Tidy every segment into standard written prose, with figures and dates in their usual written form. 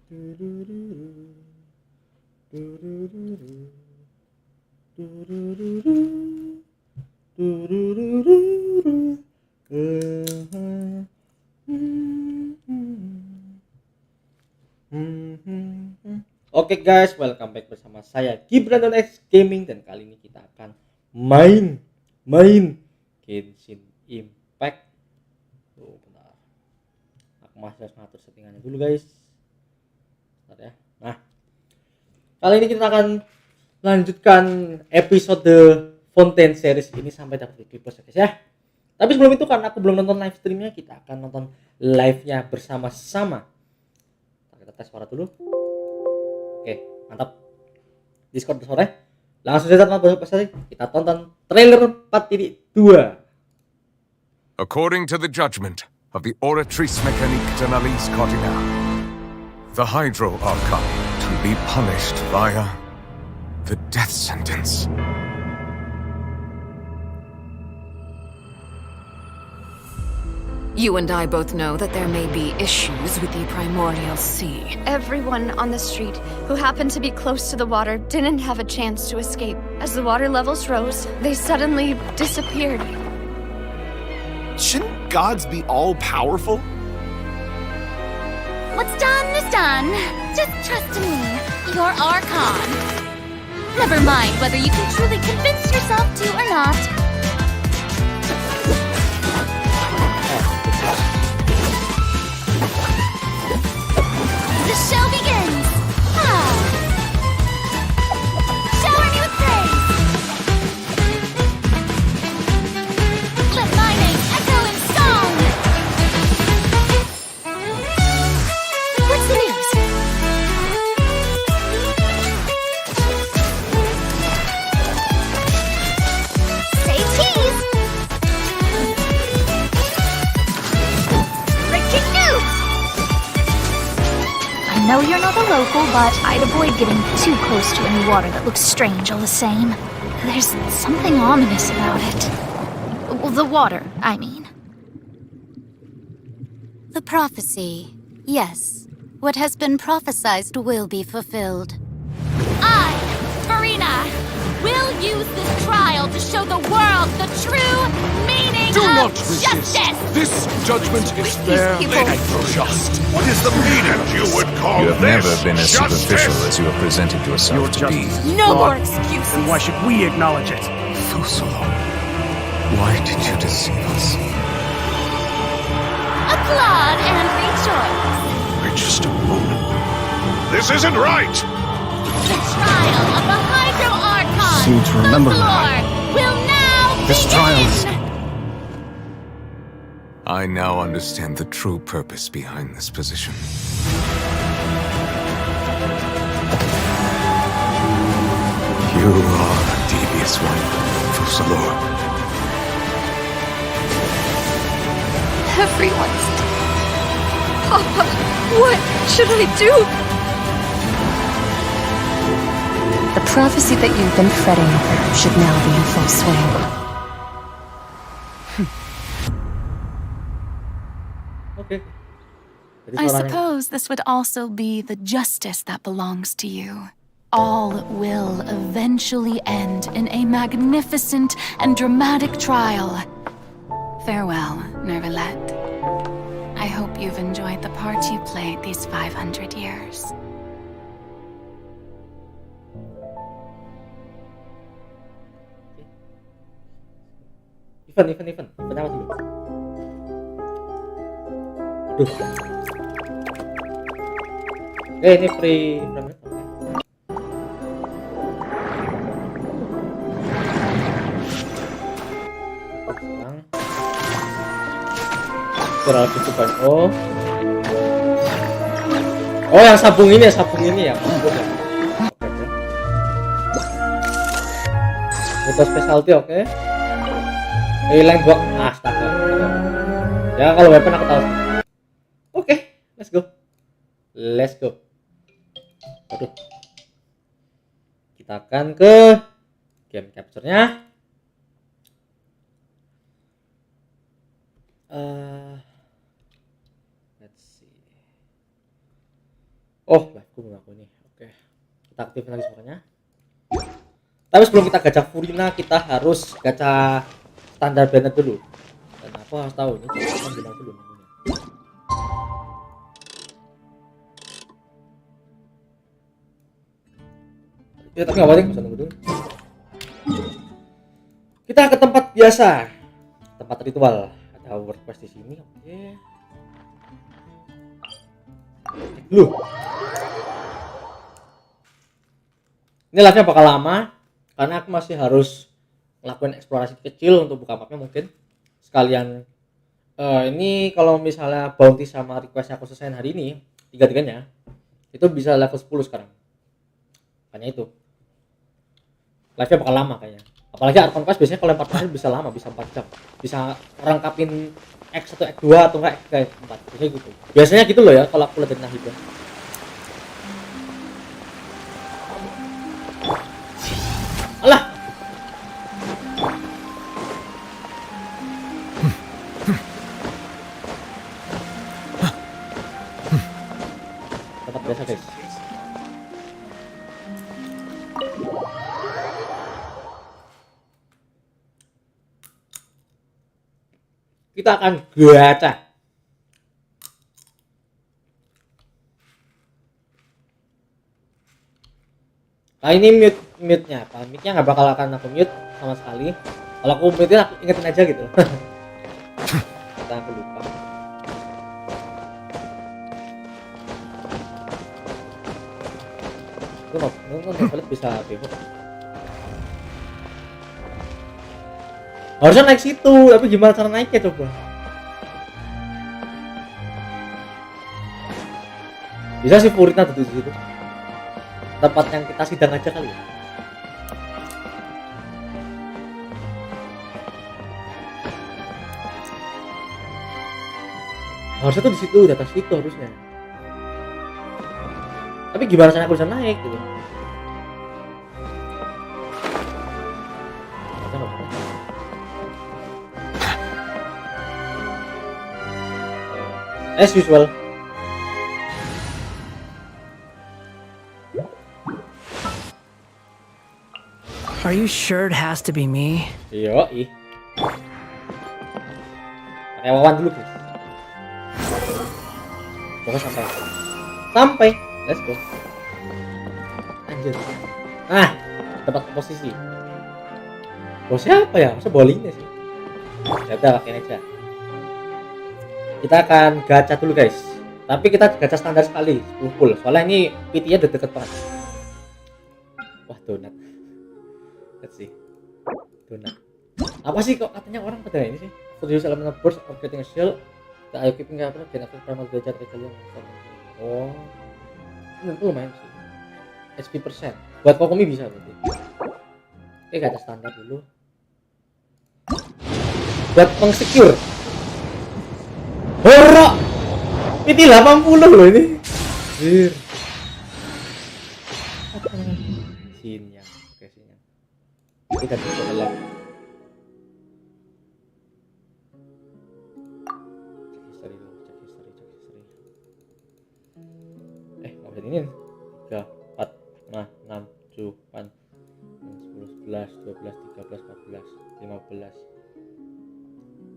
Oke guys, welcome back bersama saya Gibrandon-X Gaming, dan kali ini kita akan main Genshin Impact. Bentar. Aku masih harus ngatur settingannya dulu guys. Bentar ya. Nah, kali ini kita akan lanjutkan episode Fontaine series ini sampai dapat di plus guys ya. Tapi sebelum itu, karena aku belum nonton live streamnya, kita akan nonton live-nya bersama-sama. Kita tes suara dulu. Oke, mantap. Discord sore. Langsung saja kita tonton trailer 4.2. According to the judgment of the Oratrice Mécanique de l'Analyse Cardinale, the Hydro Archon to be punished via the death sentence. You and I both know that there may be issues with the Primordial Sea. Everyone on the street who happened to be close to the water didn't have a chance to escape. As the water levels rose, they suddenly disappeared. Shouldn't gods be all-powerful? What's done is done. Just trust in me, your Archon. Never mind whether you can truly convince yourself to or not. The show begins! Shower me with praise! Let my name echo in song! What's the news? Say cheese! Breaking news! I know you're not a local, but I'd avoid getting too close to any water that looks strange all the same. There's something ominous about it. Well, the water, I mean. The prophecy, yes. What has been prophesied will be fulfilled. I, Furina, will use this trial to show the world the true meaning Do of not resist. justice! This judgment is fair and just. What is the meaning you would call You have this never been as justice? superficial as you have presented yourself to be. No more excuses! Then why should we acknowledge it? Fusolo, why did you deceive us? Applaud and rejoice! Wait just a moment. This isn't right! The trial of the Hydro Archon, Seem to remember the that. floor, will now This begin! trial is- I now understand the true purpose behind this position. You are a devious one, Fusolo. Everyone's Papa, what should I do? The prophecy that you've been fretting over should now be in full swing. Oke. Jadi I suaranya. suppose this would also be the justice that belongs to you. All will eventually end in a magnificent and dramatic trial. Farewell, Nervalette. I hope you've enjoyed the part you played these 500 years. Event apa dulu? Aduh. Ini free frame rate. Kurang itu kan. Oh, yang sabung ini ya. Oke. Specialty oke. Hilang gua. Astaga. Ya kalau weapon aku tahu. Oke, let's go. Aduh. Kita akan ke game capture-nya. Let's see. Oh, live-ku belum aku nih. Oke. Kita aktifin lagi suaranya. Tapi sebelum kita gacha Furina, kita harus gacha standar banner dulu. Dan aku harus tahu ini kita bilang dulu namanya. Ya, tapi nggak apa-apa, nunggu dulu. Kita ke tempat biasa, tempat ritual. Ada world quest di sini. Oke. Loh. Ini live-nya bakal lama karena aku masih harus ngelakuin eksplorasi kecil untuk buka mapnya mungkin. Sekalian ini kalau misalnya bounty sama request aku selesai hari ini, tiga-tiganya itu bisa level 10 sekarang. Makanya itu. Live-nya bakal lama kayaknya. Apalagi Arkon Quest biasanya kalau 4 menit bisa lama, bisa 4 jam. Bisa rangkapin X atau X2 atau enggak X4. Biasanya gitu. Biasanya gitu loh ya kalau aku lihat dari Nahida. Alah. Tempat biasa guys. Kita akan gacha. Kali ini mute-nya apa? Mic-nya nggak bakal akan aku mute sama sekali. Kalau aku mute aku ingetin aja gitu. Kita aku lupa. Itu nonton bisa bebas. Harusnya naik situ, tapi gimana cara naiknya coba? Bisa sih Furina duduk di situ. Tempat yang kita sidang aja kali ya. Harusnya tuh di situ, di atas situ harusnya. Tapi gimana caranya aku bisa naik gitu? As usual. Are you sure it has to be me? Yo, pakai wawan dulu guys. Pokoknya sampai, let's go. Anjir. Nah, dapat posisi. Bosnya apa ya? Masa bowlingnya sih? Ya udah pakai aja. Kita akan gacha dulu guys. Tapi kita gacha standar sekali, 10 full. Soalnya ini PT-nya udah deket banget. Wah, donat. Let's see. Donat. Apa sih kok katanya orang pada ini sih? For use element of burst or getting a shield, the eye keeping apa gen after primal gacha kalian. Oh. Ini lumayan sih. HP persen. Buat Kokomi bisa berarti. Oke, gacha standar dulu. Buat peng-secure. Horok. PT 80 loh ini. Anjir. Sinyal. Oke, sinyal. Kita coba lagi. Cek history dulu, cek history. Nggak bisa ini. 3, 4, 5, 6, 7, 8, 10, 11, 12, 13, 14, 15.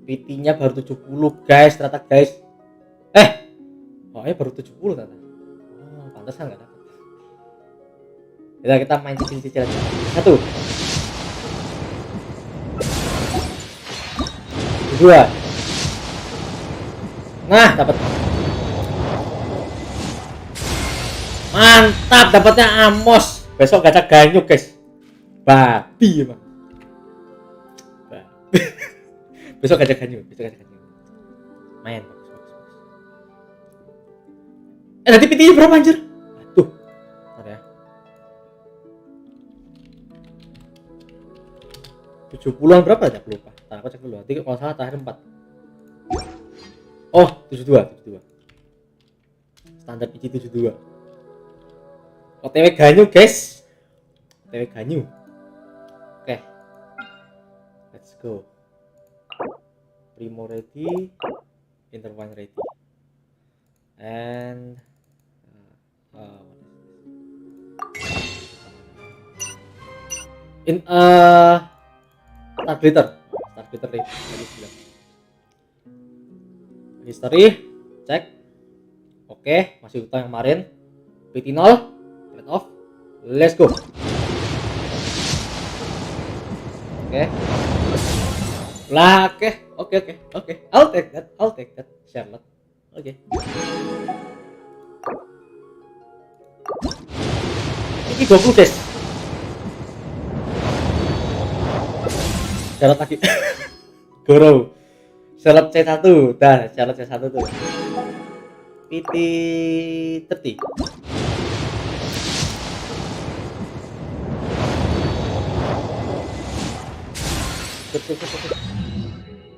PT-nya baru 70 guys, ternyata guys. Baru 70 ternyata. Oh, pantesan nggak dapat. Kita main cicil-cicil aja. 1, 2. Nah, dapat. Mantap, dapatnya Amos. Besok gacha ganyuk guys. Babi emang. Besok gacha ganyuk, main. Nanti PT-nya berapa anjir? Aduh. Bentar ya. 70-an berapa aja aku lupa. Nah, aku cek dulu. Nanti kalau salah terakhir 4. Oh, 72. Standar PC 72. OTW ganyu, guys. OTW ganyu. Oke. Let's go. Primo ready, Interwine ready. And Start glitter nih. History cek. Oke, masih utang yang kemarin. PT 0, trade off. Let's go. Oke. Lah, oke. I'll take that. Charlotte. Oke. Ini 20 guys. Charlotte lagi. Goro. Charlotte C1. Dah, Charlotte C1 tuh. PT 30.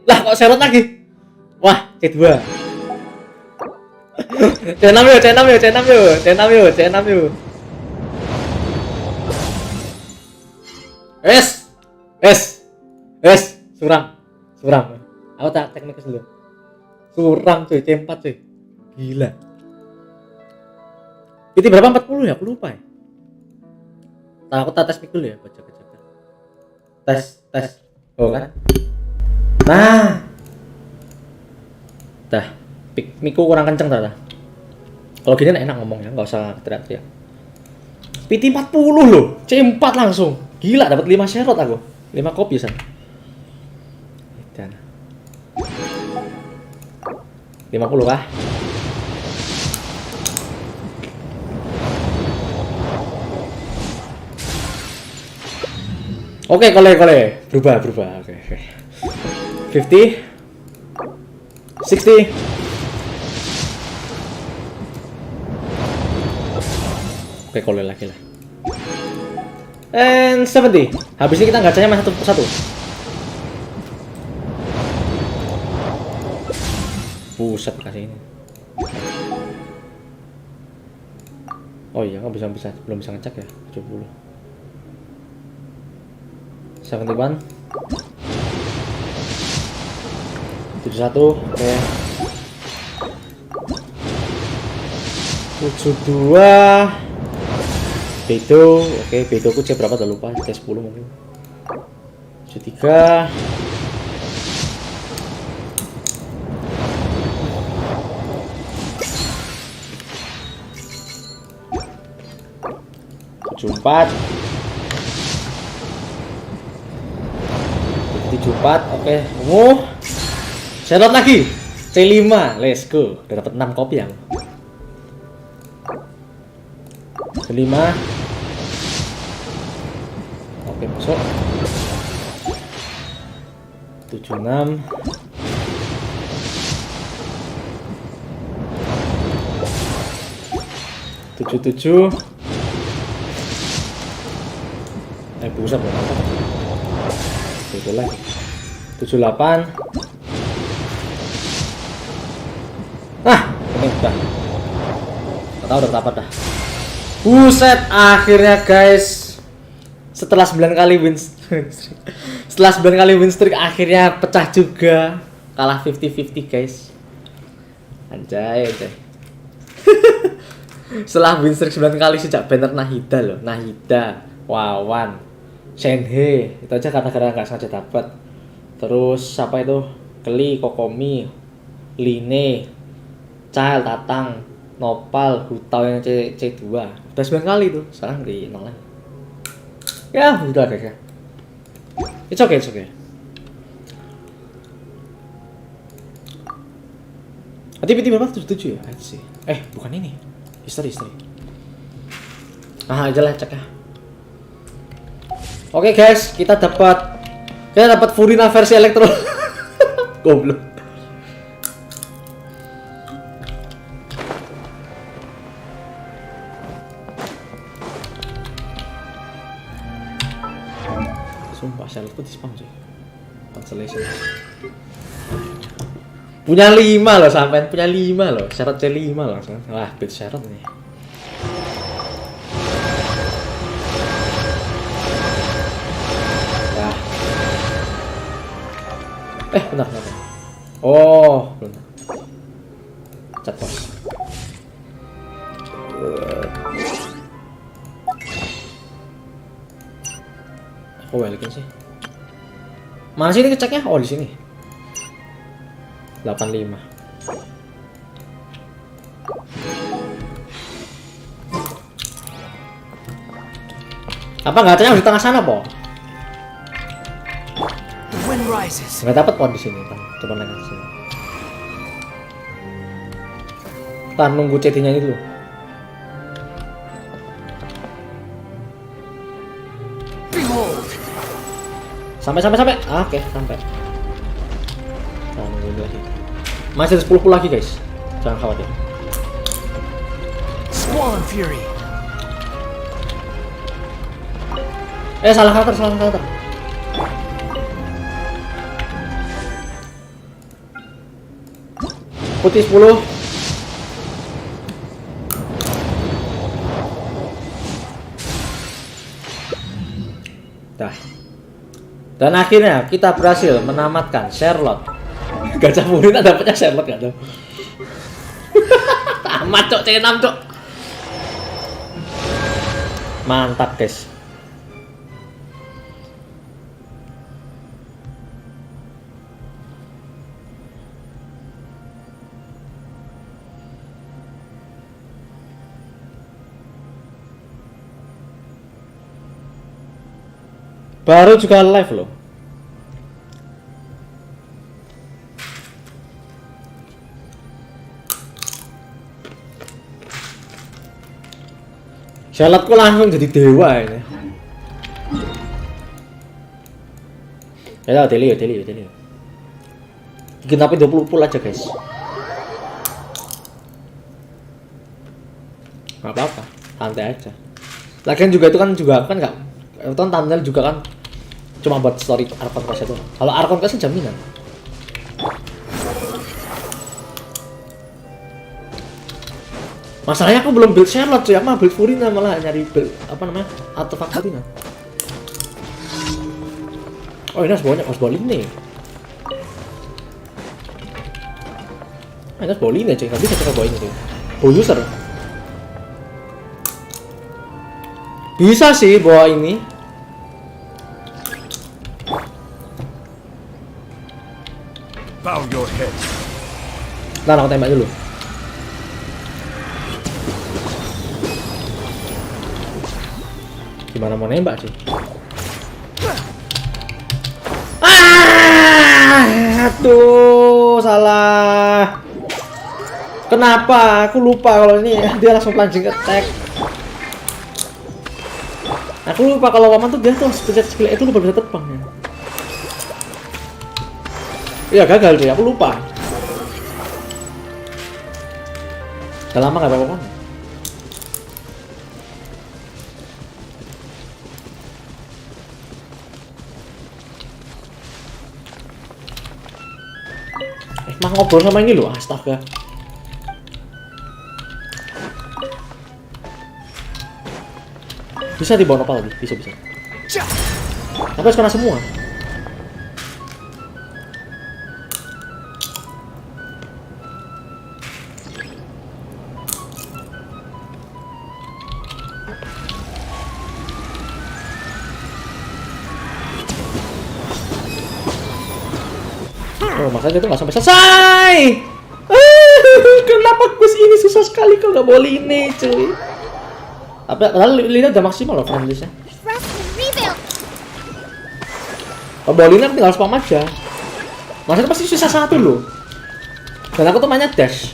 Lah kok Charlotte lagi? Wah, C2. C6 yuk. Suram. Aku tak teknik dulu. Suram cuy, C4 cuy. Gila. PT berapa? 40 ya? Aku lupa ya. Nah, aku tak tes mic dulu ya, baca. Tes. Oh kan? Nah. Dah. Miku kurang kenceng dah. Kalau gini enak ngomongnya, nggak usah teriak-teriak. PT 40 loh, C4 langsung. Gila, dapat 5 sherot aku. 5 kopi san. Dan 50 kah? Oke, kole. Berubah. Oke. 50 60 Oke, kole lagi lah. And 70. Habis ini kita gacanya masih satu. Buset kasih ini. Oh iya, belum bisa ngecek ya. 70. 71 71. Oke. 72 Bedo. Oke, Bedo aku cek berapa udah lupa. C10 mungkin. 73 74 74. Oke, Charlotte lagi C5. Let's go. Udah dapat 6 kopi aku. C5. Oke, masuk. 76 77. Buset berapa? Betul lagi. 78. Ini udah. Gak tau udah berapa dah. Buset, akhirnya guys. Setelah 9 kali win streak akhirnya pecah juga. Kalah 50-50 guys. Anjay. Setelah win streak 9 kali sejak banner Nahida loh. Nahida, Wawan, Shenhe, itu aja gara-gara nggak sengaja dapat. Terus siapa itu? Keli, Kokomi, Line, Child, Tatang, Nopal, Hutau yang C2. Udah 9 kali tuh, sekarang di 0 lagi. Ya, udah guys ya. It's okay. Hati-hati berapa? 77 ya? Sih. Bukan ini. History. Nah, aja lah cek ya. Oke guys, kita dapat Furina versi elektro. Goblok. Sumpah Charlotte di spam sih. Cancellation. Punya 5 loh sampean, punya 5 loh. Charlotte C5 langsung. Wah, bet Charlotte nih. Bentar. Oh, bentar. Cat bos. Kok balikin sih? Mana sih ini ngeceknya? Oh di sini. 85. Apa nggak tanya di tengah sana, Po? Nggak dapat Po di sini, kan? Coba naik ke sini. Tan nunggu CD-nya itu. Sampai. Ah, oke, sampai. Nah, nunggu lagi. Masih ada 10 lagi, guys. Jangan khawatir. Swollen Fury. Salah karakter. Putih 10. Dah. Dan akhirnya kita berhasil menamatkan Charlotte. Gajah Furina dapatnya Charlotte gak tuh? Tamat cok, C6 cok. Mantap guys. Baru juga live loh. Charlotteku langsung jadi dewa ini. Ya, Delio. Bikin tapi 20 pul aja guys. Gak apa-apa, santai aja. Lagian juga itu kan nggak, itu kan thumbnail juga kan cuma buat story Arkon Quest itu. Kalau Arkon Quest jaminan. Masalahnya aku belum build Charlotte cuy, aku build Furina malah nyari build apa namanya artefak Furina. Oh ini harus bawa ini. Ini harus bawa ini cuy, nggak bisa kita bawa ini cuy. User. Bisa sih bawa ini. Bow your head. Nah, aku tembak dulu. Gimana mau nembak sih? Aduh, salah. Kenapa? Aku lupa kalau ini dia langsung plunging attack. Aku lupa kalau Waman tuh dia tuh pencet skill itu lupa bisa terbang ya. Iya gagal deh, aku lupa. Udah lama gak apa-apa. Mah ngobrol sama ini loh, astaga. Bisa dibawa apa lagi? Bisa. Tapi harus kena semua. Oh, makanya itu nggak sampai selesai. Kenapa quest ini susah sekali kalau nggak boleh ini, cuy. Padahal Lina udah maksimal loh friendlist-nya. Kalau bawa Lina tinggal spam aja. Maksudnya pasti sisa satu loh. Dan aku tuh mainnya dash.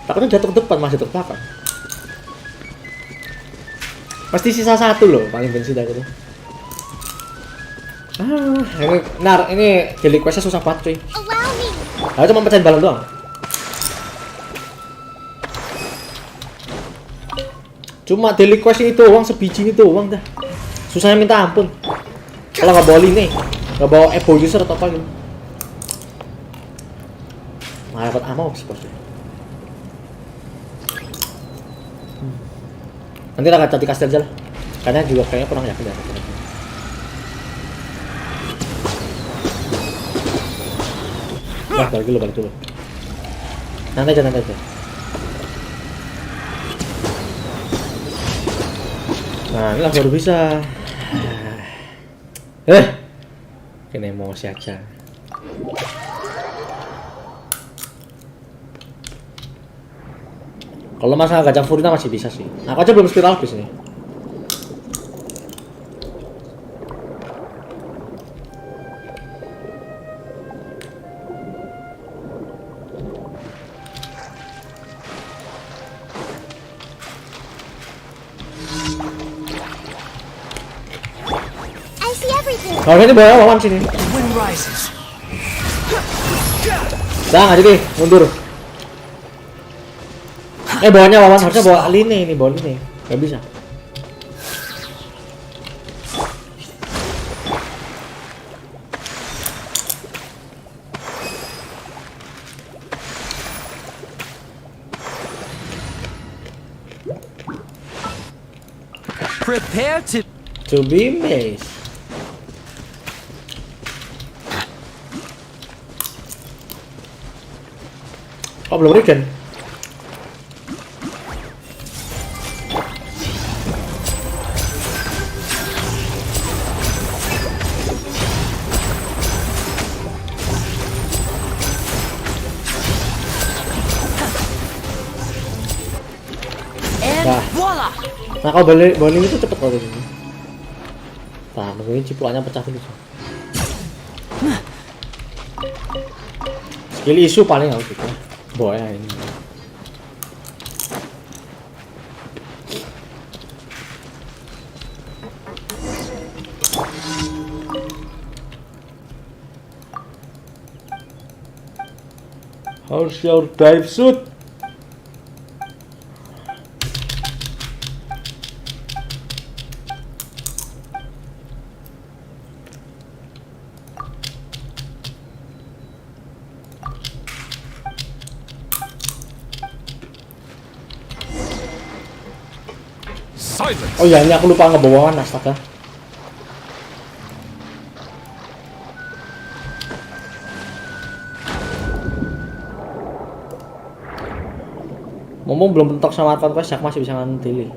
Takutnya jatuh ke depan, masih jatuh ke belakang. Pasti sisa satu loh, paling bensin aku tuh. Ini daily quest-nya susah banget cuy. Aku cuma pecahin balon doang. Cuma daily quest itu uang sebiji itu uang dah. Susahnya minta ampun. Kalau nggak bawa ini, nggak bawa Evo user atau apa gitu. Nggak dapat ammo seperti. Nanti lah cari kastel aja lah. Karena juga kayaknya kurang yakin ya. Balik dulu. Nanti aja. Nah, ini lah baru bisa. Kena emosi aja. Kalau masalah gajah Furina masih bisa sih. Aku aja belum spiral habis nih. Kalau ini bawa Wawan sini. Dah nggak jadi, mundur. Bawanya Wawan harusnya bawa Line ini, bawa Line. Gak bisa. Prepare to be amazed. Oh, belum regen. Nah, kalau bowling itu cepet kalau ini. Nah, mungkin cipluannya pecah dulu. Skill isu paling harus gitu. Boy ini. How's your dive suit? Oh ya, ini aku lupa ngebawa astaga. Ngomong belum mentok sama conquest, aku masih bisa ngantili.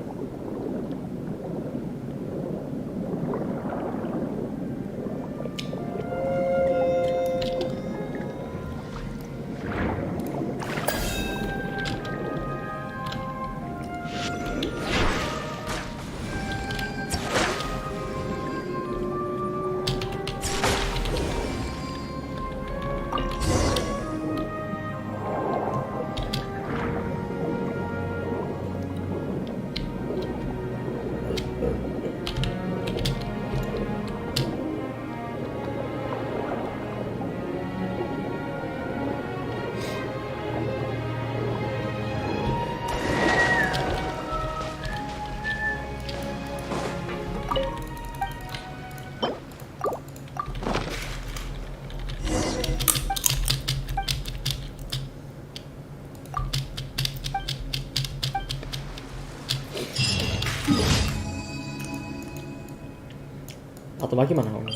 Atau lagi mana om?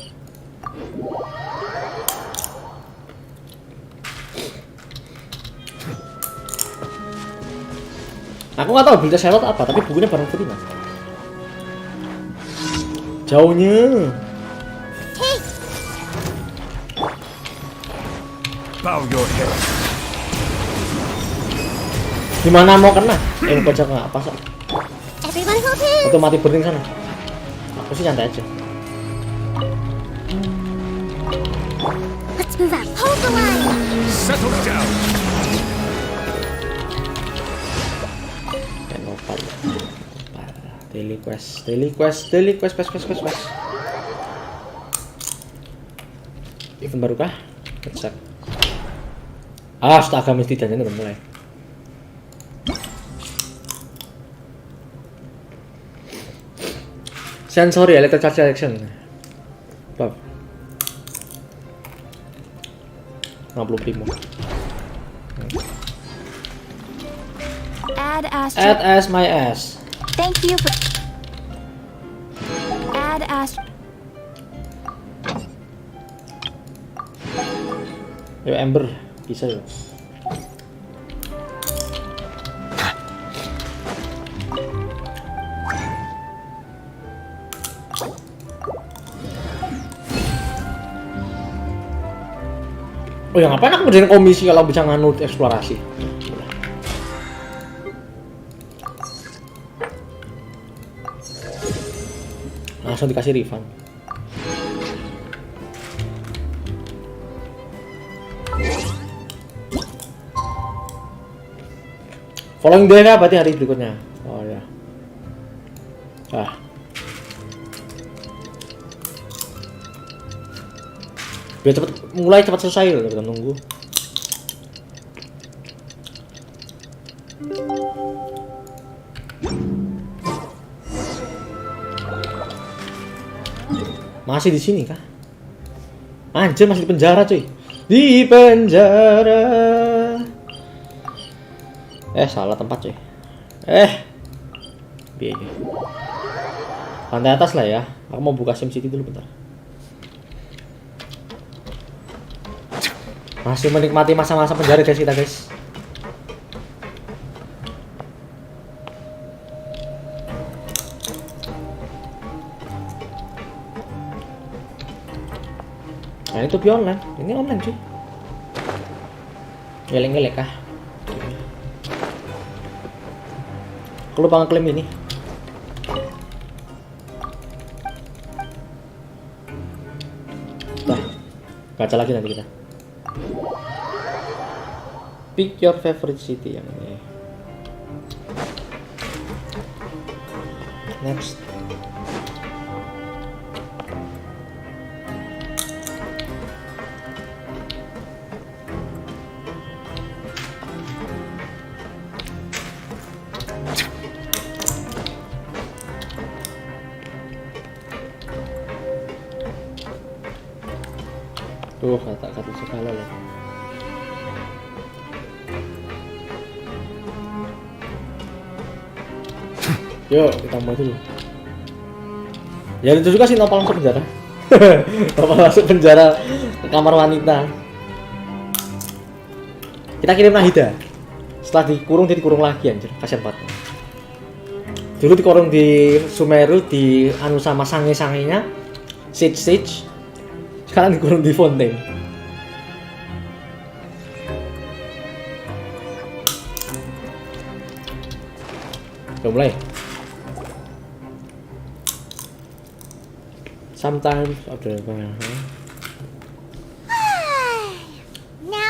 Aku nggak tahu abilitas Charlotte apa, tapi bukunya bareng Furina. Jauhnya. Bow your head. Gimana mau kena? Baca nggak apa sih? Atau mati burning sana? Aku sih santai aja. Let's move out. Hold the line. Settle down. Daily quest. Event baru kah? Cek. Astaga, mesti dannya udah mulai. Sensory electric charge reaction. Bab. 60 primo. Add as my ass. Thank you for add as. Yo Ember bisa yo. Oh ya ngapain aku ngerjain komisi kalau bisa nganut eksplorasi? Langsung dikasih refund. Following day berarti hari berikutnya. Oh ya. Biar cepet mulai, cepat selesai loh, kita nunggu. Masih di sini kah? Anjir, masih di penjara cuy. Di penjara. Salah tempat cuy. Biar. Lantai atas lah ya. Aku mau buka SimCity dulu bentar. Masih menikmati masa-masa penjara guys kita guys. Nah itu via online, ini online cuy. Ngeleng-ngeleng kah? Aku lupa ngeklaim ini. Nah, baca lagi nanti kita. Pick your favorite city yang ini. Next. Tuh kata-kata segala lah. Yuk kita mulai dulu. Ya itu juga sih Nopal masuk penjara. Nopal masuk penjara ke kamar wanita. Kita kirim Nahida. Setelah dikurung dia dikurung lagi anjir, kasihan banget. Dulu dikurung di Sumeru di anu sama sange-sangenya Sage. Sekarang dikurung di Fontaine. Udah mulai. Sometimes after Now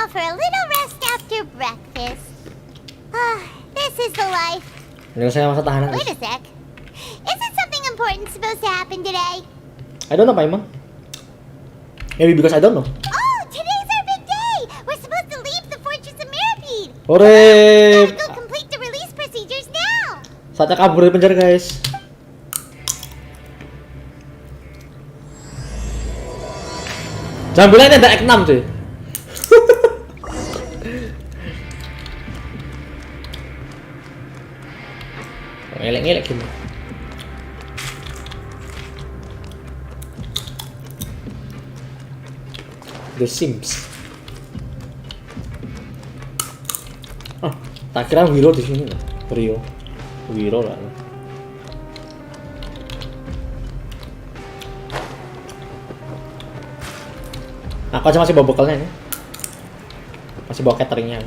for a little rest after breakfast. This is the life. Ini saya masa tahanan. Wait a sec. Isn't something important supposed to happen today? I don't know, Paimon. Maybe because I don't know. Oh, today's our big day. We're supposed to leave the Fortress of Mirapede. Hore! Go complete the release procedures now. Saatnya kabur dari penjara, guys. Jangan bilang ini ada X6 cuy. Ngelek-ngelek gini. The Sims. Tak kira Wiro di sini lah. Wiro lah. Aku aja masih bawa bekalnya ini. Masih bawa cateringnya.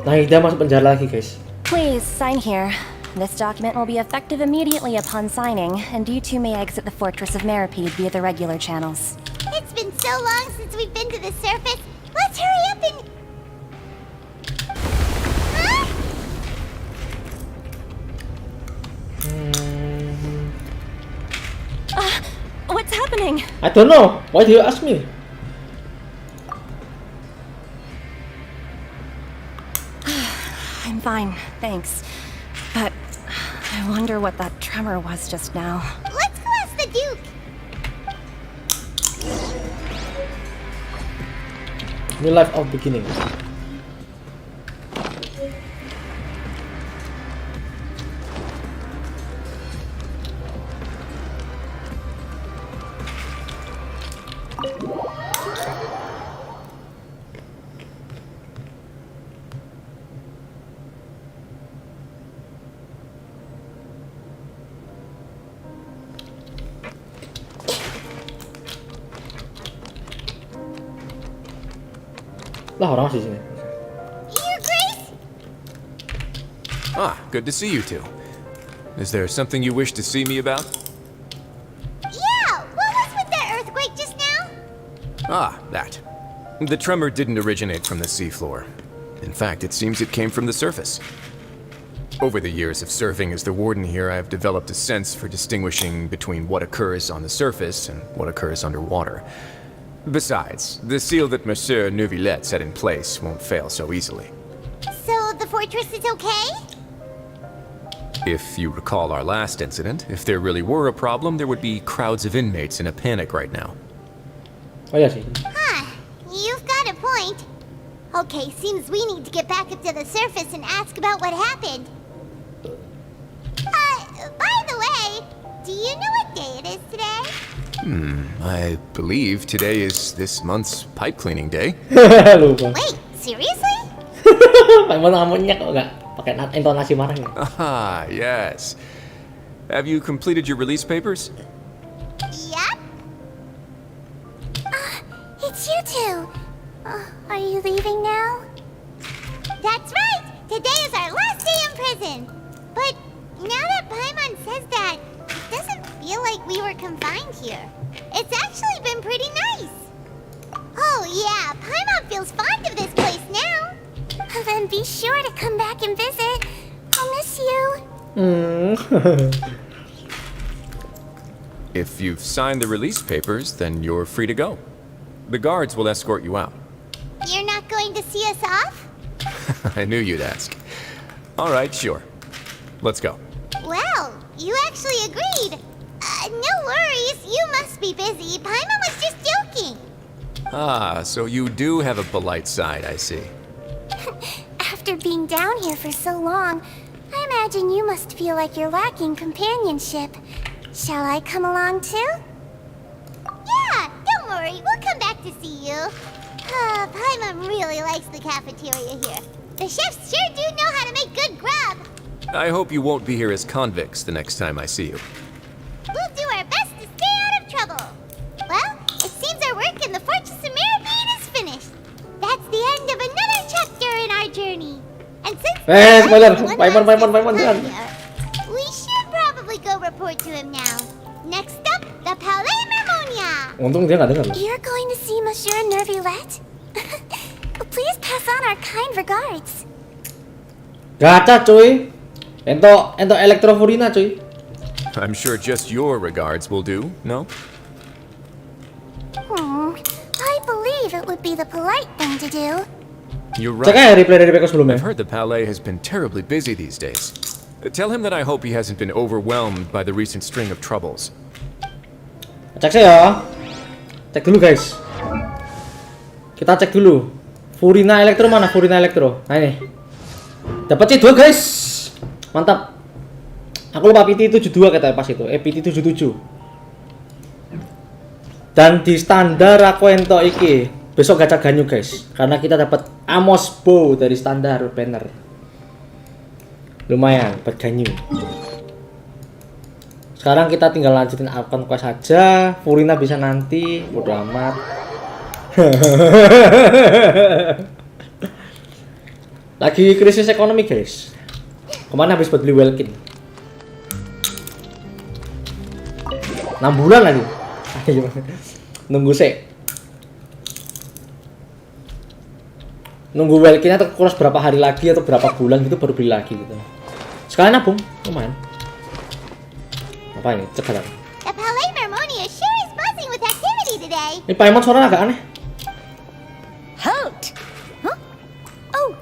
Nahida masuk penjara lagi guys. Please sign here. This document will be effective immediately upon signing, and you two may exit the Fortress of Mirapede via the regular channels. It's been so long since we've been to the surface. Let's hurry up and... What's happening? I don't know. Why do you ask me? I'm fine, thanks. But I wonder what that tremor was just now. Let's go ask the Duke. New life of beginning. Lah orang masih sini. Your Grace? Ah, good to see you two. Is there something you wish to see me about? Yeah, what was with that earthquake just now? Ah, that. The tremor didn't originate from the seafloor. In fact, it seems it came from the surface. Over the years of serving as the warden here, I have developed a sense for distinguishing between what occurs on the surface and what occurs underwater. Besides, the seal that Monsieur Neuvillette set in place won't fail so easily. So the fortress is okay? If you recall our last incident, if there really were a problem, there would be crowds of inmates in a panic right now. Oh iya sih. Huh, you've got a point. Okay, seems we need to get back up to the surface and ask about what happened. By the way, do you know what day it is today? I believe today is this month's pipe cleaning day. Lupa. Wait, seriously? Paimon ngamunnya kok nggak pakai intonasi marah ya? Ah, yes. Have you completed your release papers? Yep. It's you two. Are you leaving now? That's right. Today is our last day in prison. But now that Paimon says that, it doesn't feel like we were confined here. It's actually been pretty nice. Oh yeah, Paimon feels fond of this place now. Then be sure to come back and visit. I'll miss you. If you've signed the release papers, then you're free to go. The guards will escort you out. You're not going to see us off? I knew you'd ask. All right, sure. Let's go. Well, you actually agreed. No worries, you must be busy. Paimon was just joking. Ah, so you do have a polite side, I see. After being down here for so long, I imagine you must feel like you're lacking companionship. Shall I come along too? Yeah, don't worry, we'll come back to see you. Paimon really likes the cafeteria here. The chefs sure do know how to make good grub. I hope you won't be here as convicts the next time I see you. We'll do our best to stay out of trouble. Well, it seems our work in the Fortress of Meripede is finished. That's the end of another chapter in our journey. And since Spoiler. Paimon jangan. we should probably go report to him now. Next up, the Palais Mermonia. Untung dia nggak dengar. You're going to see Monsieur Neuvillette? Please pass on our kind regards. Gacha cuy. Ento Electro Furina cuy. I'm sure just your regards will do, no? I believe it would be the polite thing to do. You're Cek right. aja replay dari backup sebelumnya. I've heard the Palais has been terribly busy these days. Tell him that I hope he hasn't been overwhelmed by the recent string of troubles. Cek sih ya. Cek dulu guys. Kita cek dulu. Furina Electro mana? Furina Electro. Nah ini. Dapat C2 guys. Mantap. Aku lupa PT 72 katanya pas itu. PT 77. Dan di standar aku entok iki. Besok gacha ganyu guys. Karena kita dapat Amos Bow dari standar banner. Lumayan dapat ganyu. Sekarang kita tinggal lanjutin Archon Quest saja. Furina bisa nanti. Bodo amat. Lagi krisis ekonomi guys. Kemana habis buat beli Welkin? 6 bulan lagi. Ayo. Nunggu sih. Nunggu Welkin atau kurang berapa hari lagi atau berapa bulan gitu baru beli lagi gitu. Sekalian nabung, lumayan. Apa ini? Cek. The Palais Mermonia sure is buzzing with activity today. Ini Paimon suaranya agak aneh. Halt! Huh? Oh,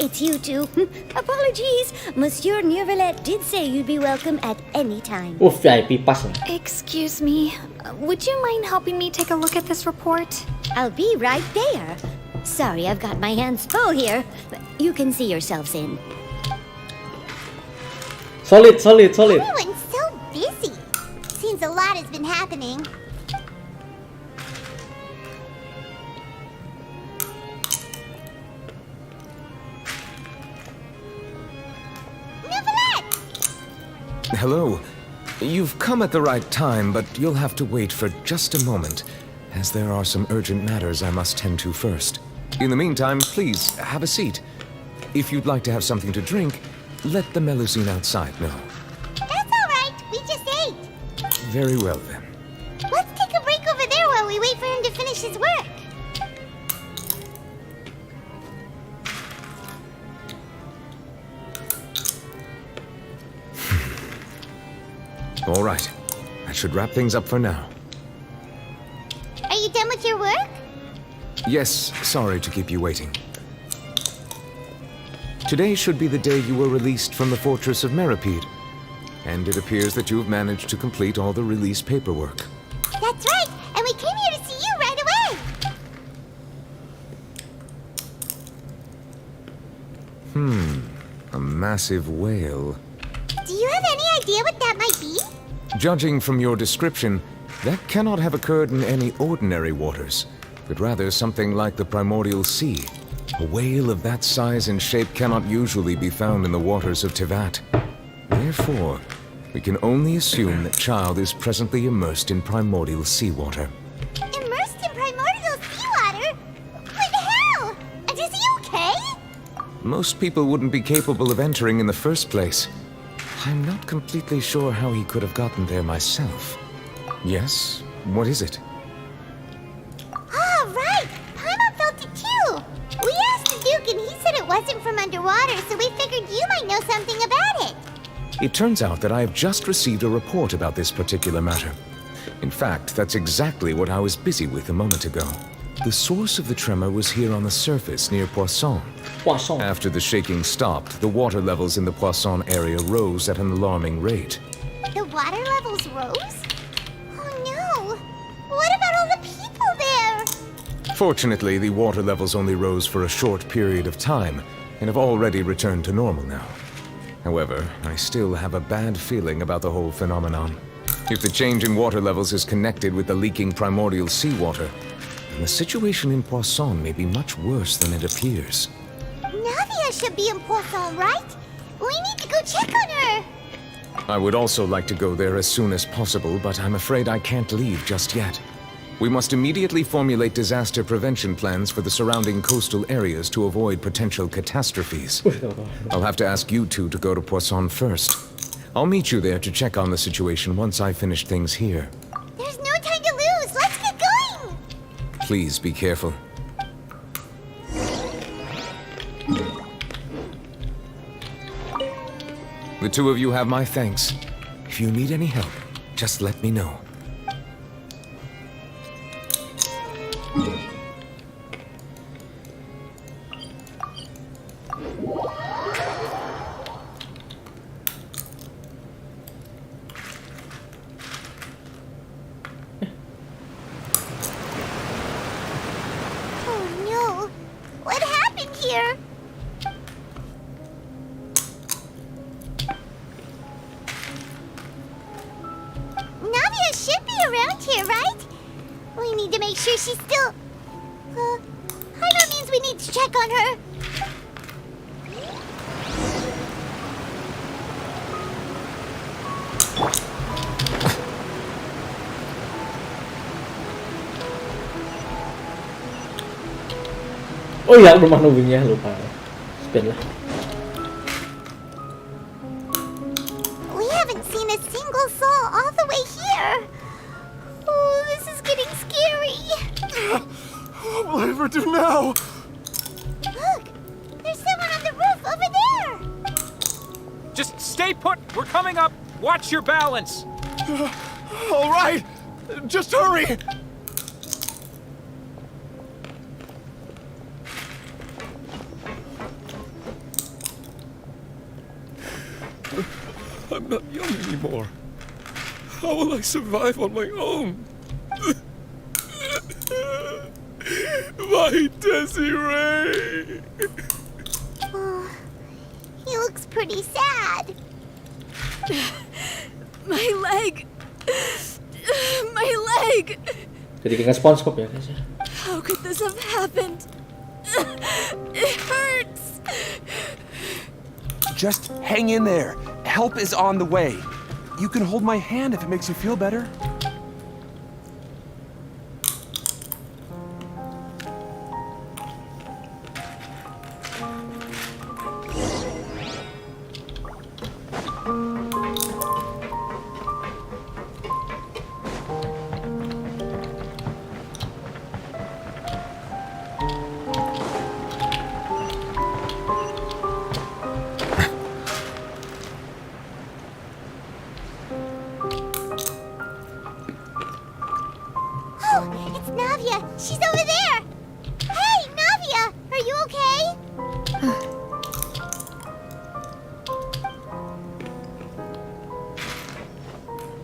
it's you two. Apologies. Monsieur Neuvillette did say you'd be welcome at any time. VIP pass. Excuse me. Would you mind helping me take a look at this report? I'll be right there. Sorry, I've got my hands full here. You can see yourselves in. Solid. Everyone's so busy. Seems a lot has been happening. Neuvillette! Hello. You've come at the right time, but you'll have to wait for just a moment, as there are some urgent matters I must tend to first. In the meantime, please, have a seat. If you'd like to have something to drink, let the Melusine outside know. That's all right. We just ate. Very well, then. Let's take a break over there while we wait for him to finish his work. All right. That should wrap things up for now. Are you done with your work? Yes, sorry to keep you waiting. Today should be the day you were released from the fortress of Meripede. And it appears that you have managed to complete all the release paperwork. That's right, and we came here to see you right away. A massive whale. Do you have any idea what that might be? Judging from your description, that cannot have occurred in any ordinary waters, but rather something like the primordial sea. A whale of that size and shape cannot usually be found in the waters of Tevat. Therefore, we can only assume that Child is presently immersed in primordial seawater. Immersed in primordial seawater? What the hell? And is he okay? Most people wouldn't be capable of entering in the first place. I'm not completely sure how he could have gotten there myself. Yes? What is it? Ah, right! Paimon felt it too! We asked the Duke and he said it wasn't from underwater, so we figured you might know something about it. It turns out that I have just received a report about this particular matter. In fact, that's exactly what I was busy with a moment ago. The source of the tremor was here on the surface near Poisson. Poisson. After the shaking stopped, the water levels in the Poisson area rose at an alarming rate. The water levels rose? Oh no! What about all the people there? Fortunately, the water levels only rose for a short period of time and have already returned to normal now. However, I still have a bad feeling about the whole phenomenon. If the change in water levels is connected with the leaking primordial seawater, then the situation in Poisson may be much worse than it appears. Navia should be in Poisson, right? We need to go check on her! I would also like to go there as soon as possible, but I'm afraid I can't leave just yet. We must immediately formulate disaster prevention plans for the surrounding coastal areas to avoid potential catastrophes. I'll have to ask you two to go to Poisson first. I'll meet you there to check on the situation once I finish things here. There's no time to lose! Let's get going! Please be careful. The two of you have my thanks. If you need any help, just let me know. Oh no! What happened here? Navia should be around here, right? We need to make sure she's still... Hyro means we need to check on her. Oh iya, rumah nubingnya lupa. Spin lah. We haven't seen a single soul all the way here. Oh, this is getting scary. What will I ever do now? Look, there's someone on the roof over there. Just stay put. We're coming up. Watch your balance. All right, just hurry. I'm not young anymore. How will I survive on my own? My Desiree! Oh, he looks pretty sad. My leg! My leg! Jadi kayak SpongeBob ya guys ya. How could this have happened? It hurts! Just hang in there. Help is on the way. You can hold my hand if it makes you feel better.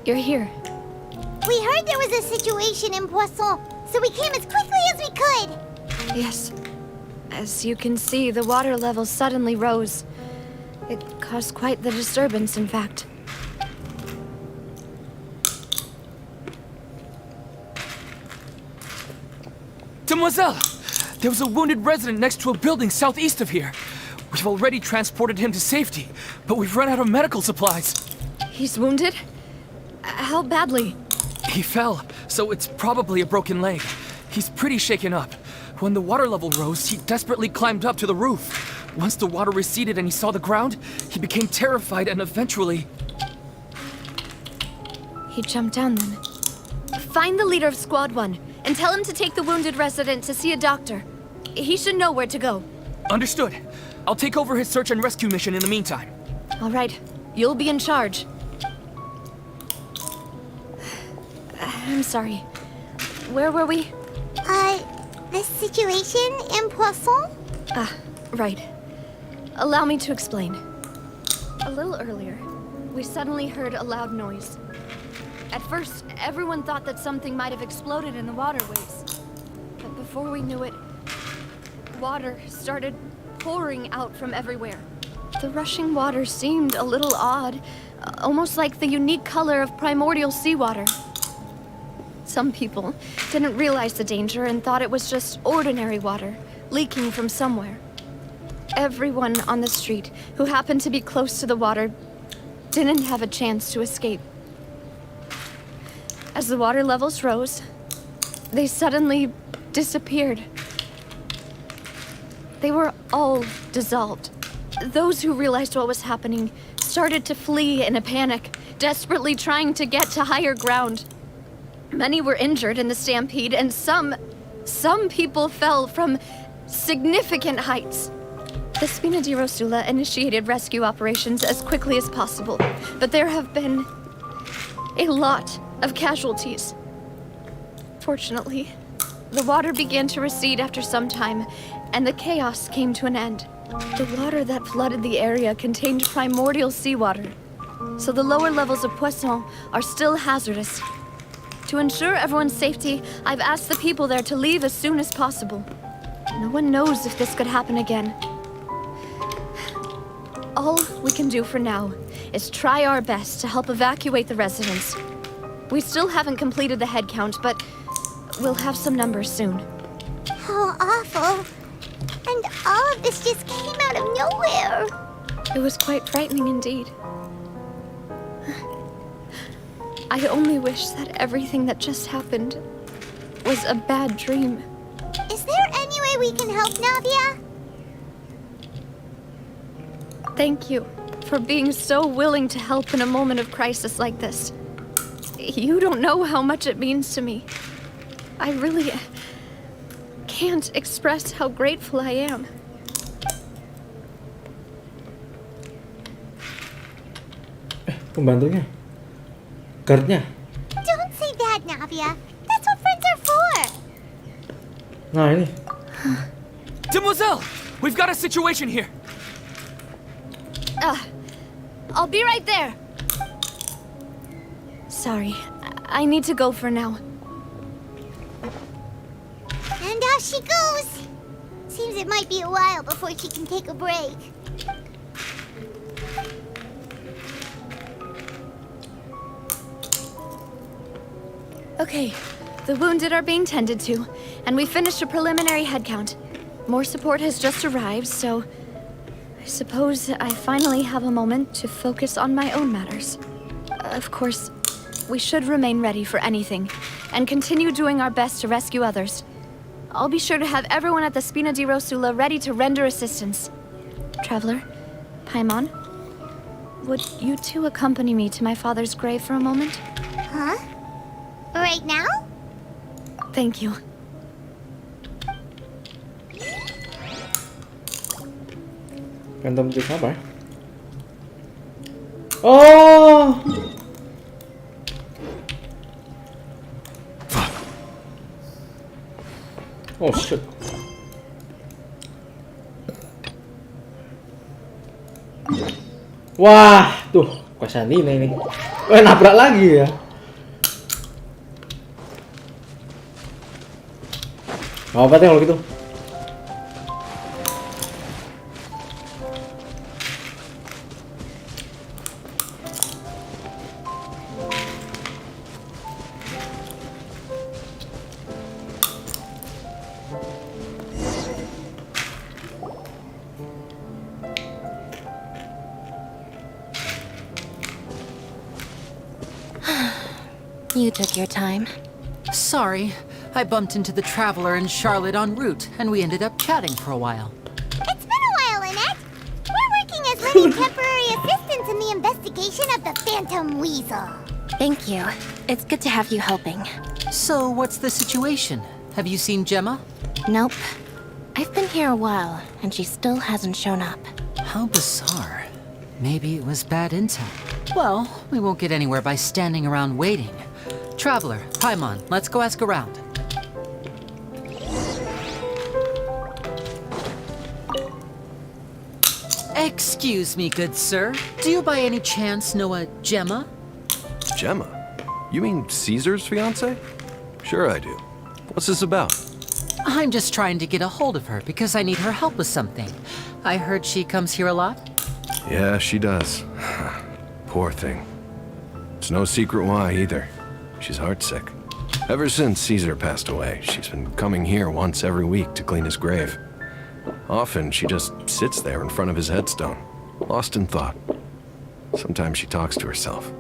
You're here. We heard there was a situation in Poisson, so we came as quickly as we could. Yes. As you can see, the water level suddenly rose. It caused quite the disturbance, in fact. Demoiselle! There was a wounded resident next to a building southeast of here. We've already transported him to safety, but we've run out of medical supplies. He's wounded? How badly? He fell, so it's probably a broken leg. He's pretty shaken up. When the water level rose, he desperately climbed up to the roof. Once the water receded and he saw the ground, he became terrified and eventually... He jumped down then. Find the leader of Squad 1 and tell him to take the wounded resident to see a doctor. He should know where to go. Understood. I'll take over his search and rescue mission in the meantime. All right. You'll be in charge. I'm sorry. Where were we? The situation in Poisson? Ah, right. Allow me to explain. A little earlier, we suddenly heard a loud noise. At first, everyone thought that something might have exploded in the waterways. But before we knew it, water started pouring out from everywhere. The rushing water seemed a little odd, almost like the unique color of primordial seawater. Some people didn't realize the danger and thought it was just ordinary water, leaking from somewhere. Everyone on the street who happened to be close to the water didn't have a chance to escape. As the water levels rose, they suddenly disappeared. They were all dissolved. Those who realized what was happening started to flee in a panic, desperately trying to get to higher ground. Many were injured in the stampede, and some people fell from significant heights. The Spina di Rosula initiated rescue operations as quickly as possible, but there have been a lot of casualties. Fortunately, the water began to recede after some time, and the chaos came to an end. The water that flooded the area contained primordial seawater, so the lower levels of Poisson are still hazardous. To ensure everyone's safety, I've asked the people there to leave as soon as possible. No one knows if this could happen again. All we can do for now is try our best to help evacuate the residents. We still haven't completed the head count, but we'll have some numbers soon. How awful. And all of this just came out of nowhere. It was quite frightening indeed. I only wish that everything that just happened was a bad dream. Is there any way we can help, Navia? Thank you for being so willing to help in a moment of crisis like this. You don't know how much it means to me. I really can't express how grateful I am. Pembantunya. Guardnya. Don't say that, Navia. That's what friends are for. Nah, ini. Demoiselle! We've got a situation here. I'll be right there. Sorry, I need to go for now. And off she goes. Seems it might be a while before she can take a break. Okay, the wounded are being tended to, and we finished a preliminary head count. More support has just arrived, so I suppose I finally have a moment to focus on my own matters. Of course, we should remain ready for anything, and continue doing our best to rescue others. I'll be sure to have everyone at the Spina di Rosula ready to render assistance. Traveler, Paimon, would you two accompany me to my father's grave for a moment? Huh? Right now? Thank you. Random check apa? Oh. Oh shit. Wah, tuh, kosan ini. Nabrak lagi ya. Gak apa-apa deh kalau gitu. You took your time. Sorry, I bumped into the Traveler and Charlotte en route, and we ended up chatting for a while. It's been a while, Annette. We're working as living temporary assistants in the investigation of the Phantom Weasel. Thank you. It's good to have you helping. So, what's the situation? Have you seen Gemma? Nope. I've been here a while, and she still hasn't shown up. How bizarre. Maybe it was bad intel. Well, we won't get anywhere by standing around waiting. Traveler, Paimon, let's go ask around. Excuse me, good sir. Do you by any chance know a Gemma? Gemma? You mean Caesar's fiance? Sure I do. What's this about? I'm just trying to get a hold of her because I need her help with something. I heard she comes here a lot. Yeah, she does. Poor thing. It's no secret why either. She's heartsick. Ever since Caesar passed away, she's been coming here once every week to clean his grave. Often she just sits there in front of his headstone, lost in thought. Sometimes she talks to herself.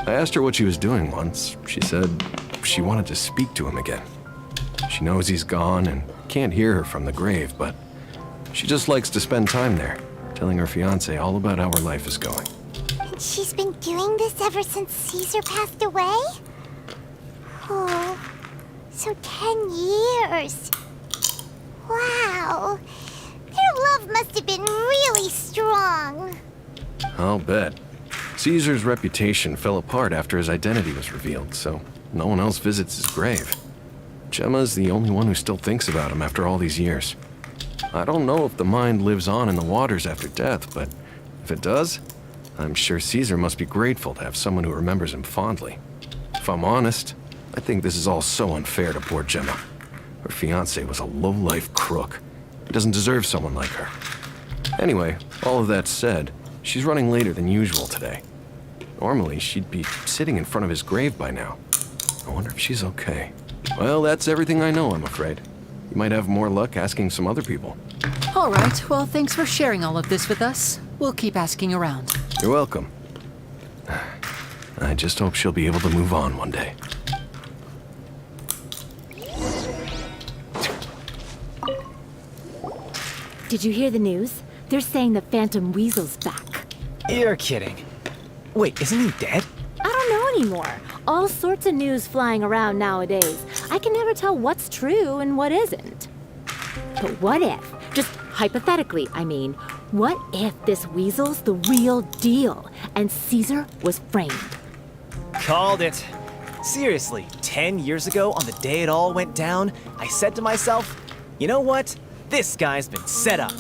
I asked her what she was doing once. She said she wanted to speak to him again. She knows he's gone and can't hear her from the grave, but she just likes to spend time there, telling her fiancé all about how her life is going. And she's been doing this ever since Caesar passed away? Oh, so 10 years. Wow. Their love must have been really strong. I'll bet. Caesar's reputation fell apart after his identity was revealed, so no one else visits his grave. Gemma's the only one who still thinks about him after all these years. I don't know if the mind lives on in the waters after death, but if it does, I'm sure Caesar must be grateful to have someone who remembers him fondly. If I'm honest, I think this is all so unfair to poor Gemma. Her fiancé was a low-life crook. He doesn't deserve someone like her. Anyway, all of that said, she's running later than usual today. Normally, she'd be sitting in front of his grave by now. I wonder if she's okay. Well, that's everything I know, I'm afraid. You might have more luck asking some other people. All right, well, thanks for sharing all of this with us. We'll keep asking around. You're welcome. I just hope she'll be able to move on one day. Did you hear the news? They're saying the Phantom Weasel's back. You're kidding. Wait, isn't he dead? I don't know anymore. All sorts of news flying around nowadays. I can never tell what's true and what isn't. But what if, just hypothetically, I mean, what if this weasel's the real deal and Caesar was framed? Called it. Seriously, 10 years ago, on the day it all went down, I said to myself, you know what? This guy's been set up.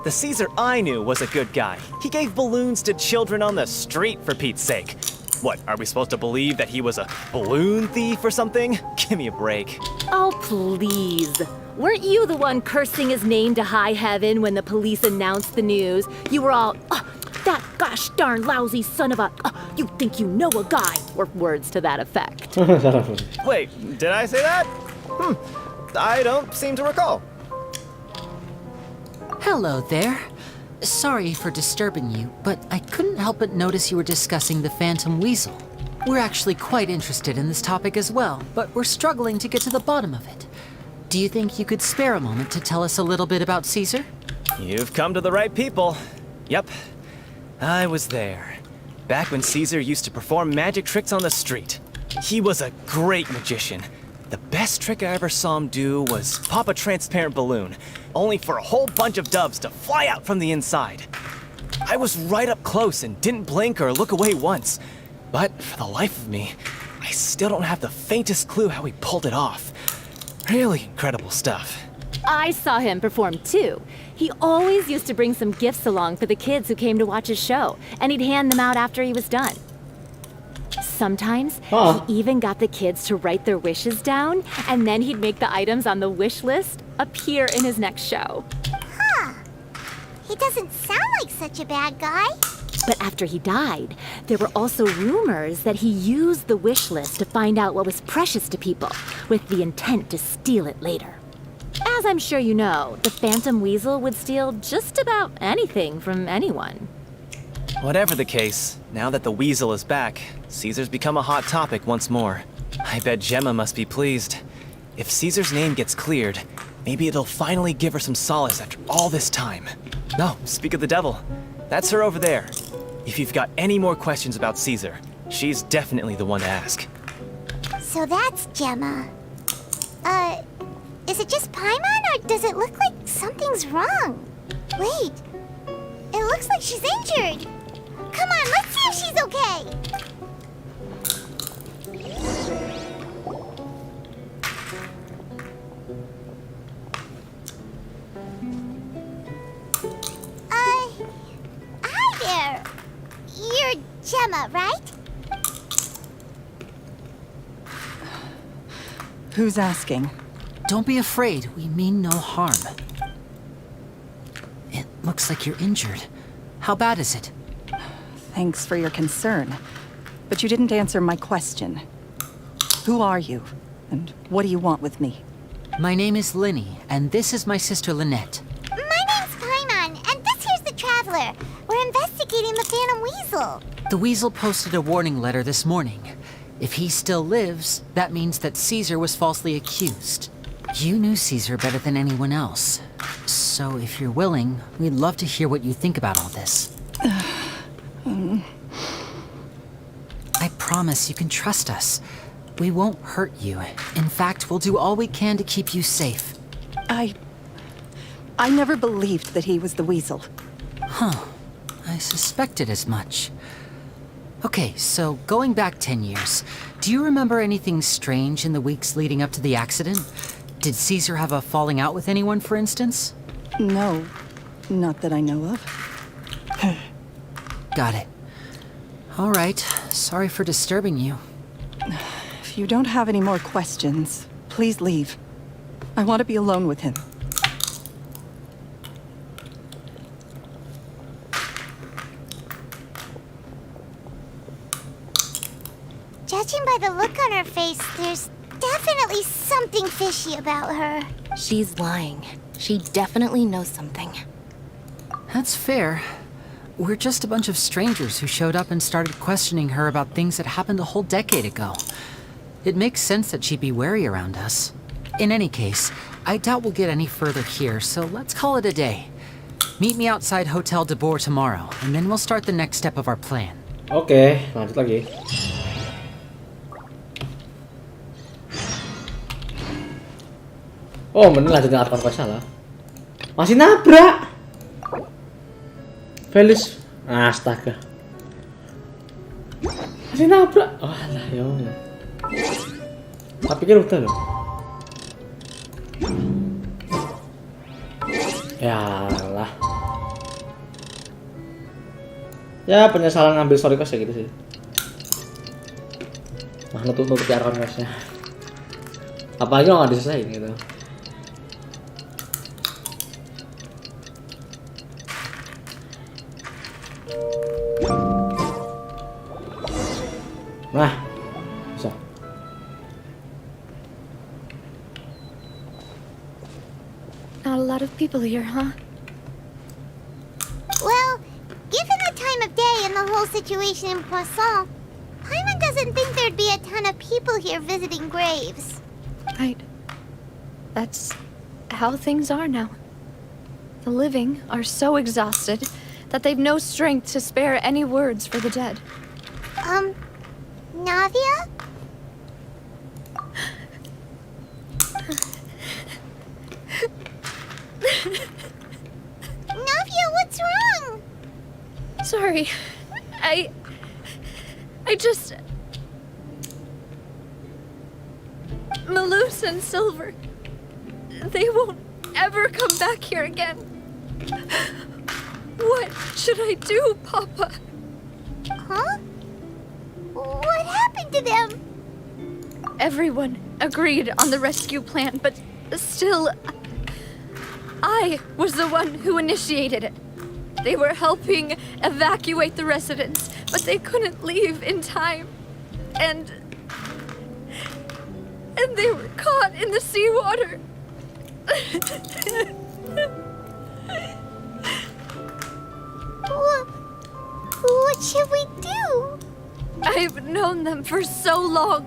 The Caesar I knew was a good guy. He gave balloons to children on the street, for Pete's sake. What, are we supposed to believe that he was a balloon thief or something? Give me a break. Oh, please. Weren't you the one cursing his name to high heaven when the police announced the news? You were all, oh, that gosh darn lousy son of a, you think you know a guy, or words to that effect. Wait, did I say that? I don't seem to recall. Hello there. Sorry for disturbing you, but I couldn't help but notice you were discussing the Phantom Weasel. We're actually quite interested in this topic as well, but we're struggling to get to the bottom of it. Do you think you could spare a moment to tell us a little bit about Caesar? You've come to the right people. Yep, I was there. Back when Caesar used to perform magic tricks on the street. He was a great magician. The best trick I ever saw him do was pop a transparent balloon, only for a whole bunch of doves to fly out from the inside. I was right up close and didn't blink or look away once. But for the life of me, I still don't have the faintest clue how he pulled it off. Really incredible stuff. I saw him perform too. He always used to bring some gifts along for the kids who came to watch his show, and he'd hand them out after he was done. Sometimes, Huh. he even got the kids to write their wishes down, and then he'd make the items on the wish list appear in his next show. Huh. He doesn't sound like such a bad guy. But after he died, there were also rumors that he used the wish list to find out what was precious to people, with the intent to steal it later. As I'm sure you know, the Phantom Weasel would steal just about anything from anyone. Whatever the case, now that the weasel is back, Caesar's become a hot topic once more. I bet Gemma must be pleased. If Caesar's name gets cleared, maybe it'll finally give her some solace after all this time. No, speak of the devil. That's her over there. If you've got any more questions about Caesar, she's definitely the one to ask. So that's Gemma. Is it just Paimon, or does it look like something's wrong? Wait, it looks like she's injured. Come on, let's see if she's okay. Hi there. You're Gemma, right? Who's asking? Don't be afraid. We mean no harm. It looks like you're injured. How bad is it? Thanks for your concern, but you didn't answer my question. Who are you, and what do you want with me? My name is Linny, and this is my sister Lynette. My name's Paimon, and this here's the Traveler. We're investigating the Phantom Weasel. The Weasel posted a warning letter this morning. If he still lives, that means that Caesar was falsely accused. You knew Caesar better than anyone else. So if you're willing, we'd love to hear what you think about all this. I promise you can trust us. We won't hurt you. In fact, we'll do all we can to keep you safe. I never believed that he was the Weasel. Huh. I suspected as much. Okay, so going back 10 years, do you remember anything strange in the weeks leading up to the accident? Did Caesar have a falling out with anyone, for instance? No, not that I know of. Got it. All right, sorry for disturbing you. If you don't have any more questions, please leave. I want to be alone with him. Judging by the look on her face, there's definitely something fishy about her. She's lying. She definitely knows something. That's fair. We're just a bunch of strangers who showed up and started questioning her about things that happened a whole decade ago. It makes sense that she'd be wary around us. In any case, I doubt we'll get any further here, so let's call it a day. Meet me outside Hotel de Boer tomorrow, and then we'll start the next step of our plan. Oke, lanjut lagi. Oh, bener lanjutin Arkan Quest salah. Masih nabrak. Felis, astaga. Masih nabrak. Oh, alah, ya Allah. Tak pikir udah loh. Ya Allah. Ya penyesalan ngambil story quest ya gitu sih. Nah, nutup Arkan Questnya. Apalagi kalau nggak diselesain gitu. Nah, bisa. Not a lot of people here, huh? Well, given the time of day and the whole situation in Poisson, Paimon doesn't think there'd be a ton of people here visiting graves. Right. That's how things are now. The living are so exhausted that they've no strength to spare any words for the dead. Navia? Navia, what's wrong? Sorry. I just... Malus and Silver, they won't ever come back here again. What should I do, Papa? Huh? What to them? Everyone agreed on the rescue plan, but still, I was the one who initiated it. They were helping evacuate the residents, but they couldn't leave in time. And they were caught in the seawater. What should we do? I've known them for so long.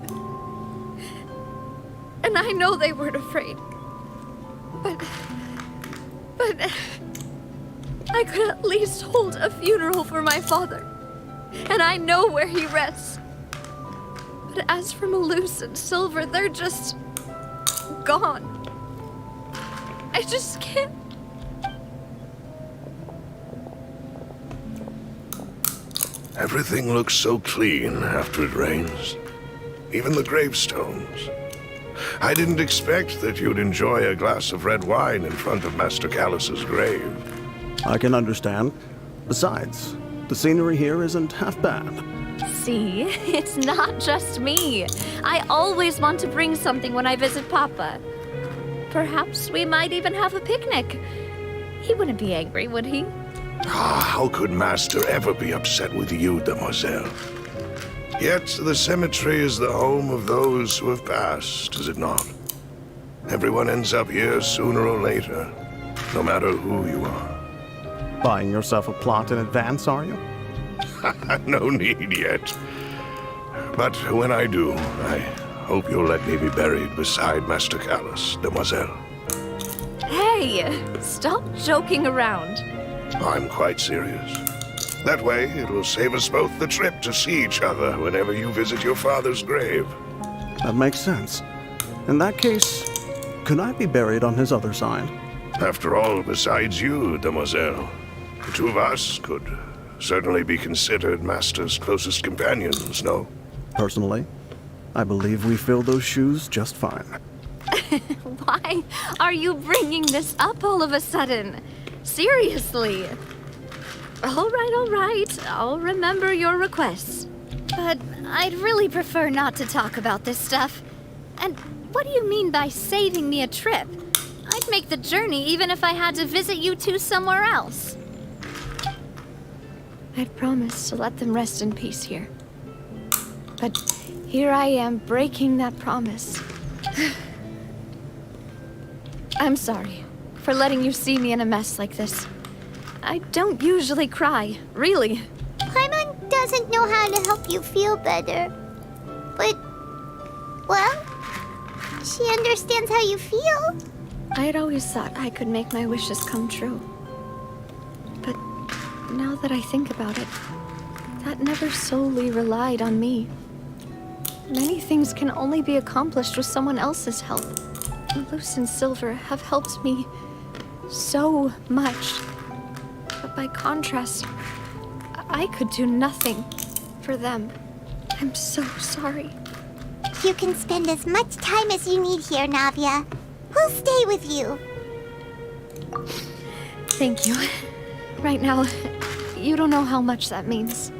And I know they weren't afraid. But I could at least hold a funeral for my father. And I know where he rests. But as for Malus and Silver, they're just gone. I just can't. Everything looks so clean after it rains. Even the gravestones. I didn't expect that you'd enjoy a glass of red wine in front of Master Callus's grave. I can understand. Besides, the scenery here isn't half bad. See, it's not just me. I always want to bring something when I visit Papa. Perhaps we might even have a picnic. He wouldn't be angry, would he? How could Master ever be upset with you, Demoiselle? Yet the cemetery is the home of those who have passed, is it not? Everyone ends up here sooner or later, no matter who you are. Buying yourself a plot in advance, are you? No need yet. But when I do, I hope you'll let me be buried beside Master Callus, Demoiselle. Hey, stop joking around. I'm quite serious. That way, it will save us both the trip to see each other whenever you visit your father's grave. That makes sense. In that case, could I be buried on his other side? After all, besides you, Demoiselle, the two of us could certainly be considered Master's closest companions, no? Personally, I believe we fill those shoes just fine. Why are you bringing this up all of a sudden? Seriously. All right. I'll remember your requests. But I'd really prefer not to talk about this stuff. And what do you mean by saving me a trip? I'd make the journey even if I had to visit you two somewhere else. I'd promised to let them rest in peace here. But here I am breaking that promise. I'm sorry for letting you see me in a mess like this. I don't usually cry, really. Paimon doesn't know how to help you feel better. But, well, she understands how you feel. I'd always thought I could make my wishes come true. But now that I think about it, that never solely relied on me. Many things can only be accomplished with someone else's help. Malus and Silver have helped me so much. But by contrast, I could do nothing for them. I'm so sorry. You can spend as much time as you need here, Navia. We'll stay with you. Thank you. Right now, you don't know how much that means.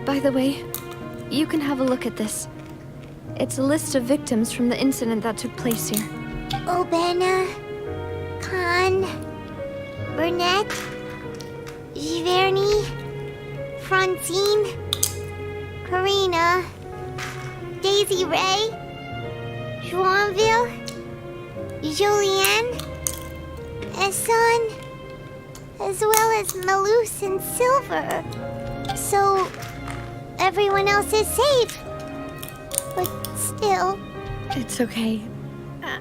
By the way, you can have a look at this. It's a list of victims from the incident that took place here. Obena, Khan, Burnett, Giverny, Francine, Karina, Daisy Ray, Joinville, Julianne, Esson, as well as Malus and Silver. So, everyone else is safe. But still... It's okay.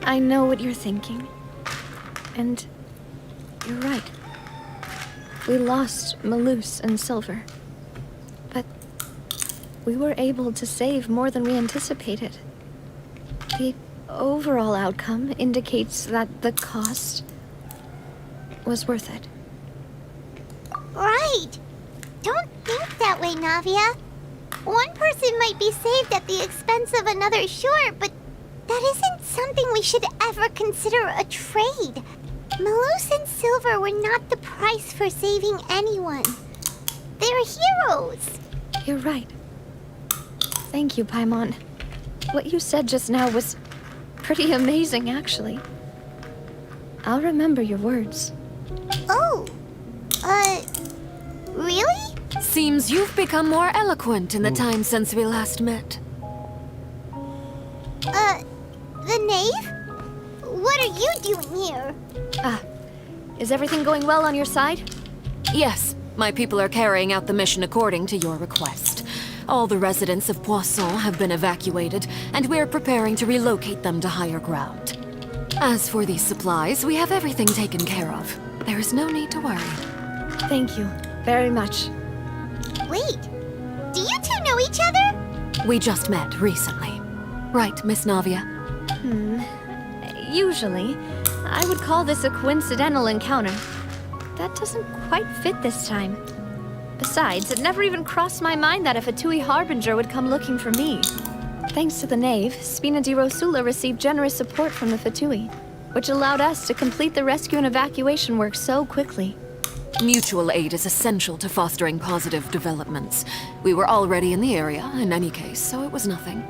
I know what you're thinking. And you're right. We lost Malus and Silver. But we were able to save more than we anticipated. The overall outcome indicates that the cost was worth it. Right! Don't think that way, Navia. One person might be saved at the expense of another, sure, but that isn't something we should ever consider a trade. Malus and Silver were not the price for saving anyone. They're heroes. You're right. Thank you, Paimon. What you said just now was pretty amazing, actually. I'll remember your words. Oh, really? Seems you've become more eloquent in the time since we last met. The knave? What are you doing here? Is everything going well on your side? Yes, my people are carrying out the mission according to your request. All the residents of Poisson have been evacuated, and we're preparing to relocate them to higher ground. As for these supplies, we have everything taken care of. There is no need to worry. Thank you very much. Wait, do you two know each other? We just met recently. Right, Miss Navia? Usually, I would call this a coincidental encounter. That doesn't quite fit this time. Besides, it never even crossed my mind that a Fatui Harbinger would come looking for me. Thanks to the Knave, Spina di Rosula received generous support from the Fatui, which allowed us to complete the rescue and evacuation work so quickly. Mutual aid is essential to fostering positive developments. We were already in the area, in any case, so it was nothing.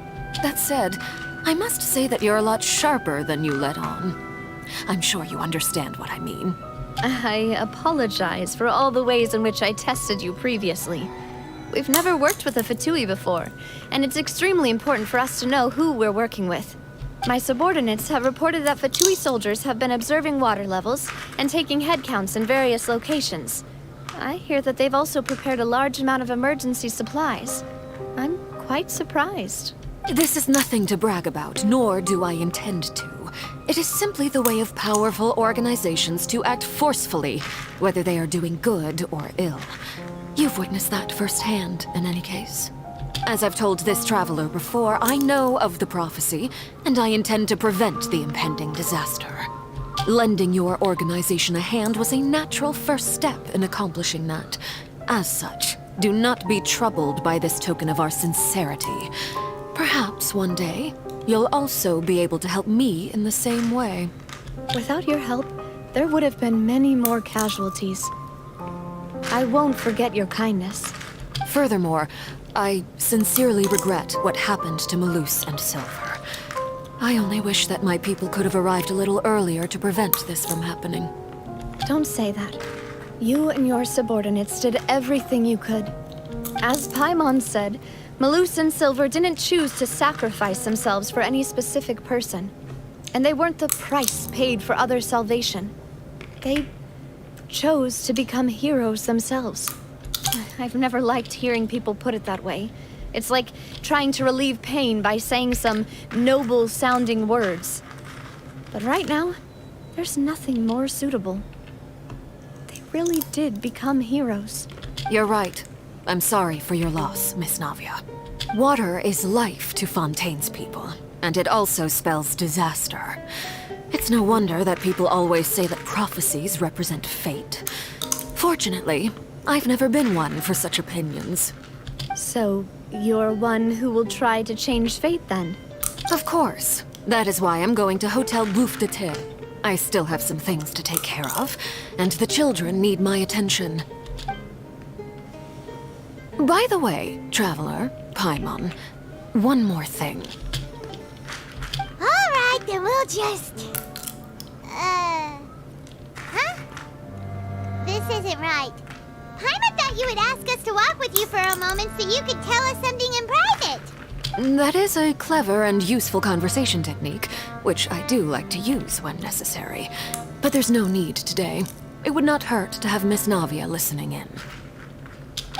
That said, I must say that you're a lot sharper than you let on. I'm sure you understand what I mean. I apologize for all the ways in which I tested you previously. We've never worked with a Fatui before, and it's extremely important for us to know who we're working with. My subordinates have reported that Fatui soldiers have been observing water levels and taking head counts in various locations. I hear that they've also prepared a large amount of emergency supplies. I'm quite surprised. This is nothing to brag about, nor do I intend to. It is simply the way of powerful organizations to act forcefully, whether they are doing good or ill. You've witnessed that firsthand, in any case. As I've told this traveler before, I know of the prophecy, and I intend to prevent the impending disaster. Lending your organization a hand was a natural first step in accomplishing that. As such, do not be troubled by this token of our sincerity. Perhaps one day, you'll also be able to help me in the same way. Without your help, there would have been many more casualties. I won't forget your kindness. Furthermore, I sincerely regret what happened to Malus and Silver. I only wish that my people could have arrived a little earlier to prevent this from happening. Don't say that. You and your subordinates did everything you could. As Paimon said, Malus and Silver didn't choose to sacrifice themselves for any specific person. And they weren't the price paid for other salvation. They chose to become heroes themselves. I've never liked hearing people put it that way. It's like trying to relieve pain by saying some noble-sounding words. But right now, there's nothing more suitable. They really did become heroes. You're right. I'm sorry for your loss, Miss Navia. Water is life to Fontaine's people, and it also spells disaster. It's no wonder that people always say that prophecies represent fate. Fortunately, I've never been one for such opinions. So, you're one who will try to change fate, then? Of course. That is why I'm going to Hotel Bouffe de Terre. I still have some things to take care of, and the children need my attention. By the way, Traveler, Paimon, one more thing. Alright, then we'll just... Huh? This isn't right. Paimon thought you would ask us to walk with you for a moment so you could tell us something in private. That is a clever and useful conversation technique, which I do like to use when necessary. But there's no need today. It would not hurt to have Miss Navia listening in.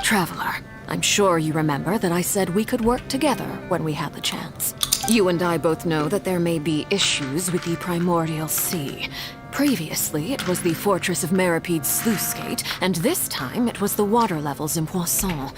Traveler, I'm sure you remember that I said we could work together when we had the chance. You and I both know that there may be issues with the Primordial Sea. Previously, it was the Fortress of Meripede's sluice gate, and this time it was the water levels in Poisson.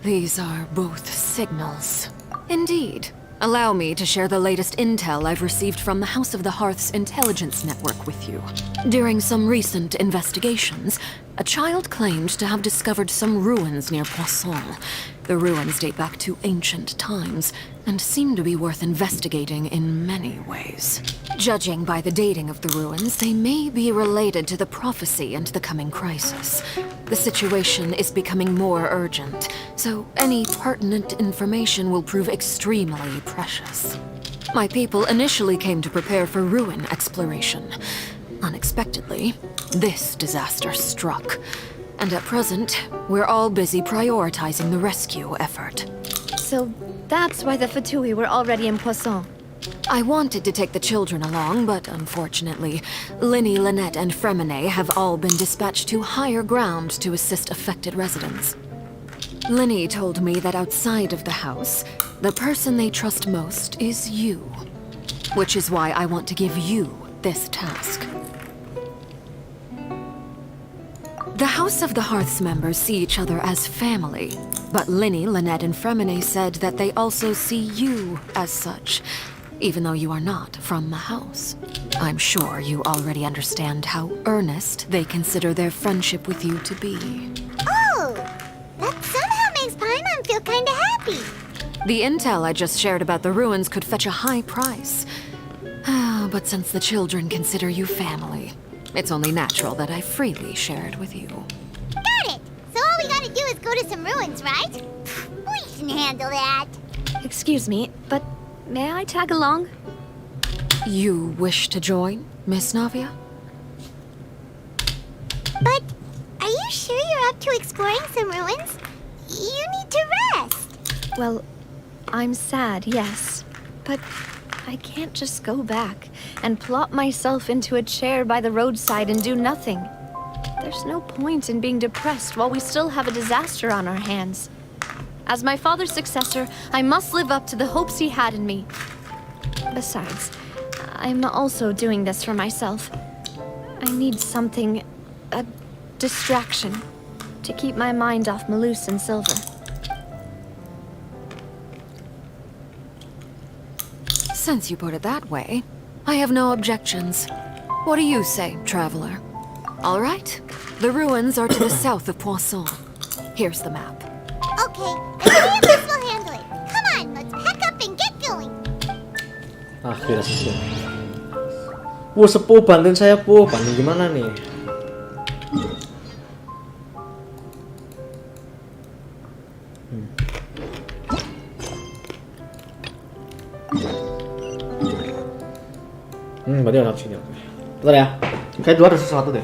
These are both signals. Indeed. Allow me to share the latest intel I've received from the House of the Hearth's intelligence network with you. During some recent investigations, A child claimed to have discovered some ruins near Poisson. The ruins date back to ancient times and seem to be worth investigating in many ways. Judging by the dating of the ruins, they may be related to the prophecy and the coming crisis. The situation is becoming more urgent, so any pertinent information will prove extremely precious. My people initially came to prepare for ruin exploration. Unexpectedly, this disaster struck. And at present, we're all busy prioritizing the rescue effort. So that's why the Fatui were already in Poisson. I wanted to take the children along, but unfortunately, Linny, Lynette, and Fremine have all been dispatched to higher ground to assist affected residents. Linny told me that outside of the house, the person they trust most is you. Which is why I want to give you this task. The House of the Hearth's members see each other as family, but Linny, Lynette, and Fremine said that they also see you as such, even though you are not from the house. I'm sure you already understand how earnest they consider their friendship with you to be. Oh, that somehow makes Paimon feel kinda happy. The intel I just shared about the ruins could fetch a high price. But since the children consider you family, it's only natural that I freely share it with you. Got it! So all we gotta do is go to some ruins, right? We can handle that. Excuse me, but may I tag along? You wish to join, Miss Navia? But are you sure you're up to exploring some ruins? You need to rest. Well, I'm sad, yes. But I can't just go back and plop myself into a chair by the roadside and do nothing. There's no point in being depressed while we still have a disaster on our hands. As my father's successor, I must live up to the hopes he had in me. Besides, I'm also doing this for myself. I need something, a distraction, to keep my mind off Malus and Silver. Since you put it that way, I have no objections. What do you say, traveler? All right, the ruins are to the south of Poisson. Here's the map. Okay, the three of us will handle it. Come on, let's pack up and get going. Akhirnya selesai. Wah, sepuh, bantuin saya, Bu. Bantuin gimana nih? Berarti anak sini. Bentar ya. Kayak luar ada sesuatu deh.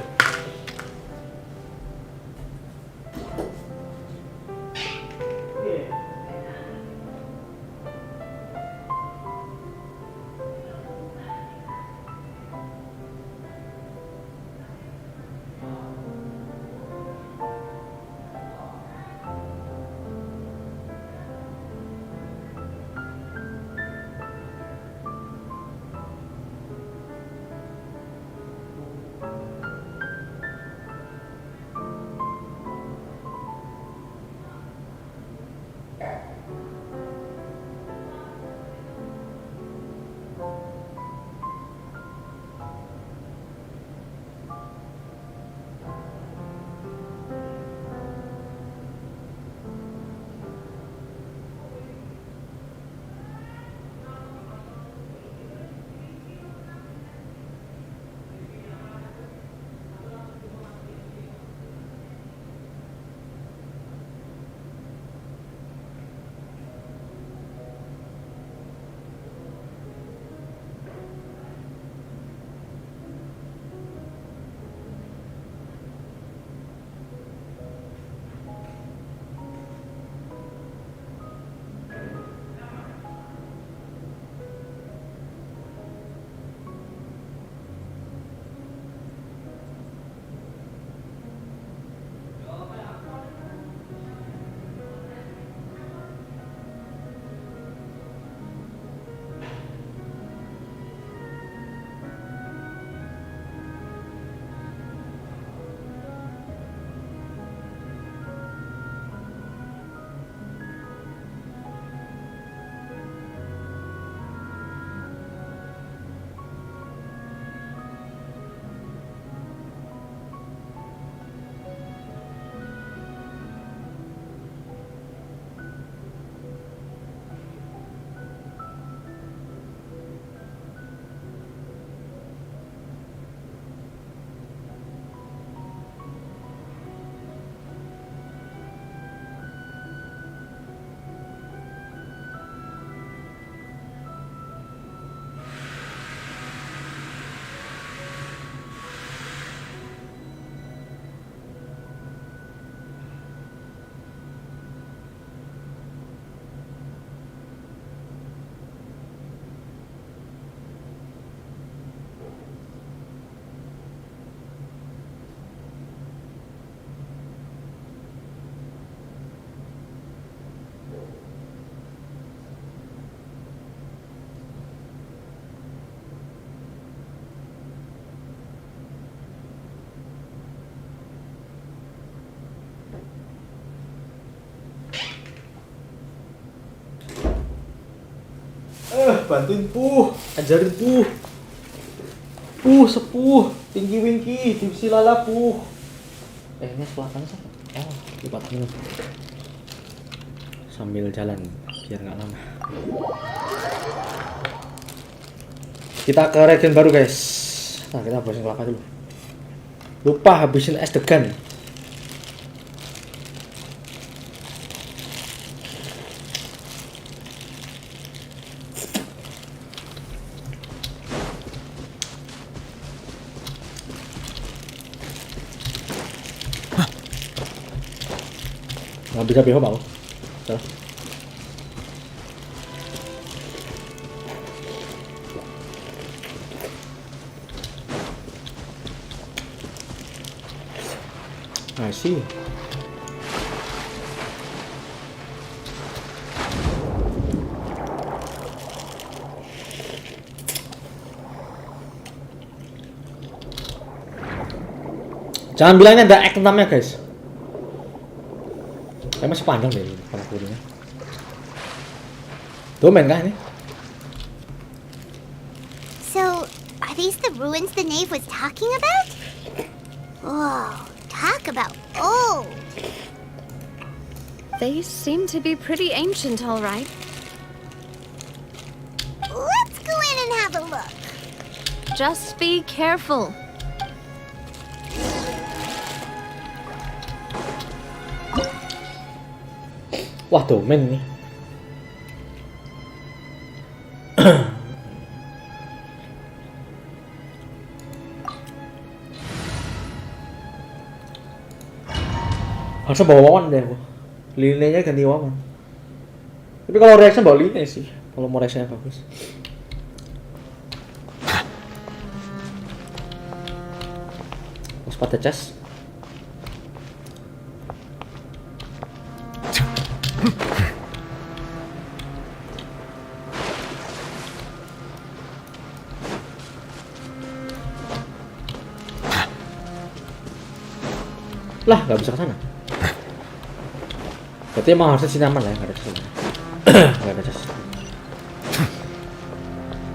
bantuin Puh, ajarin Puh. Sepuh, tinggi wingki, divisi lala Puh. Ini selatan sih. Oh, dipatahin sambil jalan biar nggak lama. Kita ke regen baru guys. Nah, kita habisin kelapa dulu. Lupa habisin es degan. Nggak bisa BH mau. Salah. I see. Jangan bilang ini ada act 6-nya guys. Masih panjang deh Paha Furina. Domain kah ini? So, are these the ruins the knave was talking about? Whoa, talk about old. They seem to be pretty ancient, all right. Let's go in and have a look. Just be careful. Wah, domain nih. Harusnya bawa wawan deh, linenya ganti wawan. Tapi kalau reaction bawa linenya sih, kalau mau reactionnya bagus. Waspada chest. Lah, nggak bisa ke sana. Berarti emang harusnya sini aman lah ya, nggak ada kesana. Nggak ada jas.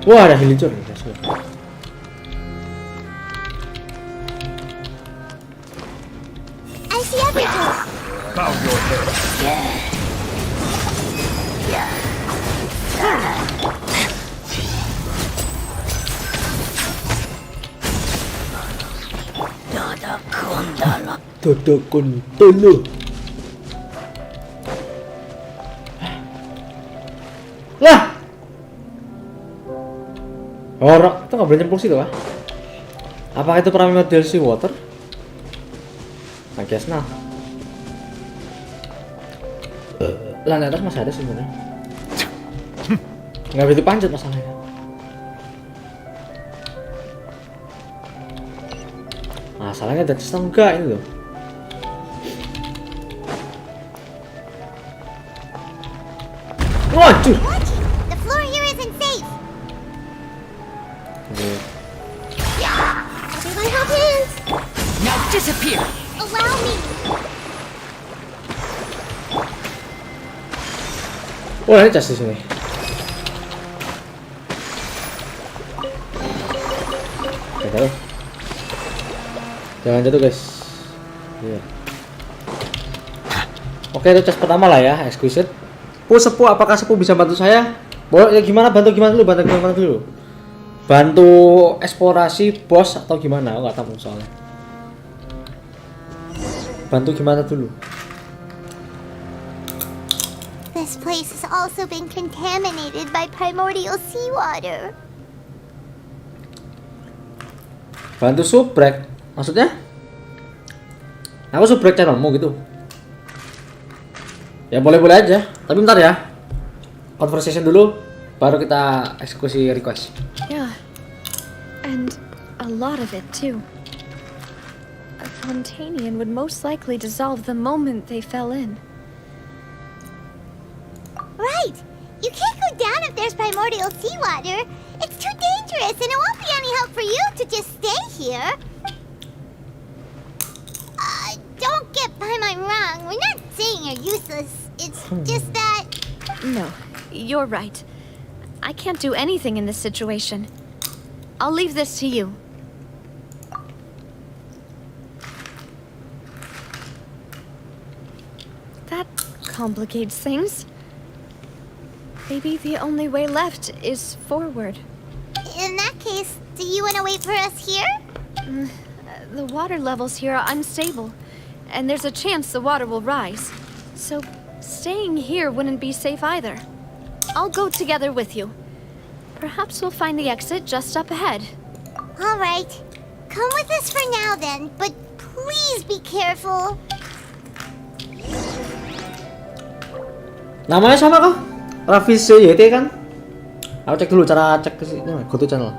Wah, ada villager nih, guys. I see everything. Bow your head. Dodo kontolo. Lah. Orang itu nggak boleh nyemplung situ, Pak. Apakah itu pernah DLC water? I guess nah. Lah, di atas masih ada sih sebenarnya. Nggak begitu panjat masalahnya. Masalahnya ada sistem enggak ini loh. Waduh. The floor here isn't safe. Everyone hold hands. Now disappear. Allow me. Oh, ada jas di sini. Jatuh. Jangan jatuh guys. Iya. Oke, itu jas pertama lah ya, exquisite. Sepuh, apakah Sepuh bisa bantu saya? Boleh, ya gimana? Bantu gimana dulu? Bantu eksplorasi bos atau gimana? Aku nggak tahu soalnya. Bantu gimana dulu? This place has also been contaminated by primordial seawater. Bantu subrek? Maksudnya? Aku subrek channelmu gitu. Ya boleh-boleh aja, tapi bentar ya. Conversation dulu, baru kita eksekusi request. Yeah, and a lot of it too. A Fontanian would most likely dissolve the moment they fell in. Right! You can't go down if there's primordial seawater. It's too dangerous and it won't be any help for you to just stay here. Don't get Paimon wrong. We're not saying you're useless. It's just that... No, you're right. I can't do anything in this situation. I'll leave this to you. That complicates things. Maybe the only way left is forward. In that case, do you want to wait for us here? The water levels here are unstable, and there's a chance the water will rise. So staying here wouldn't be safe either. I'll go together with you. Perhaps we'll find the exit just up ahead. All right. Come with us for now then, but please be careful. Namanya sama kah? Rafis YT kan? Aku cek dulu cara cek ke sini, go to channel.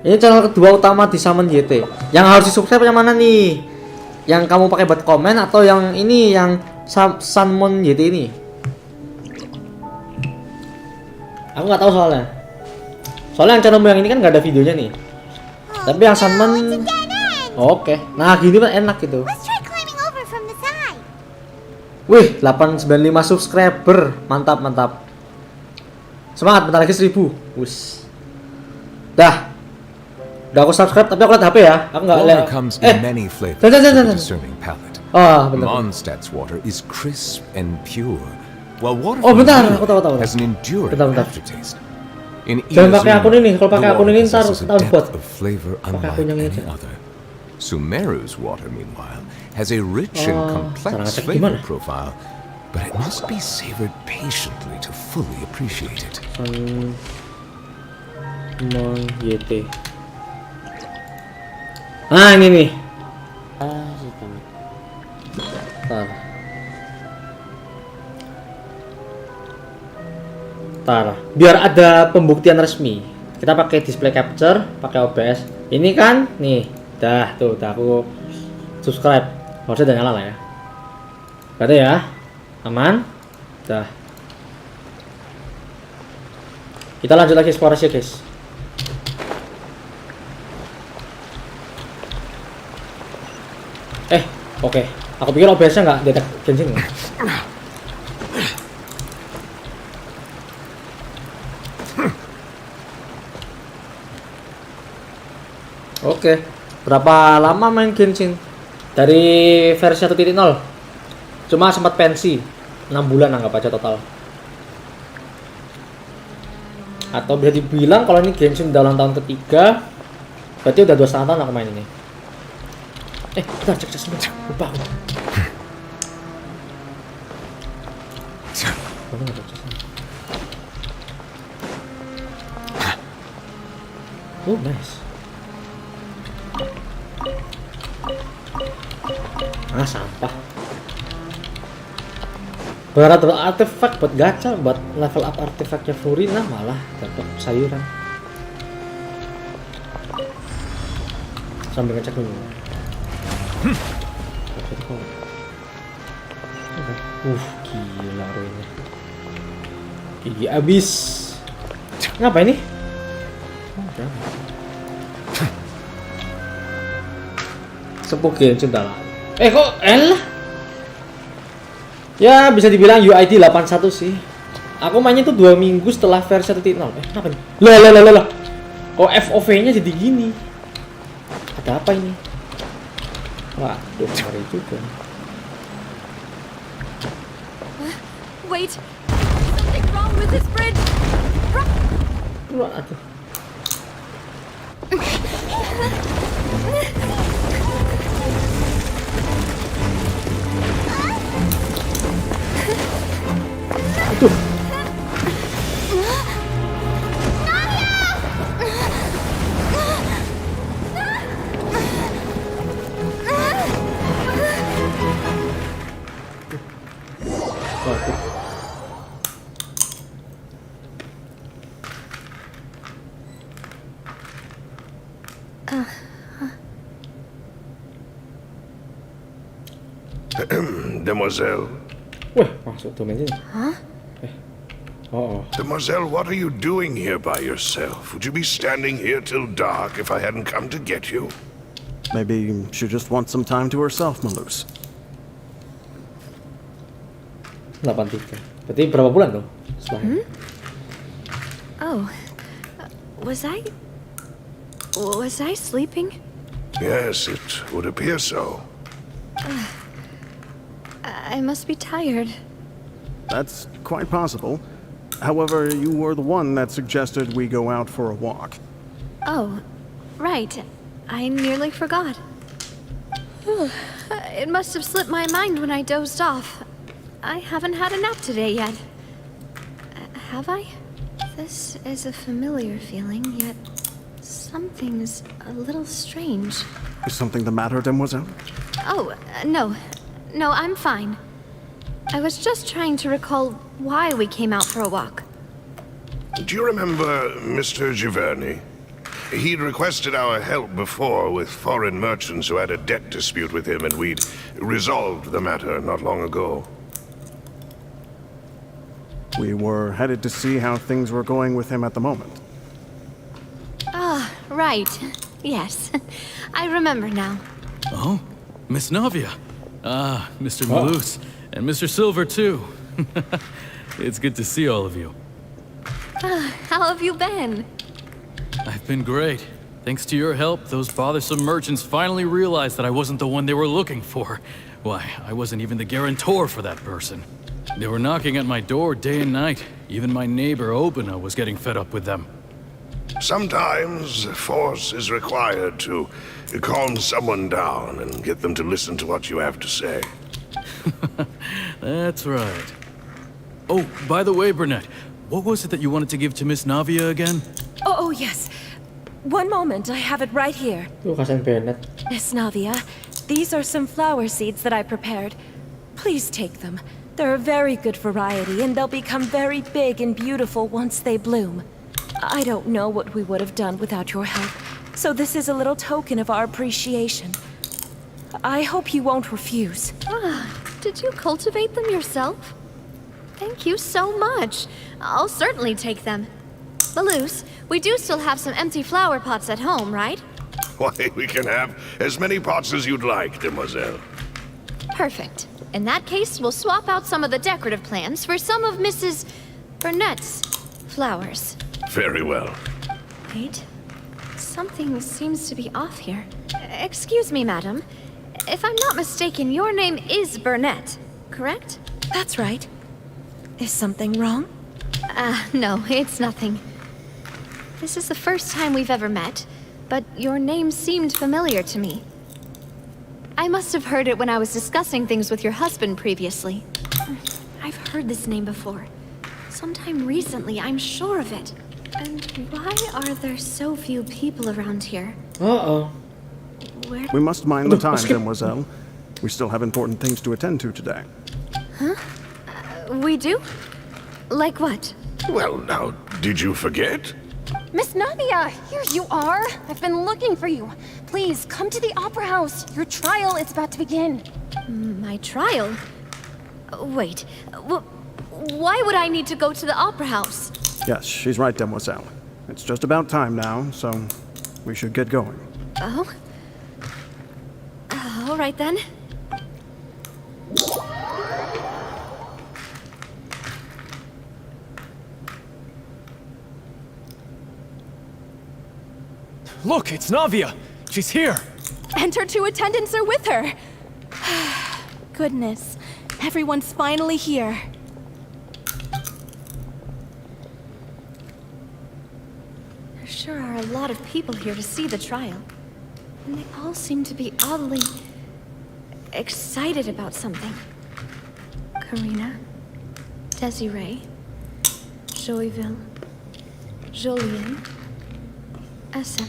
Ini channel kedua utama di Summon YT. Yang harus di-subscribe yang mana nih? Yang kamu pakai buat komen atau yang ini yang Summon YT ini? Aku nggak tahu soalnya. Soalnya yang channelmu yang ini kan nggak ada videonya nih. Tapi yang Summon oke. Nah, gini kan enak gitu. Wih, 895 subscriber. Mantap, mantap. Semangat, bentar lagi 1000. Wus. Dah. Udah aku subscribe tapi aku lihat HP ya. Aku enggak lihat. Mondstadt's water is crisp and pure, while water bentar, aku tahu. has an enduring aftertaste. In jangan pakai akun ini. Kalau pakai akun ini ntar tahun buat. Flavor unlike any other. Sumeru's water, meanwhile, has a rich and complex flavor profile, but it must be savored patiently to fully appreciate it. YT. Ah, ini nih. Tar. Biar ada pembuktian resmi. Kita pakai display capture, pakai OBS. Ini kan nih. Dah, tuh, udah aku subscribe. Harusnya udah nyala lah ya. Ada ya. Aman. Dah. Kita lanjut lagi eksplorasi, guys. Oke. Aku pikir OBS-nya nggak detek Genshin. Oke. Berapa lama main Genshin? Dari versi 1.0. Cuma sempat pensi 6 bulan anggap aja total. Atau bisa dibilang kalau ini Genshin udah ulang tahun ketiga, berarti udah 2,5 tahun aku main ini. Bentar, cek sebentar. Lupa aku. Oh, nice. Sampah. Berat artefak buat gacha, buat level up artefaknya Furina malah dapat sayuran. Sambil ngecek dulu. Gila rohnya. Gigi abis. Ngapa ini? Sepukin cinta lah. Kok L? Ya bisa dibilang UID 81 sih. Aku mainnya tuh 2 minggu setelah versi 1.0. Kenapa nih? Lah. Kok FOV-nya jadi gini? Ada apa ini? Waduh, ngeri juga. Wait, something wrong with this bridge. Waduh. Aduh. Demoiselle. Wah, masuk domain sini. Huh? Demoiselle, what are you doing here by yourself? Would you be standing here till dark if I hadn't come to get you? Maybe she just wants some time to herself, Malus. 83. Berarti berapa bulan dong setelahnya? Oh, was I sleeping? Yes, it would appear so. I must be tired. That's quite possible. However, you were the one that suggested we go out for a walk. Oh, right. I nearly forgot. It must have slipped my mind when I dozed off. I haven't had a nap today yet. Have I? This is a familiar feeling, yet something's a little strange. Is something the matter, Demoiselle? Oh, no. No, I'm fine. I was just trying to recall why we came out for a walk. Do you remember Mr. Giverny? He'd requested our help before with foreign merchants who had a debt dispute with him, and we'd resolved the matter not long ago. We were headed to see how things were going with him at the moment. Ah, right. Yes. I remember now. Oh, Miss Navia. Ah, Mr. Malus. And Mr. Silver, too. It's good to see all of you. How have you been? I've been great. Thanks to your help, those bothersome merchants finally realized that I wasn't the one they were looking for. Why, I wasn't even the guarantor for that person. They were knocking at my door day and night. Even my neighbor, Obina, was getting fed up with them. Sometimes force is required to calm someone down and get them to listen to what you have to say. That's right. Oh, by the way, Burnett, what was it that you wanted to give to Miss Navia again? Oh, yes. One moment, I have it right here. Miss Navia, these are some flower seeds that I prepared. Please take them. They're a very good variety, and they'll become very big and beautiful once they bloom. I don't know what we would have done without your help, so this is a little token of our appreciation. I hope you won't refuse. Did you cultivate them yourself? Thank you so much. I'll certainly take them. Malus, we do still have some empty flower pots at home, right? Why, we can have as many pots as you'd like, Demoiselle. Perfect. In that case, we'll swap out some of the decorative plants for some of Mrs. Burnett's flowers. Very well. Wait. Something seems to be off here. Excuse me, madam. If I'm not mistaken, your name is Burnett, correct? That's right. Is something wrong? No, it's nothing. This is the first time we've ever met, but your name seemed familiar to me. I must have heard it when I was discussing things with your husband previously. I've heard this name before. Sometime recently, I'm sure of it. And why are there so few people around here? Uh-oh. Where? We must mind the time, Demoiselle. We still have important things to attend to today. Huh? We do? Like what? Well, now, did you forget? Miss Navia, here you are. I've been looking for you. Please, come to the Opera House. Your trial is about to begin. My trial? Wait, why would I need to go to the Opera House? Yes, she's right, Demoiselle. It's just about time now, so we should get going. Oh? All right then. Look, it's Navia! She's here! And her two attendants are with her! Goodness, everyone's finally here. There sure are a lot of people here to see the trial. And they all seem to be oddly excited about something. Karina, Desiree, Joyville, Jolien, Essen.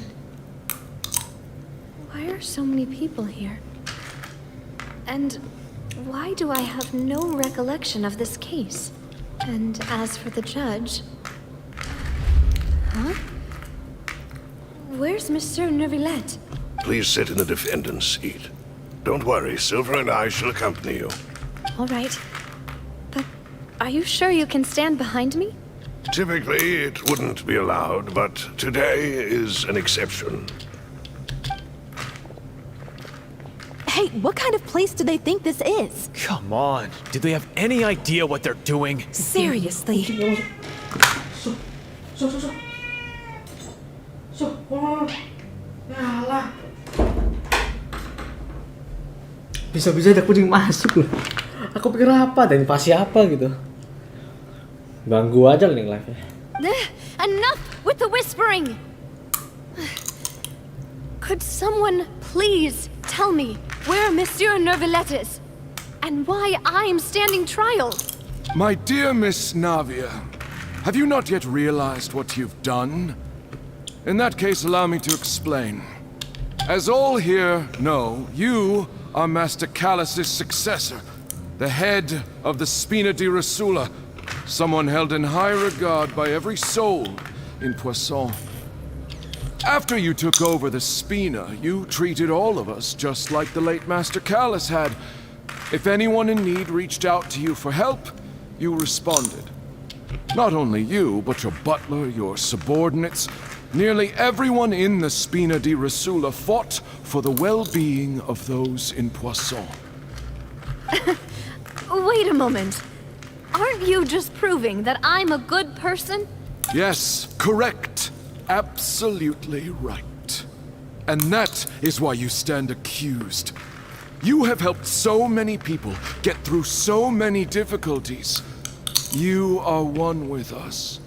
Why are so many people here? And why do I have no recollection of this case? And as for the judge... Huh? Where's Monsieur Neuvillette? Please sit in the defendant's seat. Don't worry, Silver and I shall accompany you. All right. But are you sure you can stand behind me? Typically, it wouldn't be allowed, but today is an exception. Hey, Hey, what kind of place do they think this is? Come on. Do they have any idea what they're doing? Seriously. Bisa-bisa ada kucing masuk loh. Aku pikir apa dan pasti apa gitu. Ganggu aja nih live-nya. Enough with the whispering! Could someone please tell me where Monsieur Neuvillette is? And why I'm standing trial? My dear Miss Navia, have you not yet realized what you've done? In that case, allow me to explain. As all here know, you are Master Callus's successor, the head of the Spina di Rosula, someone held in high regard by every soul in Poisson. After you took over the Spina, you treated all of us just like the late Master Callus had. If anyone in need reached out to you for help, you responded. Not only you, but your butler, your subordinates, nearly everyone in the Spina di Rosula fought for the well-being of those in Poisson. Wait a moment. Aren't you just proving that I'm a good person? Yes, correct. Absolutely right. And that is why you stand accused. You have helped so many people get through so many difficulties. You are one with us.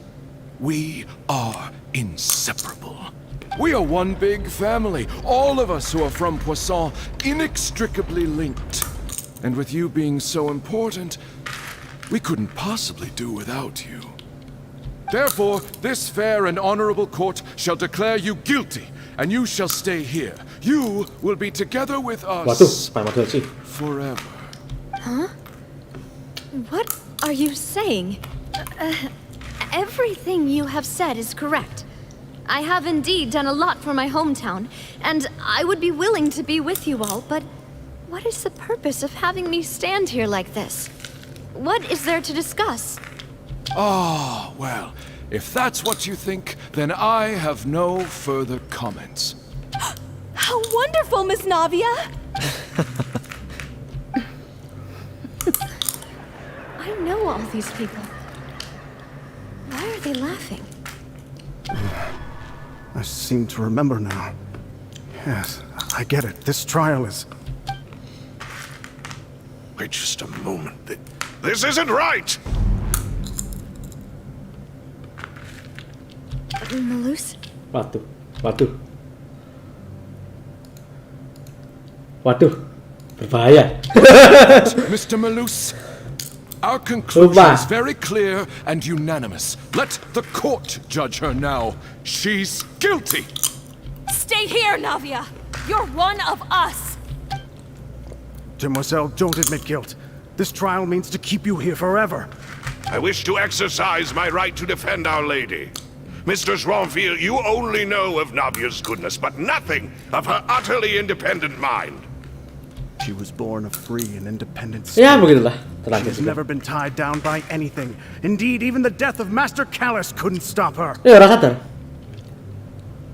We are inseparable. We are one big family, all of us who are from Poisson, inextricably linked. And with you being so important, we couldn't possibly do without you. Therefore, this fair and honorable court shall declare you guilty, and you shall stay here. You will be together with us forever. Huh? What are you saying? Everything you have said is correct. I have indeed done a lot for my hometown, and I would be willing to be with you all, but what is the purpose of having me stand here like this? What is there to discuss? Ah, well, if that's what you think, then I have no further comments. How wonderful, Miss Navia! I know all these people. Why are they laughing? I seem to remember now. Yes, I get it. This trial is... Wait just a moment. This isn't right! Malus? Waduh, berbahaya. Mr. Malus, our conclusion is very clear and unanimous. Let the court judge her now. She's guilty. Stay here, Navia. You're one of us. Demoiselle, don't admit guilt. This trial means to keep you here forever. I wish to exercise my right to defend Our Lady. Mr. Swanfield, you only know of Navia's goodness, but nothing of her utterly independent mind. She was born a free and independent Ya begitulah. She's never been tied down by anything. Indeed, even the death of Master Callus couldn't stop her. Ya orang sadar.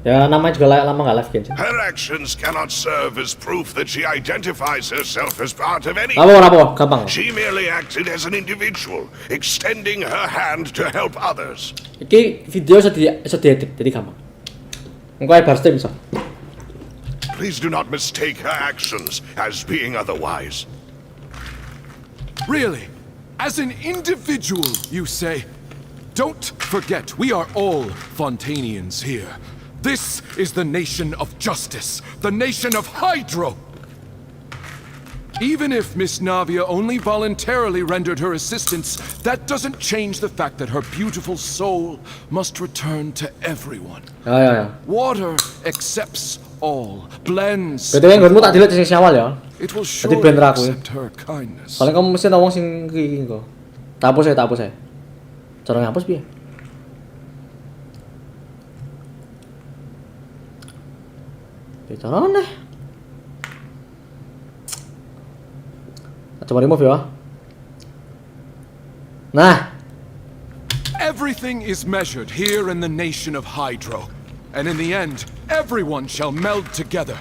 Ya namanya juga lama nggak live Genshin. Her actions cannot serve as proof that she identifies herself as part of any. Gampang. She merely acted as an individual, extending her hand to help others. Iki video bisa diedit, jadi gampang. Engko ae Restream bisa. Please do not mistake her actions as being otherwise. Really? As an individual, you say? Don't forget, we are all Fontanians here. This is the nation of justice, the nation of Hydro. Even if Miss Navia only voluntarily rendered her assistance, that doesn't change the fact that her beautiful soul must return to everyone. Ya. Water accepts all, blends. BTW nggonmu tak delete sing awal ya. It will Jadi surely ben ra aku. accept her kindness. Soalnya kamu mesti ngomong sing iki engko. Tak hapus saya. Cara ngapus piye? Caranya. Coba remove ya. Nah. Everything is measured here in the nation of Hydro, and in the end, everyone shall meld together.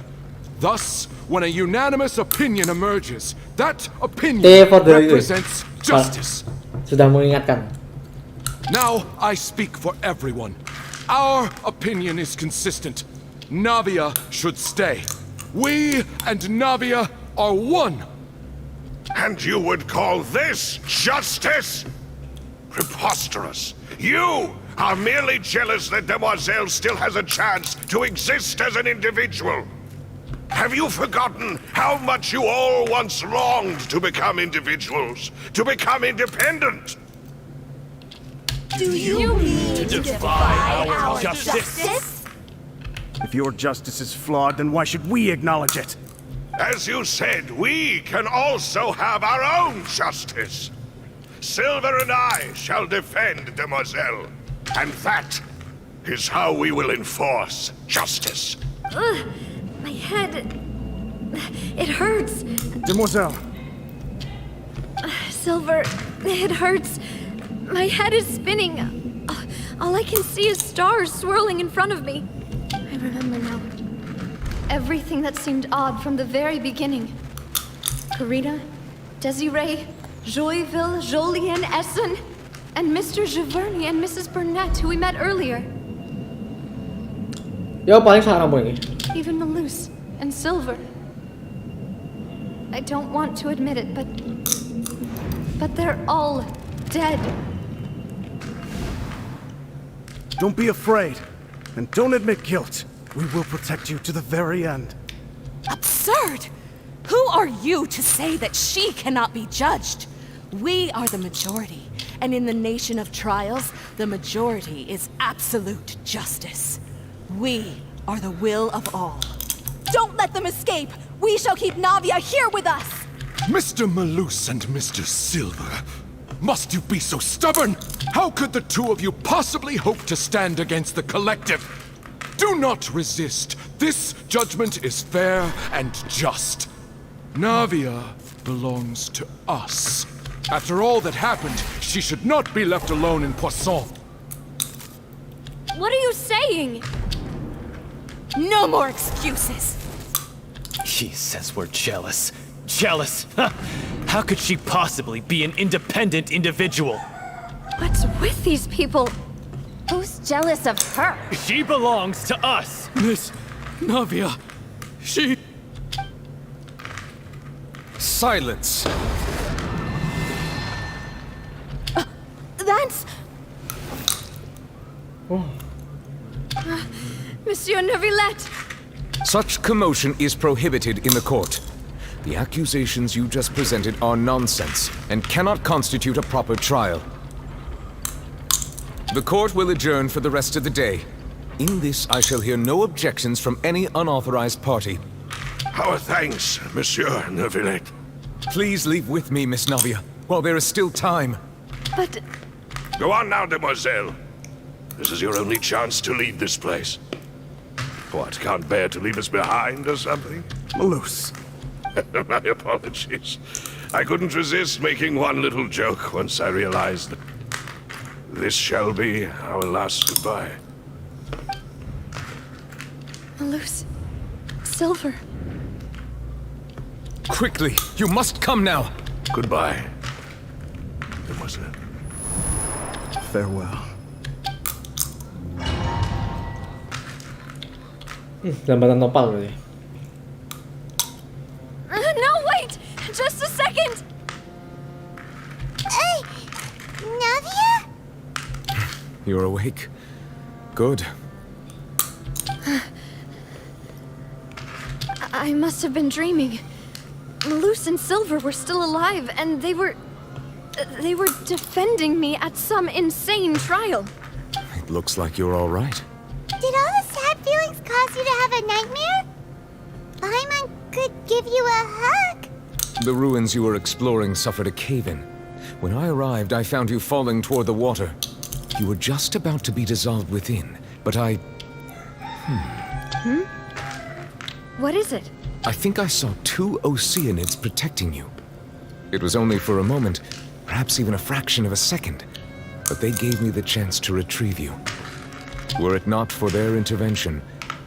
Thus, when a unanimous opinion emerges. That opinion represents justice. Sudah mengingatkan. Now I speak for everyone. Our opinion is consistent. Navia should stay. We and Navia are one. And you would call this justice? Preposterous. You are merely jealous that Demoiselle still has a chance to exist as an individual. Have you forgotten how much you all once longed to become individuals, to become independent? Do you mean to defy our justice? If your justice is flawed, then why should we acknowledge it? As you said, we can also have our own justice. Silver and I shall defend Demoiselle. And that is how we will enforce justice. Ugh, my head... it hurts. Demoiselle. Silver, it hurts. My head is spinning. All I can see is stars swirling in front of me. I remember now. Everything that seemed odd from the very beginning. Karina, Desiree, Joyville, Jolien, Essen, and Mr. Giverny and Mrs. Burnett, who we met earlier. Yo, paling sekarang boleh. Even Malus and Silver. I don't want to admit it, but they're all dead. Don't be afraid, and don't admit guilt. We will protect you to the very end. Absurd! Who are you to say that she cannot be judged? We are the majority, and in the nation of trials, the majority is absolute justice. We are the will of all. Don't let them escape! We shall keep Navia here with us! Mr. Malus and Mr. Silver, must you be so stubborn? How could the two of you possibly hope to stand against the collective? Do not resist. This judgment is fair and just. Navia belongs to us. After all that happened, she should not be left alone in Poisson. What are you saying? No more excuses! He says we're jealous. Jealous? How could she possibly be an independent individual? What's with these people? Who's jealous of her? She belongs to us! Miss Navia, she... Silence. That's... Monsieur Neuvillette! Such commotion is prohibited in the court. The accusations you just presented are nonsense and cannot constitute a proper trial. The court will adjourn for the rest of the day. In this, I shall hear no objections from any unauthorized party. Our thanks, Monsieur Neuvillette. Please leave with me, Miss Navia, while there is still time. But... Go on now, Demoiselle. This is your only chance to leave this place. What, can't bear to leave us behind or something? Malus. My apologies. I couldn't resist making one little joke once I realized that this shall be our last goodbye. Malus... Silver... Quickly, you must come now. Goodbye, Demoiselle. Farewell. Lambatan nopal berarti. No, wait! Just a second! Hey! Navia? You're awake. Good. I must have been dreaming. Malus and Silver were still alive, and they were defending me at some insane trial. It looks like you're all right. Did all the sad feelings cause you to have a nightmare? Paimon could give you a hug. The ruins you were exploring suffered a cave-in. When I arrived, I found you falling toward the water. You were just about to be dissolved within, but I... What is it? I think I saw two Oceanids protecting you. It was only for a moment, perhaps even a fraction of a second, but they gave me the chance to retrieve you. Were it not for their intervention,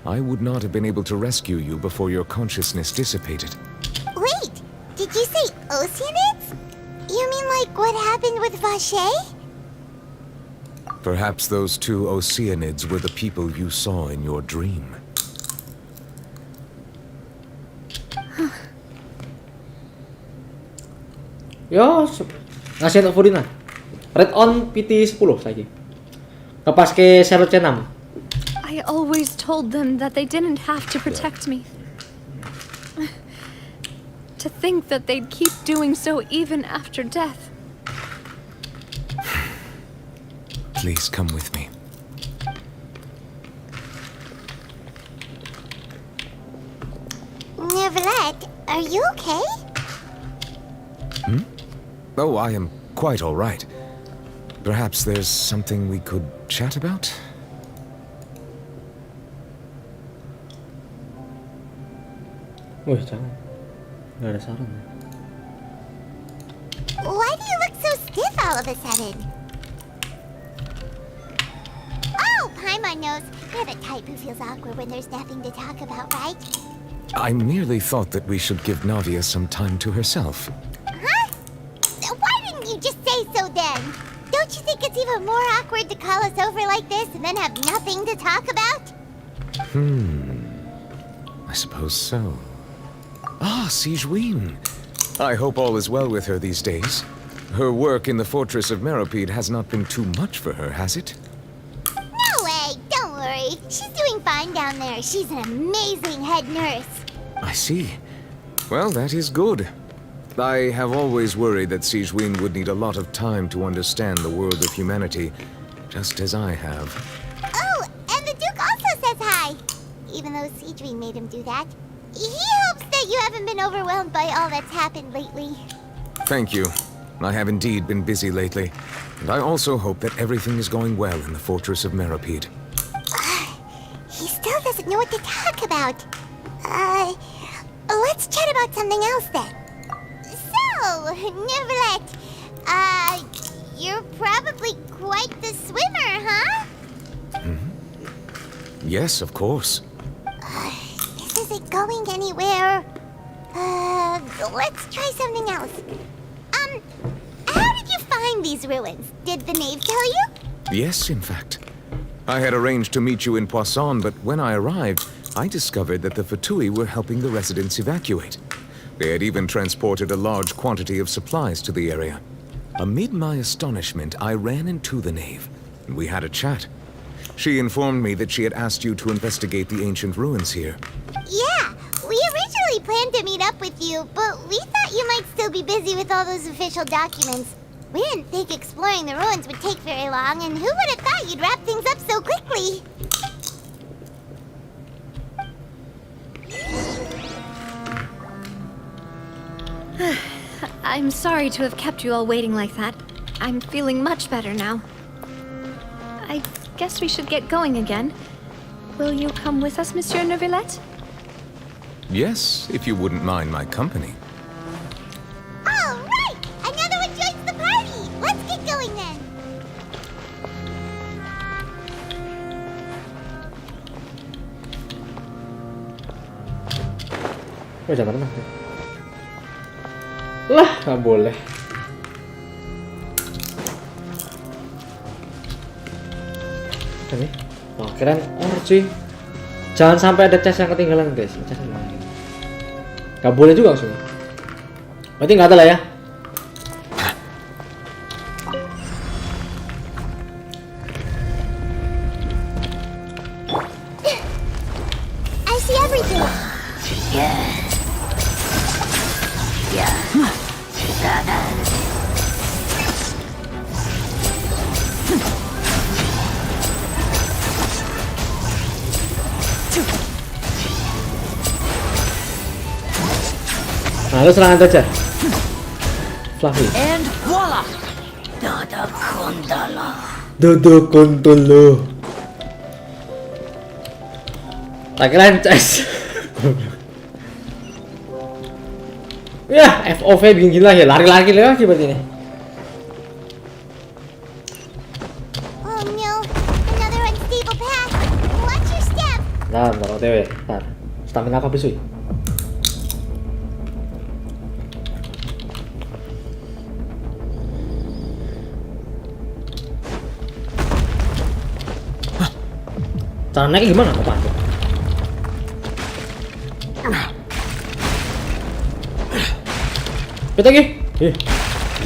I would not have been able to rescue you before your consciousness dissipated. Wait, did you say Oceanids? You mean like what happened with Vache? Perhaps those two Oceanids were the people you saw in your dream. Yo, ngasih untuk Furina. Red on PT 10 saiki. Kepas ke server C6. I always told them that they didn't have to protect me. To think that they'd keep doing so even after death. Please come with me. Neverlet, are you okay? Oh, I am quite all right. Perhaps there's something we could chat about? Wih, jangan. Nggak ada saran. Why do you look so stiff all of a sudden? Oh, Paimon knows. You're the type who feels awkward when there's nothing to talk about, right? I merely thought that we should give Navia some time to herself. Huh? Why didn't you just say so then? Don't you think it's even more awkward to call us over like this and then have nothing to talk about? I suppose so. Ah, Sigewin. I hope all is well with her these days. Her work in the fortress of Meropide has not been too much for her, has it? No way, don't worry. She's doing fine down there. She's an amazing head nurse. I see. Well, that is good. I have always worried that Sigewin would need a lot of time to understand the world of humanity, just as I have. Oh, and the Duke also says hi. Even though Sigewin made him do that. He hopes that you haven't been overwhelmed by all that's happened lately. Thank you. I have indeed been busy lately, and I also hope that everything is going well in the fortress of Meropide. He still doesn't know what to talk about. Let's chat about something else then. So, Neverlet, you're probably quite the swimmer, huh? Yes, of course. This isn't going anywhere. Let's try something else. How did you find these ruins? Did the knave tell you? Yes, in fact. I had arranged to meet you in Poisson, but when I arrived, I discovered that the Fatui were helping the residents evacuate. They had even transported a large quantity of supplies to the area. Amid my astonishment, I ran into the knave, and we had a chat. She informed me that she had asked you to investigate the ancient ruins here. Yeah, we originally planned to meet up with you, but we thought you might still be busy with all those official documents. We didn't think exploring the ruins would take very long, and who would have thought you'd wrap things up so quickly? I'm sorry to have kept you all waiting like that. I'm feeling much better now. I guess we should get going again. Will you come with us, Monsieur Neuvillette? Yes, if you wouldn't mind my company. All right! Another one joins the party! Let's get going then! Oh, jangan renang. Lah, nggak boleh. Ini, wah keren. Oh, cuy. Jangan sampai ada chest yang ketinggalan, guys. Chest yang lain. Nggak boleh juga maksudnya. Berarti nggak ada lah ya. I see everything! Nah, lu serangan saja. Fluffy. And voila! Dada Kondala. Dodo kontolo. Tak kirain CS. Ya, FOV bikin gila ya, lari-lari lagi berarti ini. Oh no, another unstable path. Watch your step. Bentar, OTW. Bentar. Stamina aku habis, cuy. Cara naiknya gimana? Apaan tuh? Kita lagi.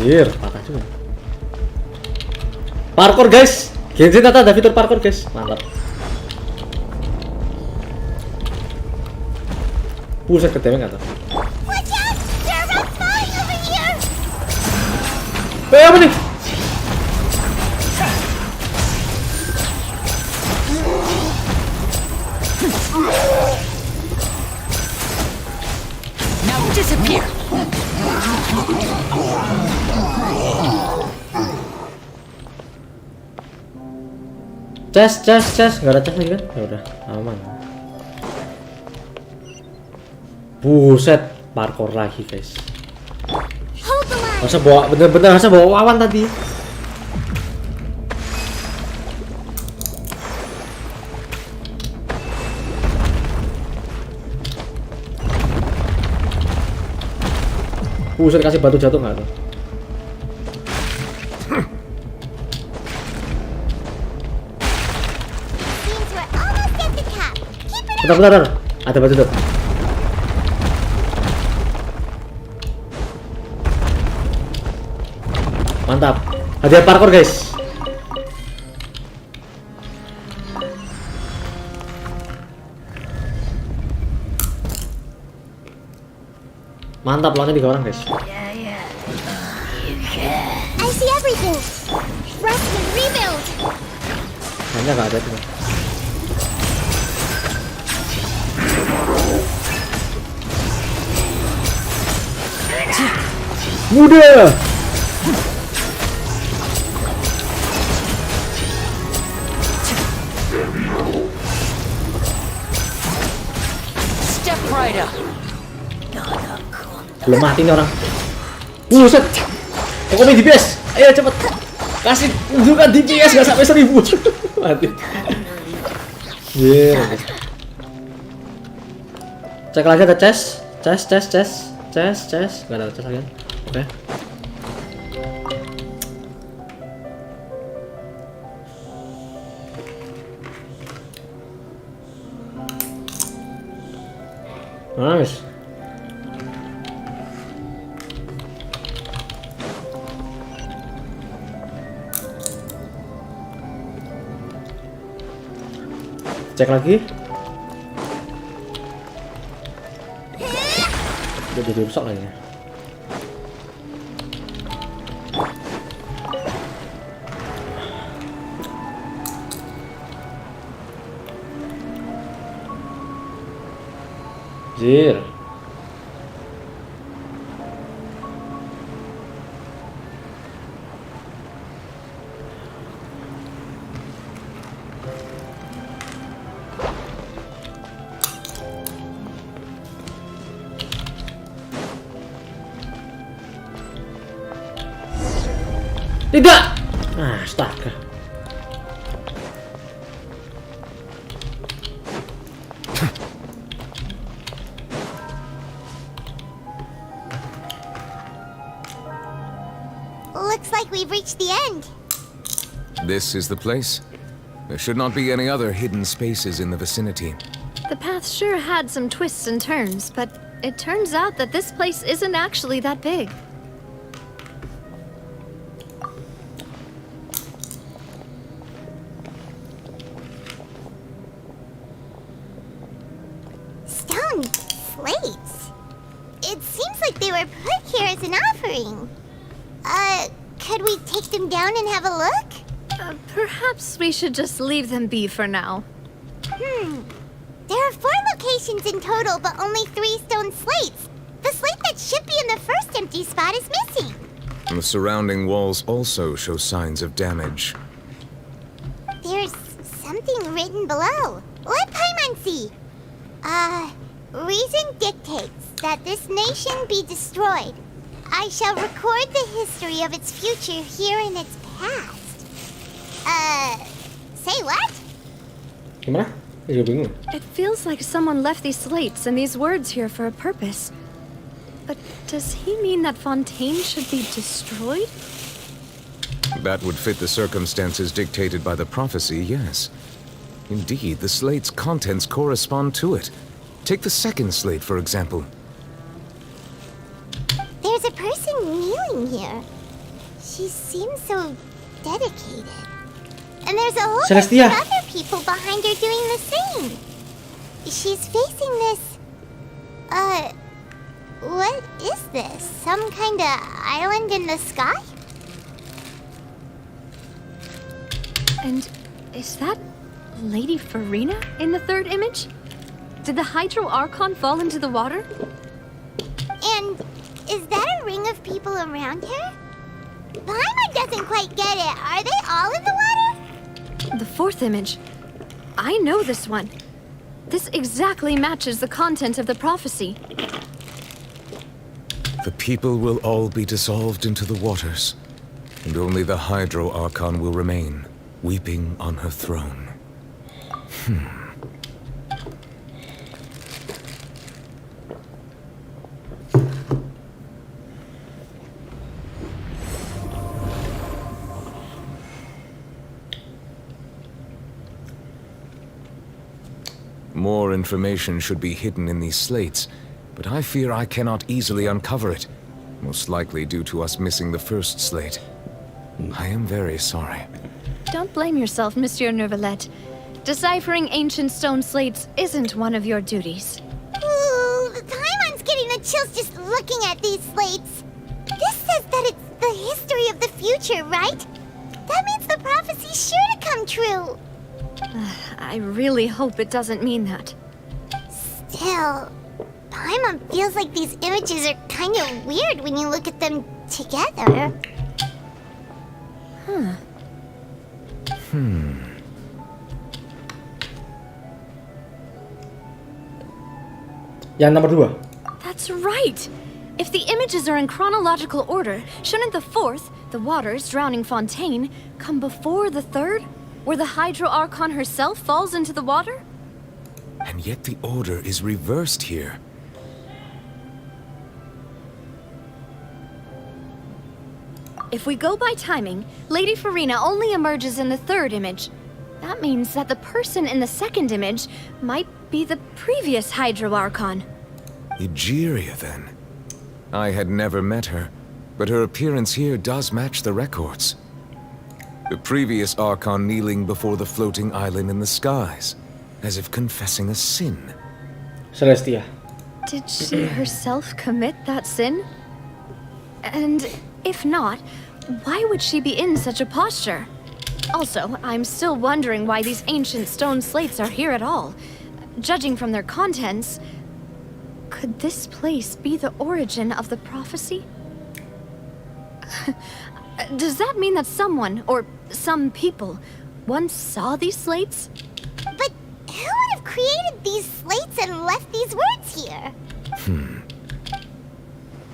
Anjir, patah juga. Parkour guys. Genshin ternyata ada fitur parkour guys. Mantap. Buset, ketemu nggak tuh? Apa nih? Now disappear. Chest, nggak ada chest lagi kan? Ya udah, aman. Buset, parkour lagi guys. Masa bawa bener-bener masa bawa wawan tadi. Buset, kasih batu jatuh nggak tuh? Bentar, ada batu jatuh. Mantap, hadiah parkour guys. Mantap, lawannya 3 orang guys. I see everything. Rest and rebuild. Hanya nggak ada tuh. Mudah. Step right up. Belum mati nih orang. Buset. Pokoknya DPS. Ayo cepet. Kasih juga DPS nggak sampai 1000. Mati. Yeah. Cek lagi ada chest. Nggak ada chest lagi. Oke. Nice. Cek lagi. Jadi rusak lagi. Jir. Tidak. Astaga. Looks like we've reached the end. This is the place. There should not be any other hidden spaces in the vicinity. The path sure had some twists and turns, but it turns out that this place isn't actually that big. Stone slates. It seems like they were put here as an offering. Could we take them down and have a look? Perhaps we should just leave them be for now. There are 4 locations in total, but only 3 stone slates. The slate that should be in the first empty spot is missing. And the surrounding walls also show signs of damage. There's something written below. Let Paimon see. Reason dictates that this nation be destroyed. I shall record the history of its future here in its past. Say what? Gimana? It feels like someone left these slates and these words here for a purpose. But does he mean that Fontaine should be destroyed? That would fit the circumstances dictated by the prophecy, yes. Indeed, the slate's contents correspond to it. Take the second slate, for example. There's a person kneeling here. She seems so dedicated. And there's a whole bunch of other people behind her doing the same. She's facing this... what is this? Some kind of island in the sky? And is that Lady Furina in the third image? Did the Hydro Archon fall into the water? And is that a ring of people around her? Paimon doesn't quite get it. Are they all in the water? The fourth image. I know this one. This exactly matches the content of the prophecy. The people will all be dissolved into the waters, and only the Hydro Archon will remain, weeping on her throne. More information should be hidden in these slates, but I fear I cannot easily uncover it, most likely due to us missing the first slate. I am very sorry. Don't blame yourself, Monsieur Neuvillette. Deciphering ancient stone slates isn't one of your duties. Ooh, Paimon's getting the chills just looking at these slates. This says that it's the history of the future, right? That means the prophecy's sure to come true. I really hope it doesn't mean that. Still, Paimon feels like these images are kind of weird when you look at them together. Huh. Yang nomor 2. That's right! If the images are in chronological order, shouldn't the fourth, the waters drowning Fontaine, come before the third, where the Hydro Archon herself falls into the water? And yet the order is reversed here. If we go by timing, Lady Furina only emerges in the third image. That means that the person in the second image might be the previous Hydro Archon. Egeria, then. I had never met her, but her appearance here does match the records. The previous Archon kneeling before the floating island in the skies, as if confessing a sin. Celestia. Did she herself commit that sin? And if not, why would she be in such a posture? Also, I'm still wondering why these ancient stone slates are here at all. Judging from their contents, could this place be the origin of the prophecy? Does that mean that someone, or some people, once saw these slates? But who would have created these slates and left these words here?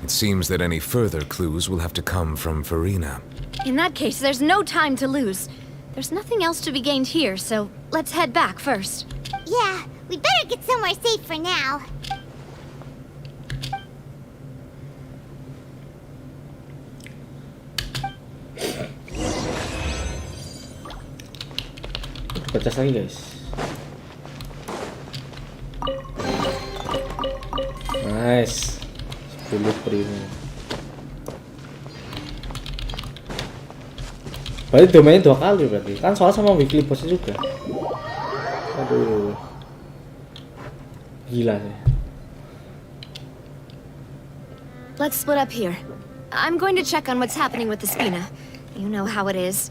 It seems that any further clues will have to come from Furina. In that case, there's no time to lose. There's nothing else to be gained here, so let's head back first. Yeah, we better get somewhere safe for now. Pecah lagi guys. Nice. 10 primo. Berarti domainnya 2 kali berarti. Kan soal sama weekly boss juga. Aduh. Gila sih. Let's split up here. I'm going to check on what's happening with the Spina. You know how it is.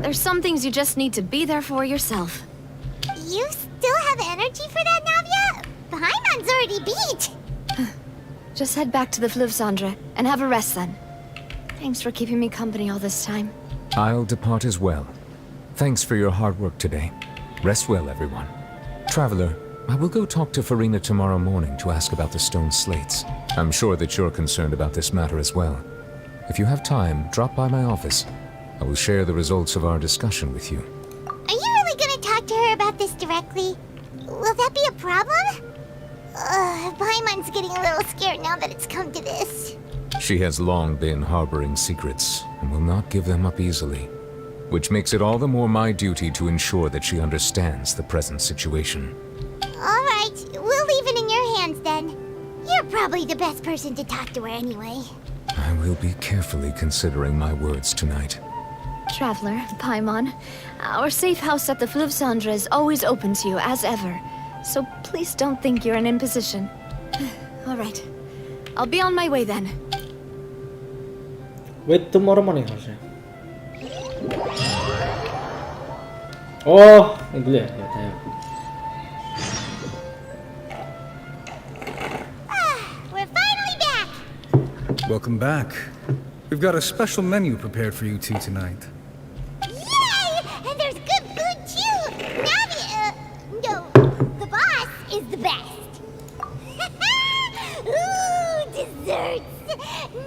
There's some things you just need to be there for yourself. You still have energy for that, Navia? Paimon's already beat. Just head back to the Fleuve Cendre and have a rest then. Thanks for keeping me company all this time. I'll depart as well. Thanks for your hard work today. Rest well, everyone. Traveler, I will go talk to Furina tomorrow morning to ask about the stone slates. I'm sure that you're concerned about this matter as well. If you have time, drop by my office. I will share the results of our discussion with you. Are you really gonna talk to her about this directly? Will that be a problem? Paimon's getting a little scared now that it's come to this. She has long been harboring secrets and will not give them up easily, which makes it all the more my duty to ensure that she understands the present situation. Alright, we'll leave it in your hands then. You're probably the best person to talk to her anyway. I will be carefully considering my words tonight. Traveler, Paimon, our safe house at the Fleuve Cendre is always open to you, as ever. So please don't think you're an imposition. Alright, I'll be on my way then. Wait tomorrow morning harusnya. Oh, ini dulu ya, tanya. We're finally back! Welcome back. We've got a special menu prepared for you two tonight. Yay! And there's good food too! No, the boss is the best. Ooh, desserts!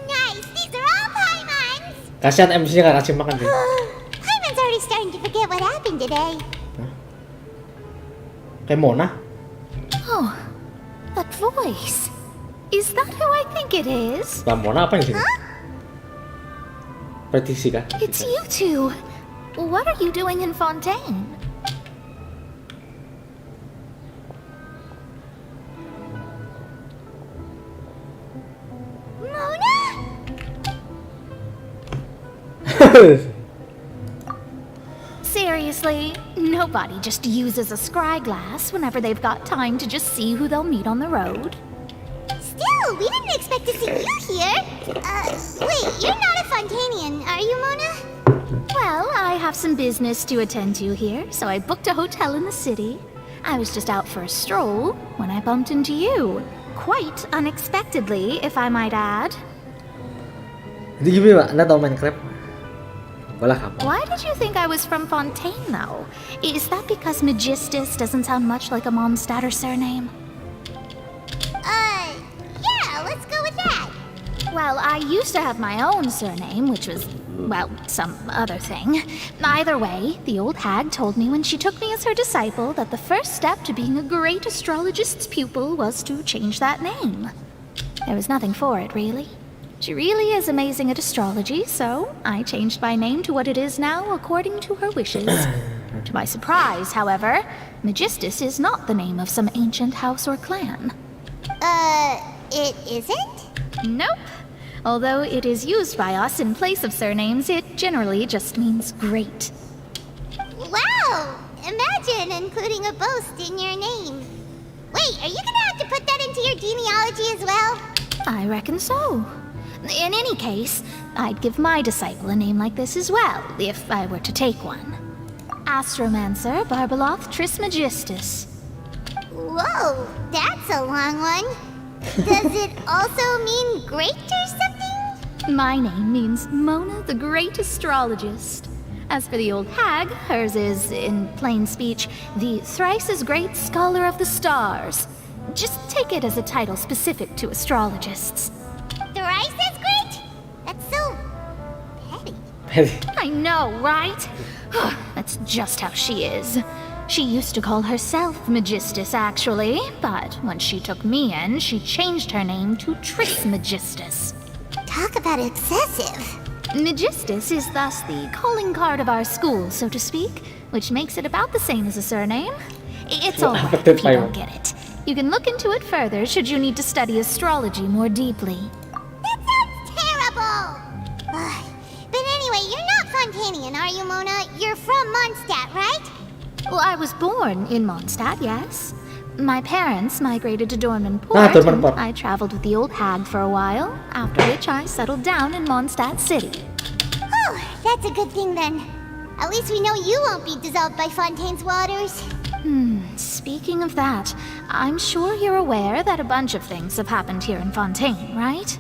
Nice, these are all Paimon's! Kasihan MC-nya gak kasih makan deh. Paimon's already starting to forget what happened today. Kayak Mona. Oh, that voice. Is that who I think it is? Lah Mona apa yang sini? Petisi kah? It's you two. What are you doing in Fontaine? Mona? Seriously, nobody just uses a scry glass whenever they've got time to just see who they'll meet on the road. Still, we didn't expect to see you here. Wait, you're not a Fontanian, are you, Mona? Well, I have some business to attend to here, so I booked a hotel in the city. I was just out for a stroll when I bumped into you. Quite unexpectedly, if I might add. Jadi gimana, Pak? Anda tahu Minecraft? Bola kamu. Why did you think I was from Fontaine, though? Is that because Magistus doesn't sound much like a Mondstadter surname? Yeah, let's go with that. Well, I used to have my own surname, which was, well, some other thing. Either way, the old hag told me when she took me as her disciple that the first step to being a great astrologist's pupil was to change that name. There was nothing for it, really. She really is amazing at astrology, so I changed my name to what it is now according to her wishes. To my surprise, however, Magistus is not the name of some ancient house or clan. It isn't? Nope. Although it is used by us in place of surnames, it generally just means great. Wow! Imagine including a boast in your name. Wait, are you gonna have to put that into your genealogy as well? I reckon so. In any case, I'd give my disciple a name like this as well, if I were to take one. Astromancer Barbeloth Trismegistus. Whoa, that's a long one. Does it also mean great or something? My name means Mona the Great Astrologist. As for the old hag, hers is, in plain speech, the thrice-as-great Scholar of the Stars. Just take it as a title specific to astrologists. Thrice as great? That's so petty. I know, right? That's just how she is. She used to call herself Magistus, actually, but when she took me in, she changed her name to Trismegistus. Talk about excessive. Magistus is thus the calling card of our school, so to speak, which makes it about the same as a surname. It's all right if you don't get it. You can look into it further should you need to study astrology more deeply. That sounds terrible! But anyway, you're not Fontanian, are you, Mona? You're from Mondstadt, right? Well, I was born in Mondstadt, yes. My parents migrated to Dormanport, and I traveled with the old hag for a while, after which I settled down in Mondstadt City. Oh, that's a good thing then. At least we know you won't be dissolved by Fontaine's waters. Speaking of that, I'm sure you're aware that a bunch of things have happened here in Fontaine, right?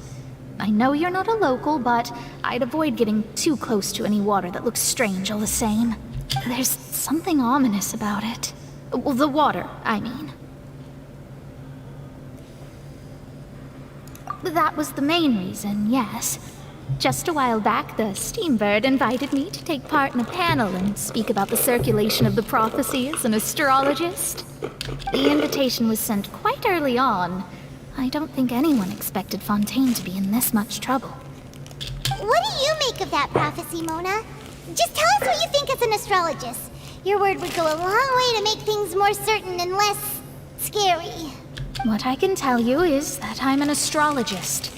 I know you're not a local, but I'd avoid getting too close to any water that looks strange all the same. There's something ominous about it. Well, the water, I mean. That was the main reason, yes. Just a while back, the Steambird invited me to take part in a panel and speak about the circulation of the prophecy as an astrologist. The invitation was sent quite early on. I don't think anyone expected Fontaine to be in this much trouble. What do you make of that prophecy, Mona? Just tell us what you think as an astrologist. Your word would go a long way to make things more certain and less scary. What I can tell you is that I'm an astrologist,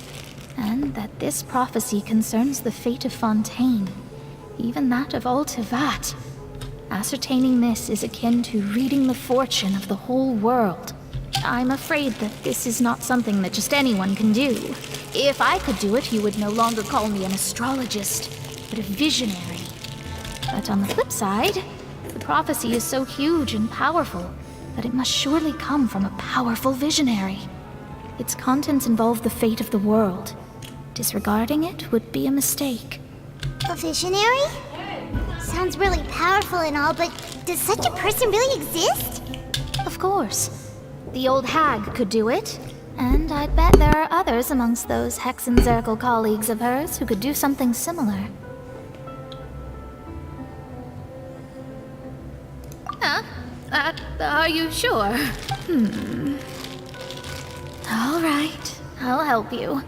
and that this prophecy concerns the fate of Fontaine, even that of Ultivat. Ascertaining this is akin to reading the fortune of the whole world. I'm afraid that this is not something that just anyone can do. If I could do it, you would no longer call me an astrologist, but a visionary. But on the flip side, the prophecy is so huge and powerful that it must surely come from a powerful visionary. Its contents involve the fate of the world. Disregarding it would be a mistake. A visionary? Sounds really powerful and all, but does such a person really exist? Of course. The old hag could do it, and I'd bet there are others amongst those Hexenzirkel colleagues of hers who could do something similar. Huh? Are you sure? All right, I'll help you.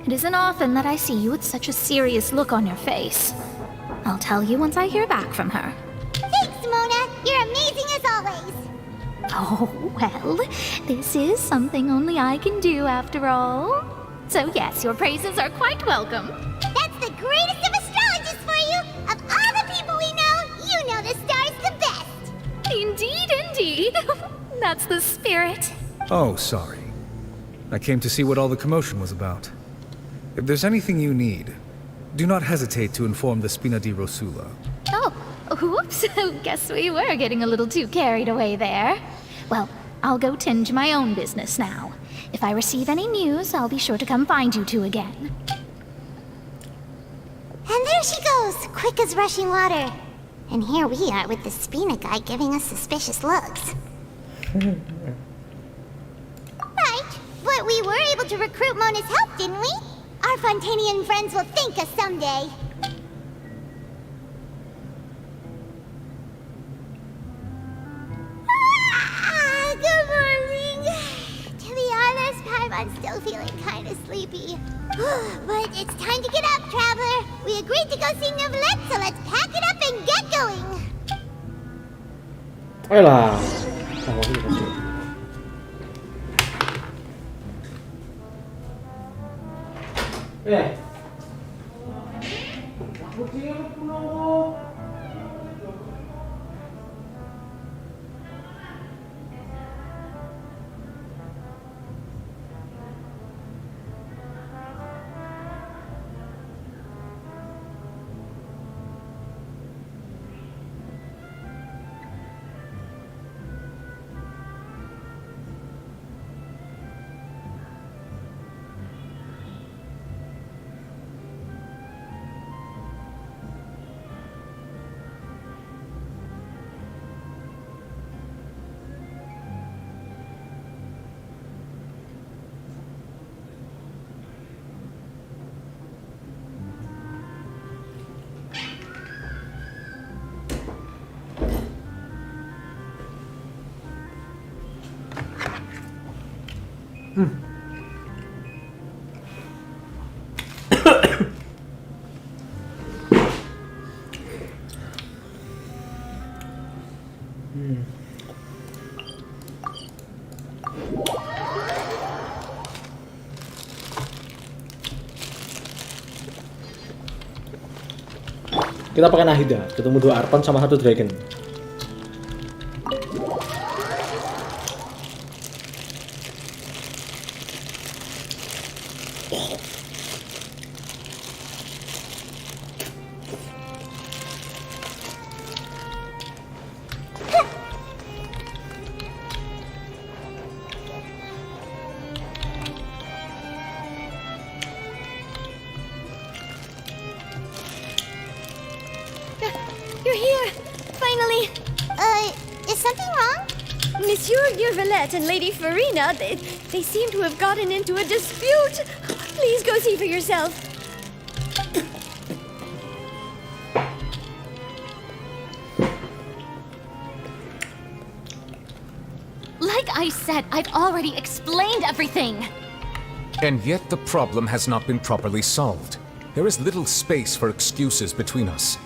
It isn't often that I see you with such a serious look on your face. I'll tell you once I hear back from her. Thanks, Mona. You're amazing as always. Oh, well, this is something only I can do after all. So yes, your praises are quite welcome. That's the greatest of astrologists for you! Of all the people we know, you know the stars the best! Indeed, indeed. That's the spirit. Oh, sorry. I came to see what all the commotion was about. If there's anything you need, do not hesitate to inform the Spina di Rosula. Oh, whoops. Guess we were getting a little too carried away there. Well, I'll go tend to my own business now. If I receive any news, I'll be sure to come find you two again. And there she goes, quick as rushing water. And here we are with the Spina guy giving us suspicious looks. Right, but we were able to recruit Mona's help, didn't we? Our Fontanian friends will thank us someday. Good morning. To be honest, Paimon's still feeling kind of sleepy. But it's time to get up, traveler. We agreed to go see Neuvillette, so let's pack it up and get going. Ayolah. Kita pakai Nahida, ketemu 2 Arpon sama 1 Dragon. You're here! Finally! Is something wrong? Monsieur Neuvillette and Lady Furina, they seem to have gotten into a dispute. Please go see for yourself. I said, I've already explained everything. And yet the problem has not been properly solved. There is little space for excuses between us.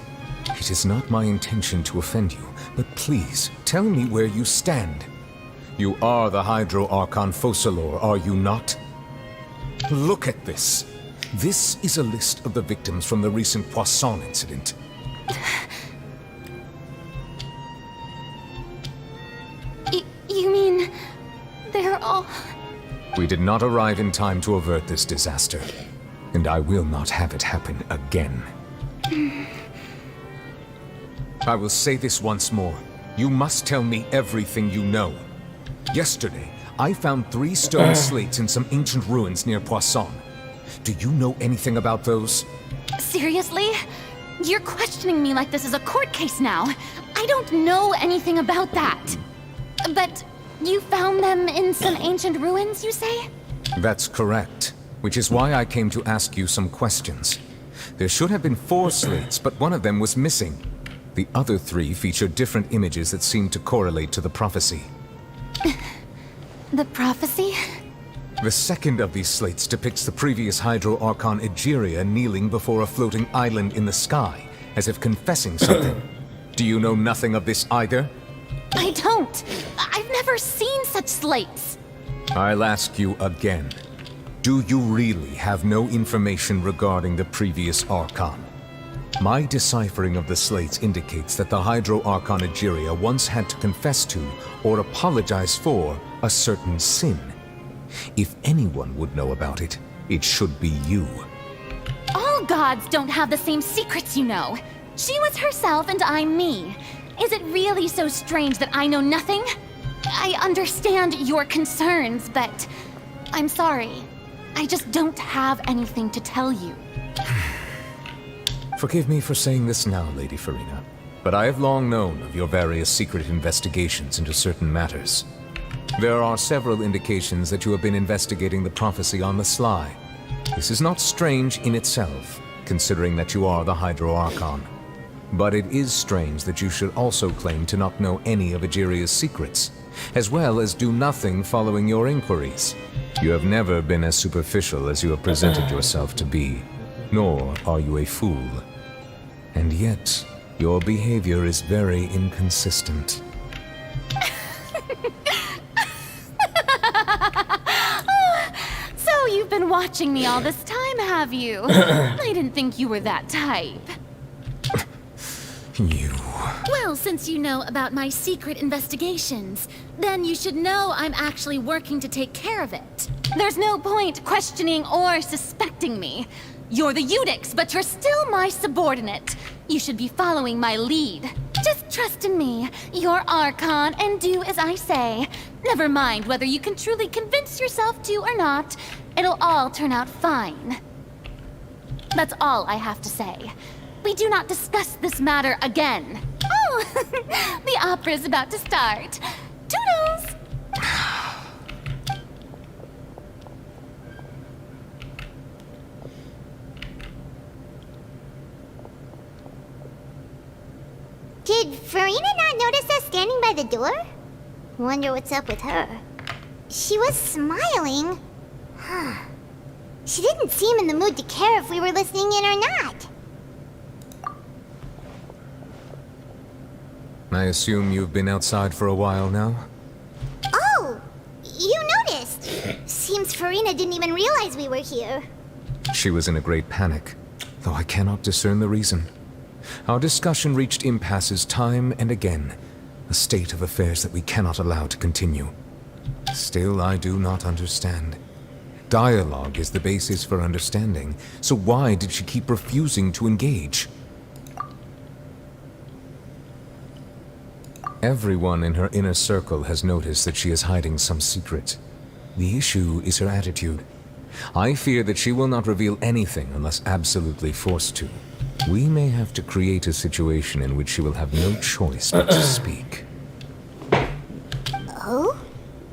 It is not my intention to offend you, but please, tell me where you stand. You are the Hydro Archon Focalor, are you not? Look at this. This is a list of the victims from the recent Poisson incident. You mean... they're all... We did not arrive in time to avert this disaster, and I will not have it happen again. I will say this once more. You must tell me everything you know. Yesterday, I found 3 stone slates in some ancient ruins near Poisson. Do you know anything about those? Seriously? You're questioning me like this is a court case now. I don't know anything about that. But you found them in some ancient ruins, you say? That's correct, which is why I came to ask you some questions. There should have been 4 slates, but one of them was missing. The other 3 feature different images that seem to correlate to the prophecy. The prophecy? The second of these slates depicts the previous Hydro Archon Egeria kneeling before a floating island in the sky, as if confessing something. Do you know nothing of this either? I don't. I've never seen such slates. I'll ask you again. Do you really have no information regarding the previous Archon? My deciphering of the slates indicates that the Hydro Archon Egeria once had to confess to, or apologize for, a certain sin. If anyone would know about it, it should be you. All gods don't have the same secrets, you know. She was herself and I'm me. Is it really so strange that I know nothing? I understand your concerns, but I'm sorry. I just don't have anything to tell you. Forgive me for saying this now, Lady Furina, but I have long known of your various secret investigations into certain matters. There are several indications that you have been investigating the prophecy on the sly. This is not strange in itself, considering that you are the Hydro Archon. But it is strange that you should also claim to not know any of Egeria's secrets, as well as do nothing following your inquiries. You have never been as superficial as you have presented yourself to be, nor are you a fool. And yet, your behavior is very inconsistent. So you've been watching me all this time, have you? I didn't think you were that type. You... Well, since you know about my secret investigations, then you should know I'm actually working to take care of it. There's no point questioning or suspecting me. You're the Eudix, but you're still my subordinate. You should be following my lead. Just trust in me. You're Archon, and do as I say. Never mind whether you can truly convince yourself to or not. It'll all turn out fine. That's all I have to say. We do not discuss this matter again. Oh, the opera's about to start. Toodles! Did Furina not notice us standing by the door? Wonder what's up with her. She was smiling. Huh. She didn't seem in the mood to care if we were listening in or not. I assume you've been outside for a while now? Oh! You noticed! Seems Furina didn't even realize we were here. She was in a great panic, though I cannot discern the reason. Our discussion reached impasses time and again, a state of affairs that we cannot allow to continue. Still, I do not understand. Dialogue is the basis for understanding, so why did she keep refusing to engage? Everyone in her inner circle has noticed that she is hiding some secret. The issue is her attitude. I fear that she will not reveal anything unless absolutely forced to. We may have to create a situation in which she will have no choice but to speak. Oh?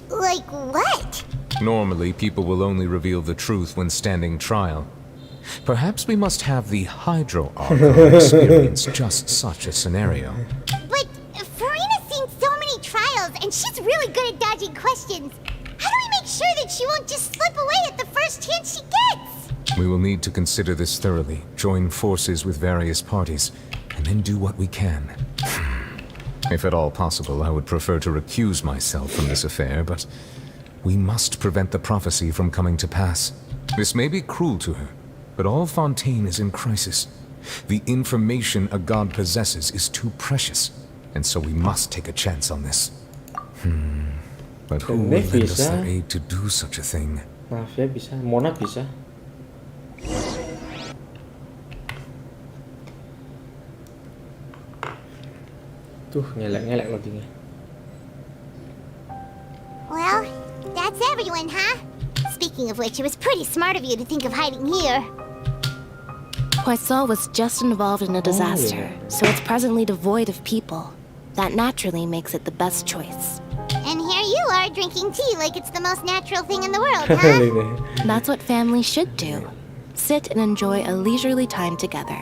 Like what? Normally, people will only reveal the truth when standing trial. Perhaps we must have the Hydro Archon experience just such a scenario. But Furina's seen so many trials and she's really good at dodging questions. How do we make sure that she won't just slip away at the first chance she gets? We will need to consider this thoroughly, join forces with various parties, and then do what we can. If at all possible, I would prefer to recuse myself from this affair, but we must prevent the prophecy from coming to pass. This may be cruel to her, but all Fontaine is in crisis. The information a god possesses is too precious, and so we must take a chance on this. But who will lend us their aid to do such a thing? Mafia bisa, Mona bisa. Tuh, ngelek-ngelek loadingnya. Well, that's everyone, huh? Speaking of which, it was pretty smart of you to think of hiding here. Poisson was just involved in a disaster, so it's presently devoid of people. That naturally makes it the best choice. And here you are drinking tea like it's the most natural thing in the world, huh? That's what family should do. Sit and enjoy a leisurely time together.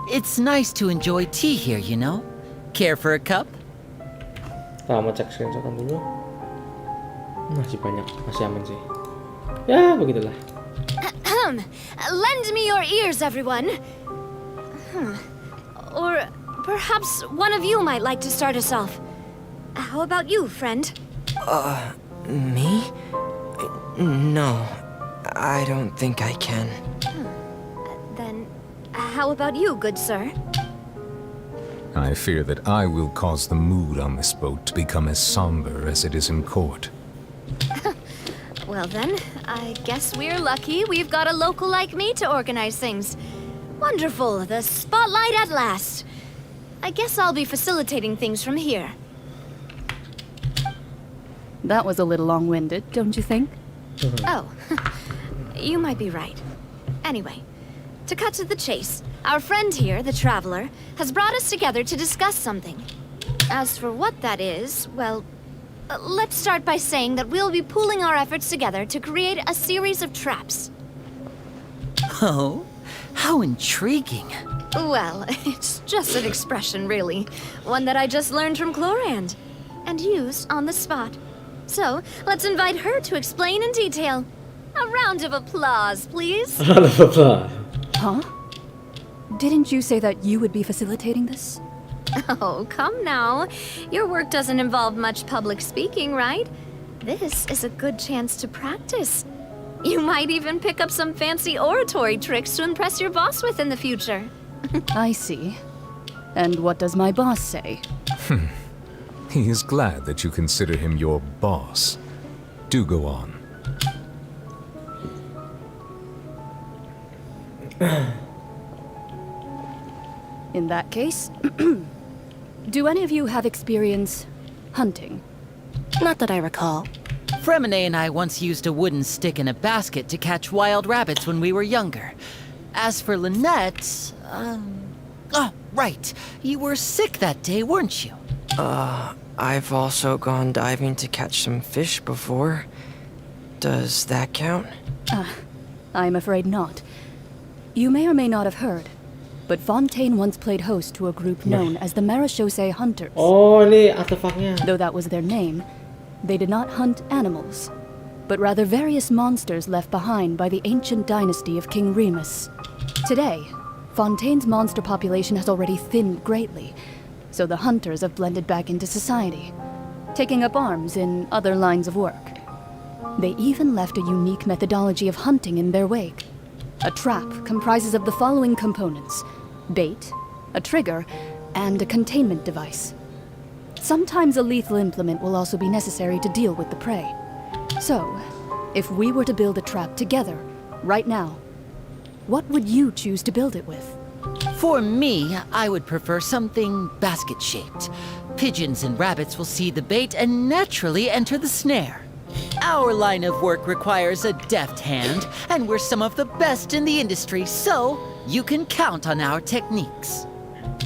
It's nice to enjoy tea here, you know? Care for a cup? Kita mau cek screenshotan dulu. Masih banyak, masih aman sih. Ya, begitulah. Lend me your ears, everyone. Or perhaps one of you might like to start us off. How about you, friend? Me? No, I don't think I can. Then, how about you, good sir? I fear that I will cause the mood on this boat to become as somber as it is in court. Well then, I guess we're lucky we've got a local like me to organize things. Wonderful, the spotlight at last. I guess I'll be facilitating things from here. That was a little long-winded, don't you think? Oh, you might be right. Anyway, to cut to the chase, our friend here, the Traveler, has brought us together to discuss something. As for what that is, well, let's start by saying that we'll be pooling our efforts together to create a series of traps. Oh, how intriguing. Well, it's just an expression, really. One that I just learned from Chlorand, and used on the spot. So, let's invite her to explain in detail. A round of applause, please. A round of applause. Huh? Didn't you say that you would be facilitating this? Oh, come now. Your work doesn't involve much public speaking, right? This is a good chance to practice. You might even pick up some fancy oratory tricks to impress your boss with in the future. I see. And what does my boss say? He is glad that you consider him your boss. Do go on. In that case, do any of you have experience hunting? Not that I recall. Fremine and I once used a wooden stick in a basket to catch wild rabbits when we were younger. As for Lynette, oh, right. You were sick that day, weren't you? I've also gone diving to catch some fish before. Does that count? I'm afraid not. You may or may not have heard, but Fontaine once played host to a group known as the Marechaussee Hunters. Oh, ini artefaknya. Though that was their name, they did not hunt animals, but rather various monsters left behind by the ancient dynasty of King Remus. Today, Fontaine's monster population has already thinned greatly, so the hunters have blended back into society, taking up arms in other lines of work. They even left a unique methodology of hunting in their wake. A trap comprises of the following components: bait, a trigger, and a containment device. Sometimes a lethal implement will also be necessary to deal with the prey. So, if we were to build a trap together, right now, what would you choose to build it with? For me, I would prefer something basket-shaped. Pigeons and rabbits will see the bait and naturally enter the snare. Our line of work requires a deft hand, and we're some of the best in the industry, so you can count on our techniques.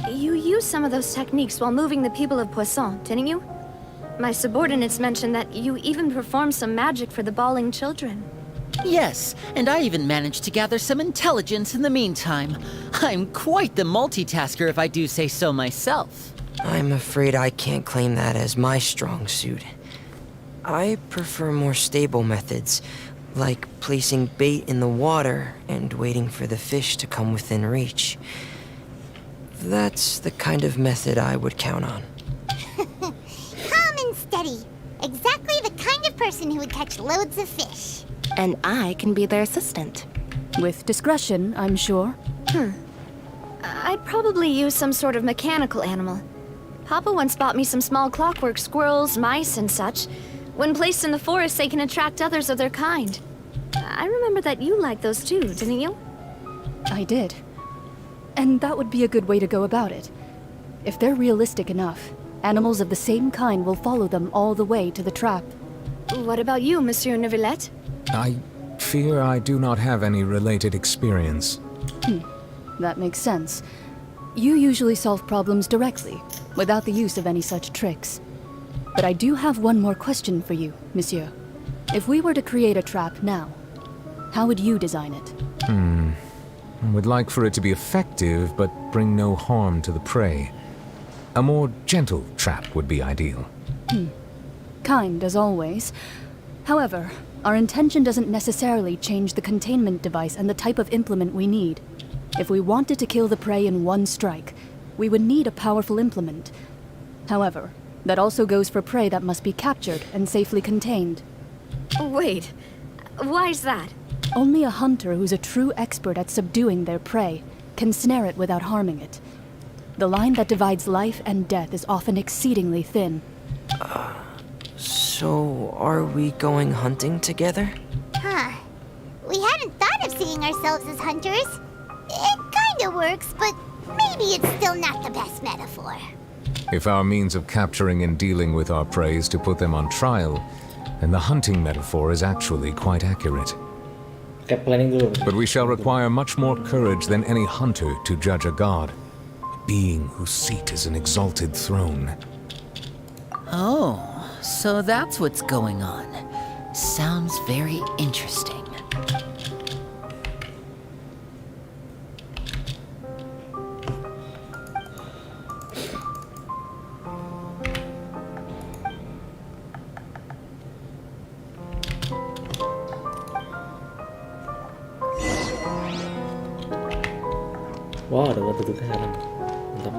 You used some of those techniques while moving the people of Poisson, didn't you? My subordinates mentioned that you even performed some magic for the bawling children. Yes, and I even managed to gather some intelligence in the meantime. I'm quite the multitasker if I do say so myself. I'm afraid I can't claim that as my strong suit. I prefer more stable methods, like placing bait in the water and waiting for the fish to come within reach. That's the kind of method I would count on. Calm and steady. Exactly the kind of person who would catch loads of fish. And I can be their assistant. With discretion, I'm sure. I'd probably use some sort of mechanical animal. Papa once bought me some small clockwork squirrels, mice, and such. When placed in the forest, they can attract others of their kind. I remember that you liked those too, didn't you? I did. And that would be a good way to go about it. If they're realistic enough, animals of the same kind will follow them all the way to the trap. What about you, Monsieur Neuvillette? I fear I do not have any related experience. That makes sense. You usually solve problems directly, without the use of any such tricks. But I do have one more question for you, Monsieur. If we were to create a trap now, how would you design it? I would like for it to be effective, but bring no harm to the prey. A more gentle trap would be ideal. Kind, as always. However, our intention doesn't necessarily change the containment device and the type of implement we need. If we wanted to kill the prey in one strike, we would need a powerful implement. However, that also goes for prey that must be captured and safely contained. Wait, why's that? Only a hunter who's a true expert at subduing their prey can snare it without harming it. The line that divides life and death is often exceedingly thin. So, are we going hunting together? Huh. We hadn't thought of seeing ourselves as hunters. It kinda works, but maybe it's still not the best metaphor. If our means of capturing and dealing with our prey is to put them on trial, then the hunting metaphor is actually quite accurate. But we shall require much more courage than any hunter to judge a god, a being whose seat is an exalted throne. Oh, so that's what's going on. Sounds very interesting. Wah, ada batu tuh kesana. Mantap.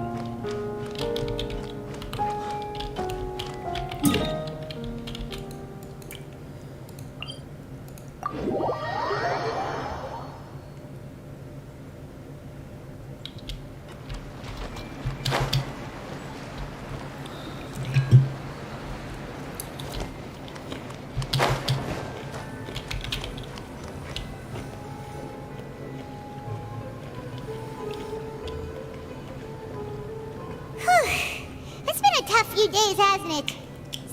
It's been a tough few days, hasn't it?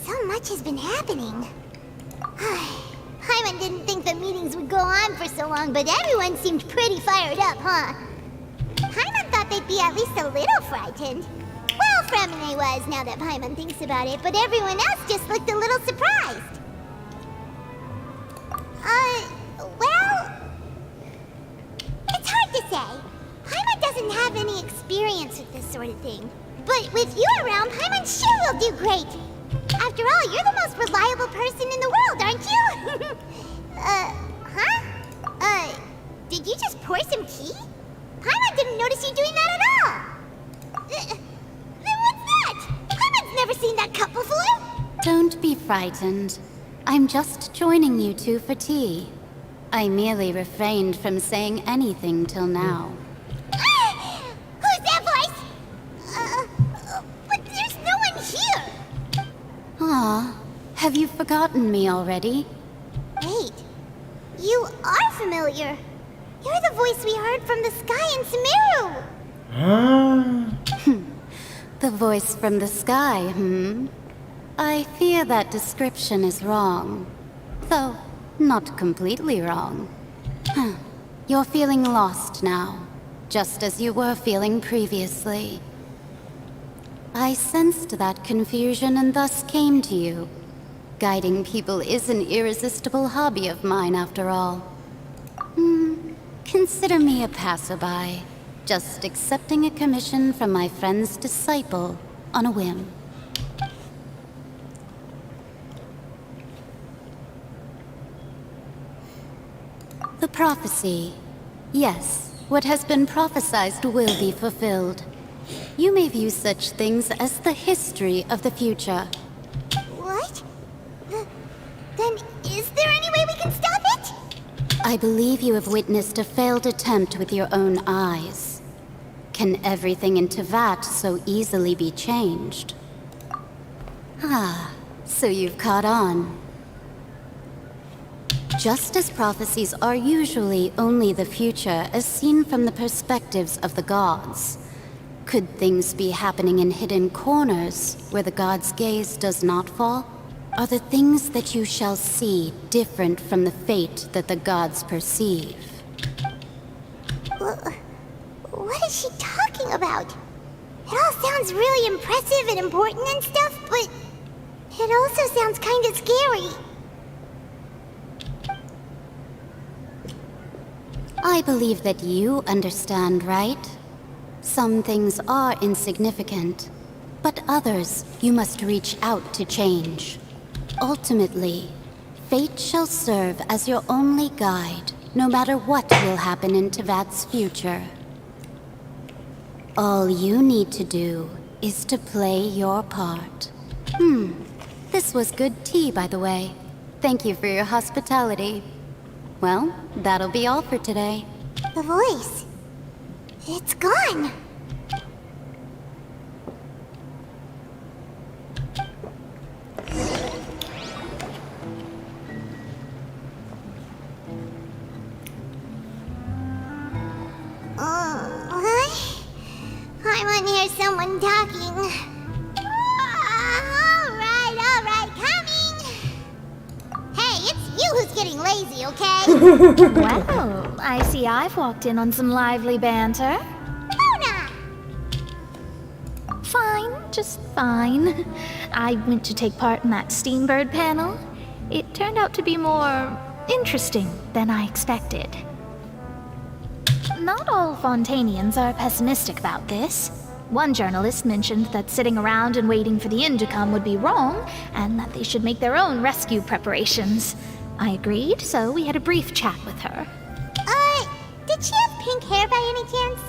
So much has been happening. Paimon didn't think the meetings would go on for so long, but everyone seemed pretty fired up, huh? Paimon thought they'd be at least a little frightened. Well, Fremine was, now that Paimon thinks about it, but everyone else just looked a little surprised. Well... It's hard to say. Paimon doesn't have any experience with this sort of thing. But with you around, Paimon sure will do great. After all, you're the most reliable person in the world, aren't you? Did you just pour some tea? Paimon didn't notice you doing that at all. Then what's that? Paimon's never seen that cup before. Don't be frightened. I'm just joining you two for tea. I merely refrained from saying anything till now. Who's that voice? But there's no one here. Aw, have you forgotten me already? Wait, you are familiar. You're the voice we heard from the sky in Sumeru. The voice from the sky, I fear that description is wrong. Though, not completely wrong. You're feeling lost now, just as you were feeling previously. I sensed that confusion and thus came to you. Guiding people is an irresistible hobby of mine, after all. Consider me a passerby, just accepting a commission from my friend's disciple on a whim. The prophecy. Yes, what has been prophesied will be fulfilled. You may view such things as the history of the future. What? Then is there any way we can stop it? I believe you have witnessed a failed attempt with your own eyes. Can everything in Teyvat so easily be changed? Ah, so you've caught on. Just as prophecies are usually only the future as seen from the perspectives of the gods, could things be happening in hidden corners where the gods' gaze does not fall? Are the things that you shall see different from the fate that the gods perceive? What is she talking about? It all sounds really impressive and important and stuff, but it also sounds kind of scary. I believe that you understand, right? Some things are insignificant, but others you must reach out to change. Ultimately, fate shall serve as your only guide, no matter what will happen in Teyvat's future. All you need to do is to play your part. This was good tea, by the way. Thank you for your hospitality. Well, that'll be all for today. The voice. It's gone. I want to hear someone talking. All right, coming. Hey, it's you who's getting lazy, okay? Well, I see I've walked in on some lively banter. Luna! Fine, just fine. I went to take part in that Steambird panel. It turned out to be more interesting than I expected. Not all Fontanians are pessimistic about this. One journalist mentioned that sitting around and waiting for the end to come would be wrong, and that they should make their own rescue preparations. I agreed, so we had a brief chat with her. Did she have pink hair by any chance?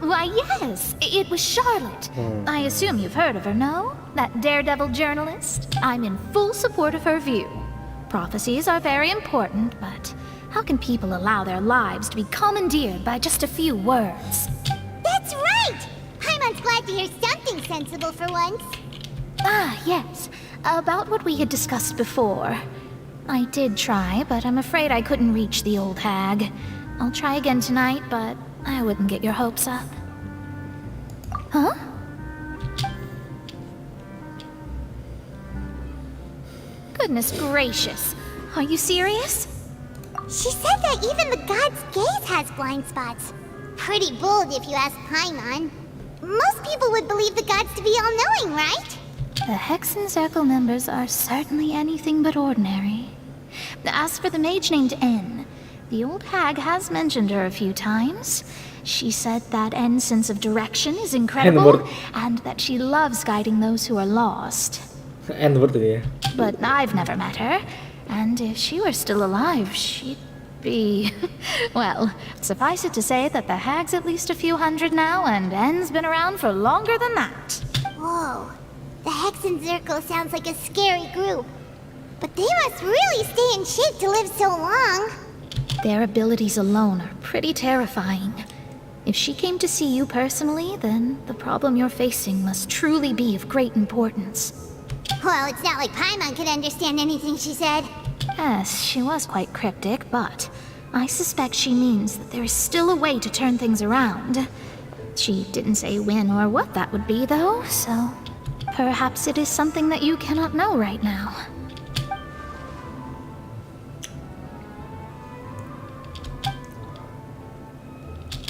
Why, yes, it was Charlotte. I assume you've heard of her, no? That daredevil journalist? I'm in full support of her view. Prophecies are very important, but how can people allow their lives to be commandeered by just a few words? That's right! Paimon's glad to hear something sensible for once. Ah, yes. About what we had discussed before. I did try, but I'm afraid I couldn't reach the old hag. I'll try again tonight, but I wouldn't get your hopes up. Huh? Goodness gracious. Are you serious? She said that even the god's gaze has blind spots. Pretty bold if you ask Paimon. Most people would believe the gods to be all-knowing, right? The Hexen Circle members are certainly anything but ordinary. As for the mage named N, the old hag has mentioned her a few times. She said that N's sense of direction is incredible, and that she loves guiding those who are lost. But I've never met her, and if she were still alive, she'd be... well, suffice it to say that the hag's at least a few hundred now, and N's been around for longer than that. Whoa. The Hexen Circle sounds like a scary group. But they must really stay in shape to live so long. Their abilities alone are pretty terrifying. If she came to see you personally, then the problem you're facing must truly be of great importance. Well, it's not like Paimon could understand anything she said. Yes, she was quite cryptic, but I suspect she means that there is still a way to turn things around. She didn't say when or what that would be, though, so perhaps it is something that you cannot know right now.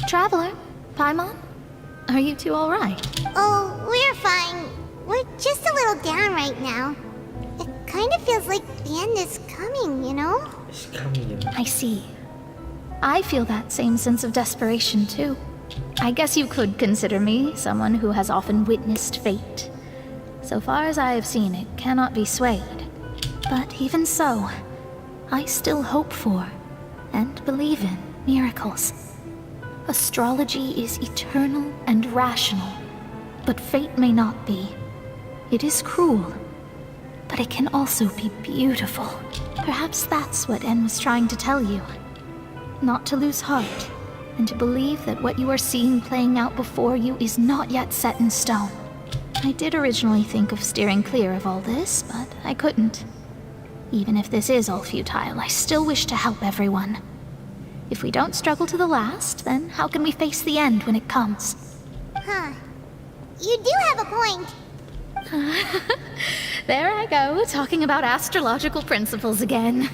Traveler, Paimon, are you two all right? Oh, we're fine. We're just a little down right now. It kind of feels like the end is coming, you know? I see. I feel that same sense of desperation, too. I guess you could consider me someone who has often witnessed fate. So far as I have seen, it cannot be swayed. But even so, I still hope for and believe in miracles. Astrology is eternal and rational, but fate may not be. It is cruel, but it can also be beautiful. Perhaps that's what En was trying to tell you. Not to lose heart, and to believe that what you are seeing playing out before you is not yet set in stone. I did originally think of steering clear of all this, but I couldn't. Even if this is all futile, I still wish to help everyone. If we don't struggle to the last, then how can we face the end when it comes? Huh. You do have a point. There I go, talking about astrological principles again.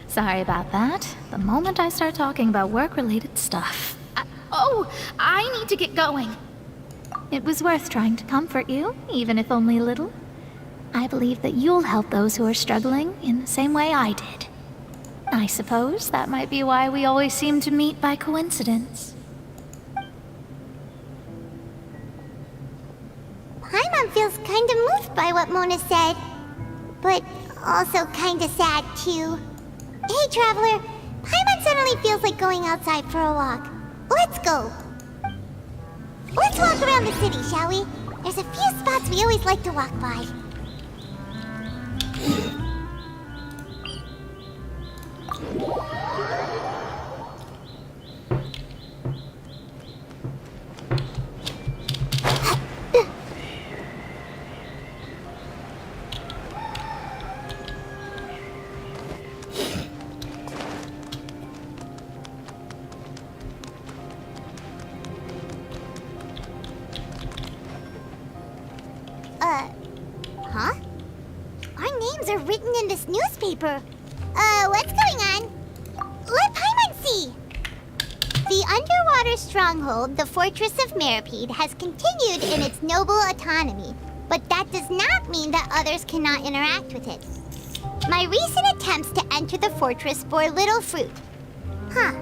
Sorry about that. The moment I start talking about work-related stuff... I need to get going. It was worth trying to comfort you, even if only a little. I believe that you'll help those who are struggling in the same way I did. I suppose that might be why we always seem to meet by coincidence. Paimon feels kinda moved by what Mona said, but also kinda sad too. Hey, Traveler, Paimon suddenly feels like going outside for a walk. Let's go. Let's walk around the city, shall we? There's a few spots we always like to walk by. Huh? Our names are written in this newspaper. What's going on? Let Paimon see! The underwater stronghold, the Fortress of Meripede, has continued in its noble autonomy, but that does not mean that others cannot interact with it. My recent attempts to enter the fortress bore little fruit. Huh.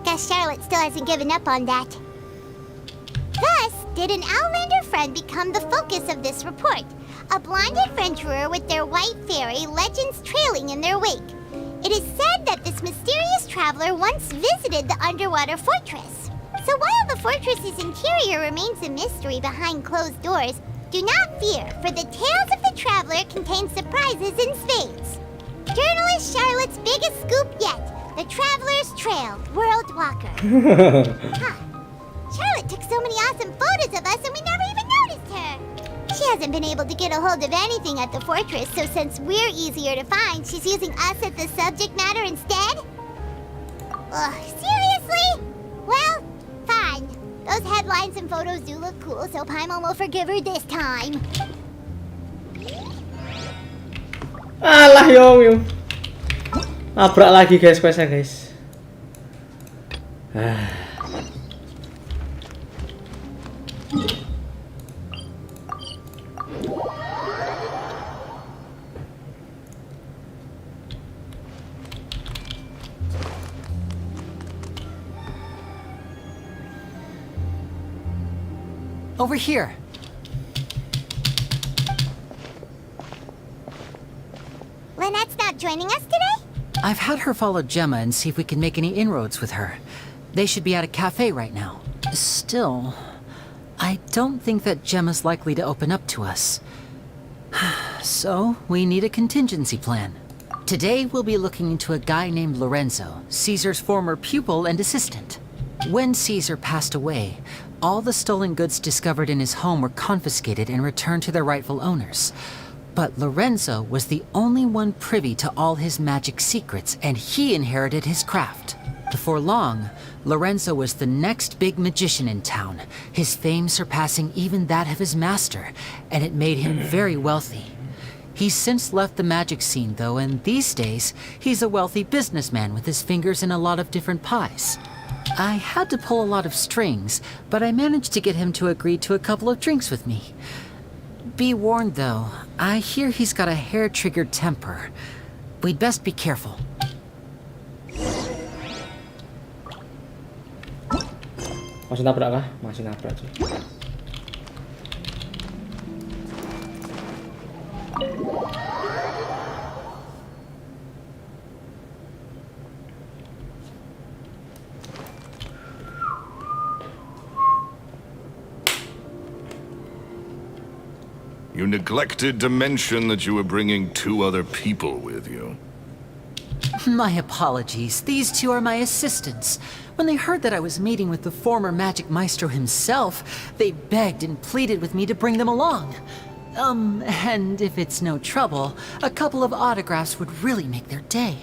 Guess Charlotte still hasn't given up on that. Thus, did an Outlander friend become the focus of this report? A blonde adventurer with their white fairy, legends trailing in their wake. It is said that this mysterious traveler once visited the underwater fortress. So while the fortress's interior remains a mystery behind closed doors, do not fear, for the tales of the traveler contain surprises in spades. Journalist Charlotte's biggest scoop yet, the Traveler's Trail, World Walker. Huh. Charlotte took so many awesome photos of us and we never even noticed her. She hasn't been able to get a hold of anything at the fortress, so since we're easier to find, she's using us as the subject matter instead? Ugh, seriously? Well, fine. Those headlines and photos do look cool, so Paimon will forgive her this time. Alah yung nabrak lagi guys questnya guys. Over here. Lynette's not joining us today? I've had her follow Gemma and see if we can make any inroads with her. They should be at a cafe right now. Still, I don't think that Gemma's likely to open up to us. So, we need a contingency plan. Today, we'll be looking into a guy named Lorenzo, Caesar's former pupil and assistant. When Caesar passed away, all the stolen goods discovered in his home were confiscated and returned to their rightful owners. But Lorenzo was the only one privy to all his magic secrets, and he inherited his craft. Before long, Lorenzo was the next big magician in town, his fame surpassing even that of his master, and it made him very wealthy. He's since left the magic scene, though, and these days, he's a wealthy businessman with his fingers in a lot of different pies. I had to pull a lot of strings, but I managed to get him to agree to a couple of drinks with me. Be warned, though, I hear he's got a hair-triggered temper. We'd best be careful. Masih nabrak kah? Masih nabrak sih. You neglected to mention that you were bringing 2 other people with you. My apologies. These 2 are my assistants. When they heard that I was meeting with the former Magic Maestro himself, they begged and pleaded with me to bring them along. And if it's no trouble, a couple of autographs would really make their day.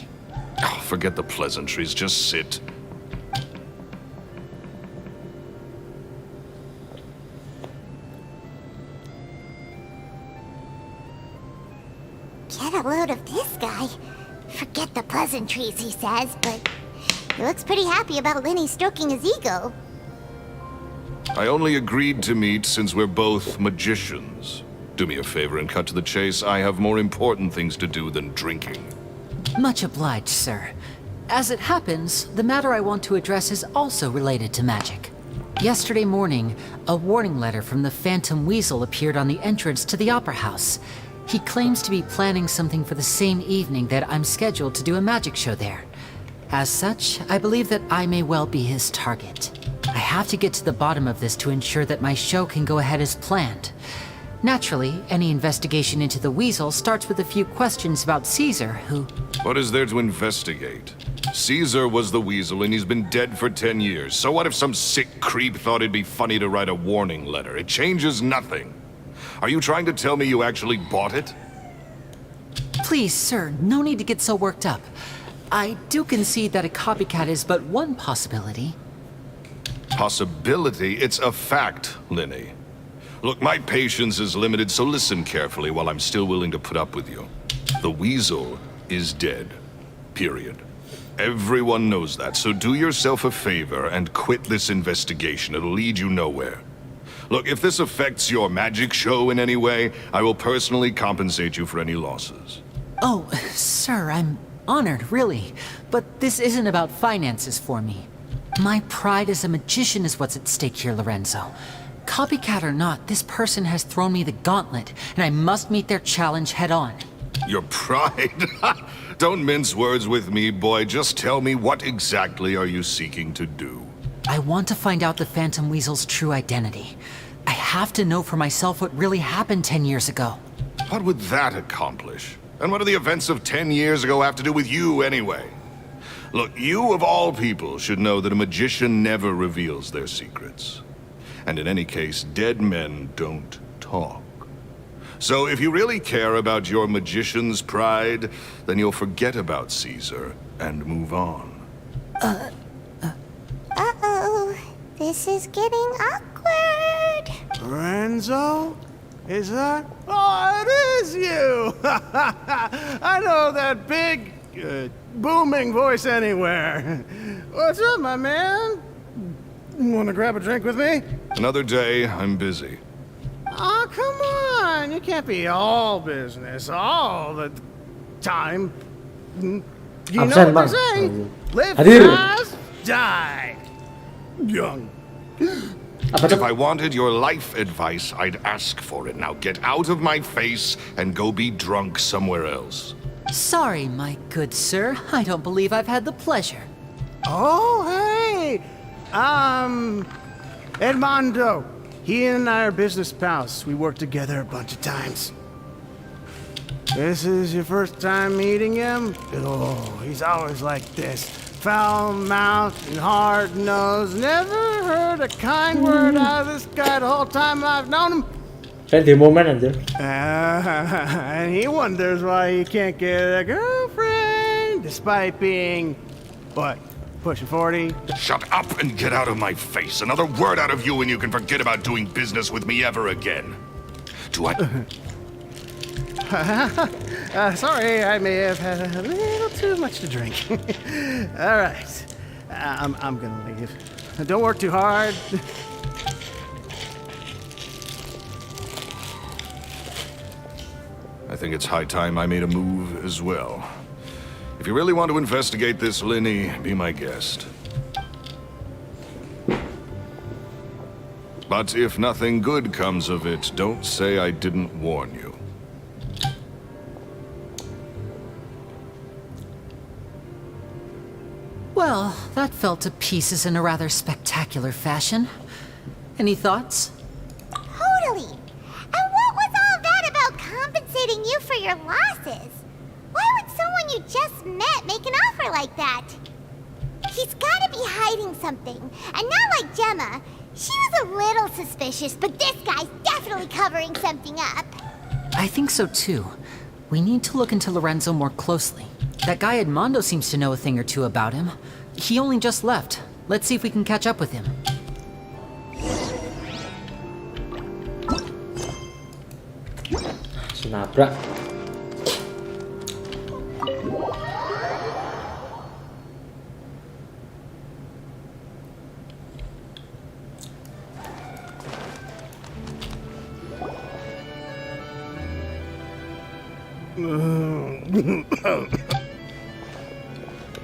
Oh, forget the pleasantries, just sit. Get a load of this guy. Forget the pleasantries, he says, but he looks pretty happy about Lenny stroking his ego. I only agreed to meet since we're both magicians. Do me a favor and cut to the chase. I have more important things to do than drinking. Much obliged, sir. As it happens, the matter I want to address is also related to magic. Yesterday morning, a warning letter from the Phantom Weasel appeared on the entrance to the Opera House. He claims to be planning something for the same evening that I'm scheduled to do a magic show there. As such, I believe that I may well be his target. I have to get to the bottom of this to ensure that my show can go ahead as planned. Naturally, any investigation into the Weasel starts with a few questions about Caesar, who... What is there to investigate? Caesar was the Weasel and he's been dead for 10 years. So what if some sick creep thought it'd be funny to write a warning letter? It changes nothing. Are you trying to tell me you actually bought it? Please, sir, no need to get so worked up. I do concede that a copycat is but one possibility. Possibility? It's a fact, Lenny. Look, my patience is limited, so listen carefully while I'm still willing to put up with you. The Weasel is dead. Period. Everyone knows that, so do yourself a favor and quit this investigation. It'll lead you nowhere. Look, if this affects your magic show in any way, I will personally compensate you for any losses. Oh, sir, I'm honored, really. But this isn't about finances for me. My pride as a magician is what's at stake here, Lorenzo. Copycat or not, this person has thrown me the gauntlet, and I must meet their challenge head on. Your pride? Don't mince words with me, boy. Just tell me, what exactly are you seeking to do? I want to find out the Phantom Weasel's true identity. I have to know for myself what really happened 10 years ago. What would that accomplish? And what do the events of 10 years ago have to do with you, anyway? Look, you of all people should know that a magician never reveals their secrets. And in any case, dead men don't talk. So if you really care about your magician's pride, then you'll forget about Caesar and move on. Uh-oh. This is getting awkward. Lorenzo? Is that? Oh, it is you! I know that big, booming voice anywhere. What's up, my man? Want to grab a drink with me? Another day, I'm busy. Oh, come on. You can't be all business all the time. You know what they say? Live fast, die young. If I wanted your life advice, I'd ask for it. Now get out of my face and go be drunk somewhere else. Sorry, my good sir. I don't believe I've had the pleasure. Oh, hey! Edmondo. He and I are business pals. We worked together a bunch of times. This is your first time meeting him? Oh, he's always like this. Foul-mouthed and hard-nosed. Never heard a kind word out of this guy the whole time I've known him. And he wonders why he can't get a girlfriend, despite being, what, pushing 40? Shut up and get out of my face. Another word out of you and you can forget about doing business with me ever again. Do I... Sorry, I may have had a little too much to drink. All right, I'm gonna leave. Don't work too hard. I think it's high time I made a move as well. If you really want to investigate this, Lenny, be my guest. But if nothing good comes of it, don't say I didn't warn you. Well, that fell to pieces in a rather spectacular fashion. Any thoughts? Totally. And what was all that about compensating you for your losses? Why would someone you just met make an offer like that? He's gotta be hiding something. And not like Gemma. She was a little suspicious, but this guy's definitely covering something up. I think so too. We need to look into Lorenzo more closely. That guy Edmondo seems to know a thing or two about him. He only just left. Let's see if we can catch up with him. Nabrak.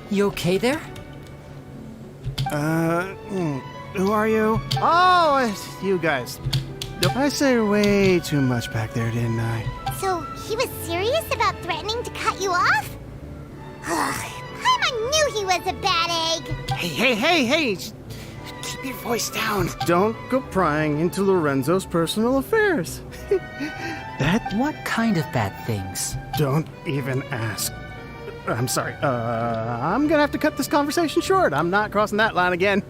You okay there? Who are you? Oh, it's you guys. I said way too much back there, didn't I? So, he was serious about threatening to cut you off? Paimon knew he was a bad egg! Hey! Keep your voice down. Don't go prying into Lorenzo's personal affairs. What kind of bad things? Don't even ask. I'm sorry. I'm gonna have to cut this conversation short. I'm not crossing that line again.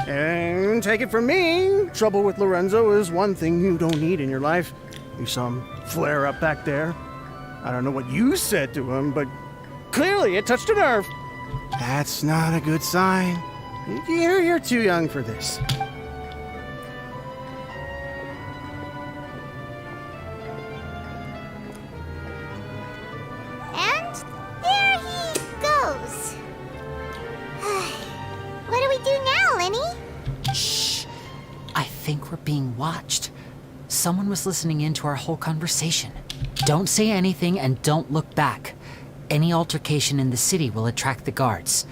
And take it from me, trouble with Lorenzo is one thing you don't need in your life. You saw him flare up back there. I don't know what you said to him, but clearly it touched a nerve. That's not a good sign. You're too young for this. And there he goes. What do we do now, Lenny? Shh! I think we're being watched. Someone was listening in to our whole conversation. Don't say anything and don't look back. Any altercation in the city will attract the guards.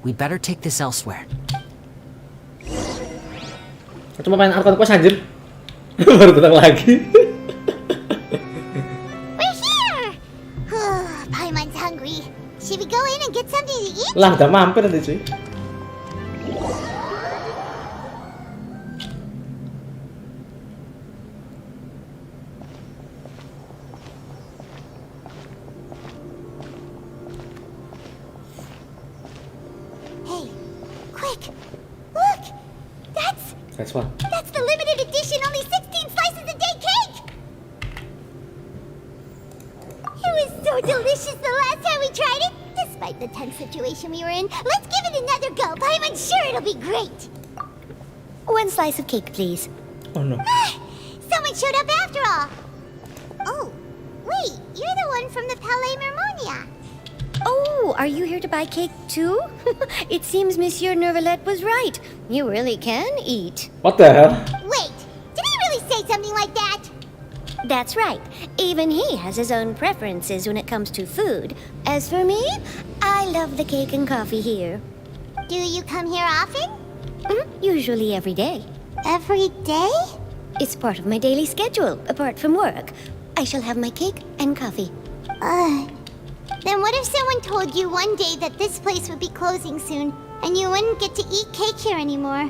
We'd better take this elsewhere. Cuma main arkon quest anjir. Baru datang lagi. We're here! Paimon's hungry. Should we go in and get something to eat? Lah, udah mampir nanti cuy. Hey, quick! Look! That's what? That's the limited edition, only 16 slices a day cake! It was so delicious the last time we tried it. Despite the tense situation we were in, let's give it another go. I'm sure it'll be great. One slice of cake, please. Oh no. Someone showed up after all. Oh, wait, you're the one from the Palais Mermonia. Oh, are you here to buy cake too? It seems Monsieur Nervalette was right. You really can eat. What the hell? Wait, did he really say something like that? That's right. Even he has his own preferences when it comes to food. As for me, I love the cake and coffee here. Do you come here often? Usually every day. Every day? It's part of my daily schedule, apart from work. I shall have my cake and coffee. Then what if someone told you one day that this place would be closing soon, and you wouldn't get to eat cake here anymore?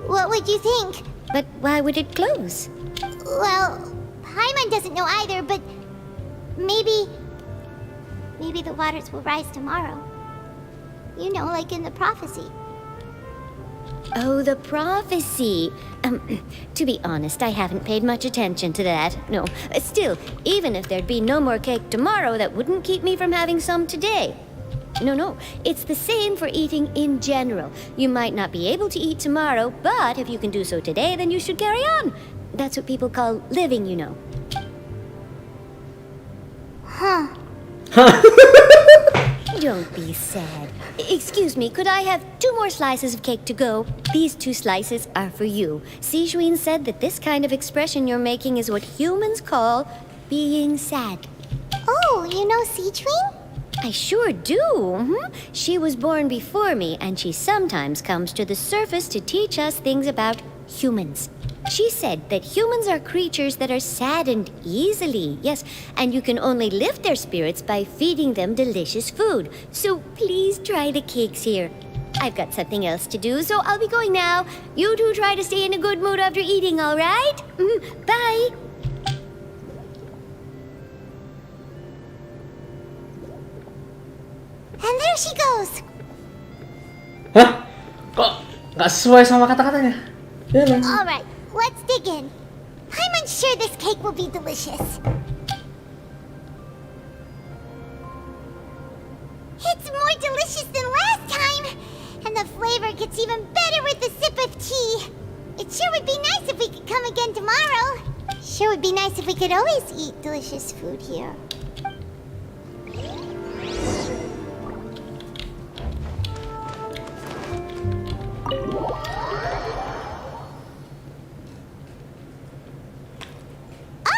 What would you think? But why would it close? Well, Paimon doesn't know either, but maybe the waters will rise tomorrow. You know, like in the prophecy. Oh, the prophecy. To be honest, I haven't paid much attention to that. No, still, even if there'd be no more cake tomorrow, that wouldn't keep me from having some today. No, it's the same for eating in general. You might not be able to eat tomorrow, but if you can do so today, then you should carry on. That's what people call living, you know. Huh. Don't be sad. Excuse me, could I have 2 more slices of cake to go? These 2 slices are for you. Sijuin said that this kind of expression you're making is what humans call being sad. Oh, you know Sijuin? I sure do. She was born before me, and she sometimes comes to the surface to teach us things about humans. She said that humans are creatures that are saddened easily, yes, and you can only lift their spirits by feeding them delicious food. So please try the cakes here. I've got something else to do, so I'll be going now. You two try to stay in a good mood after eating, all right? Bye. And there she goes. Hah? Kok nggak sesuai sama kata-katanya? Ya lah. All right, let's dig in. I'm unsure this cake will be delicious. It's more delicious than last time, and the flavor gets even better with a sip of tea. It sure would be nice if we could come again tomorrow. Sure would be nice if we could always eat delicious food here.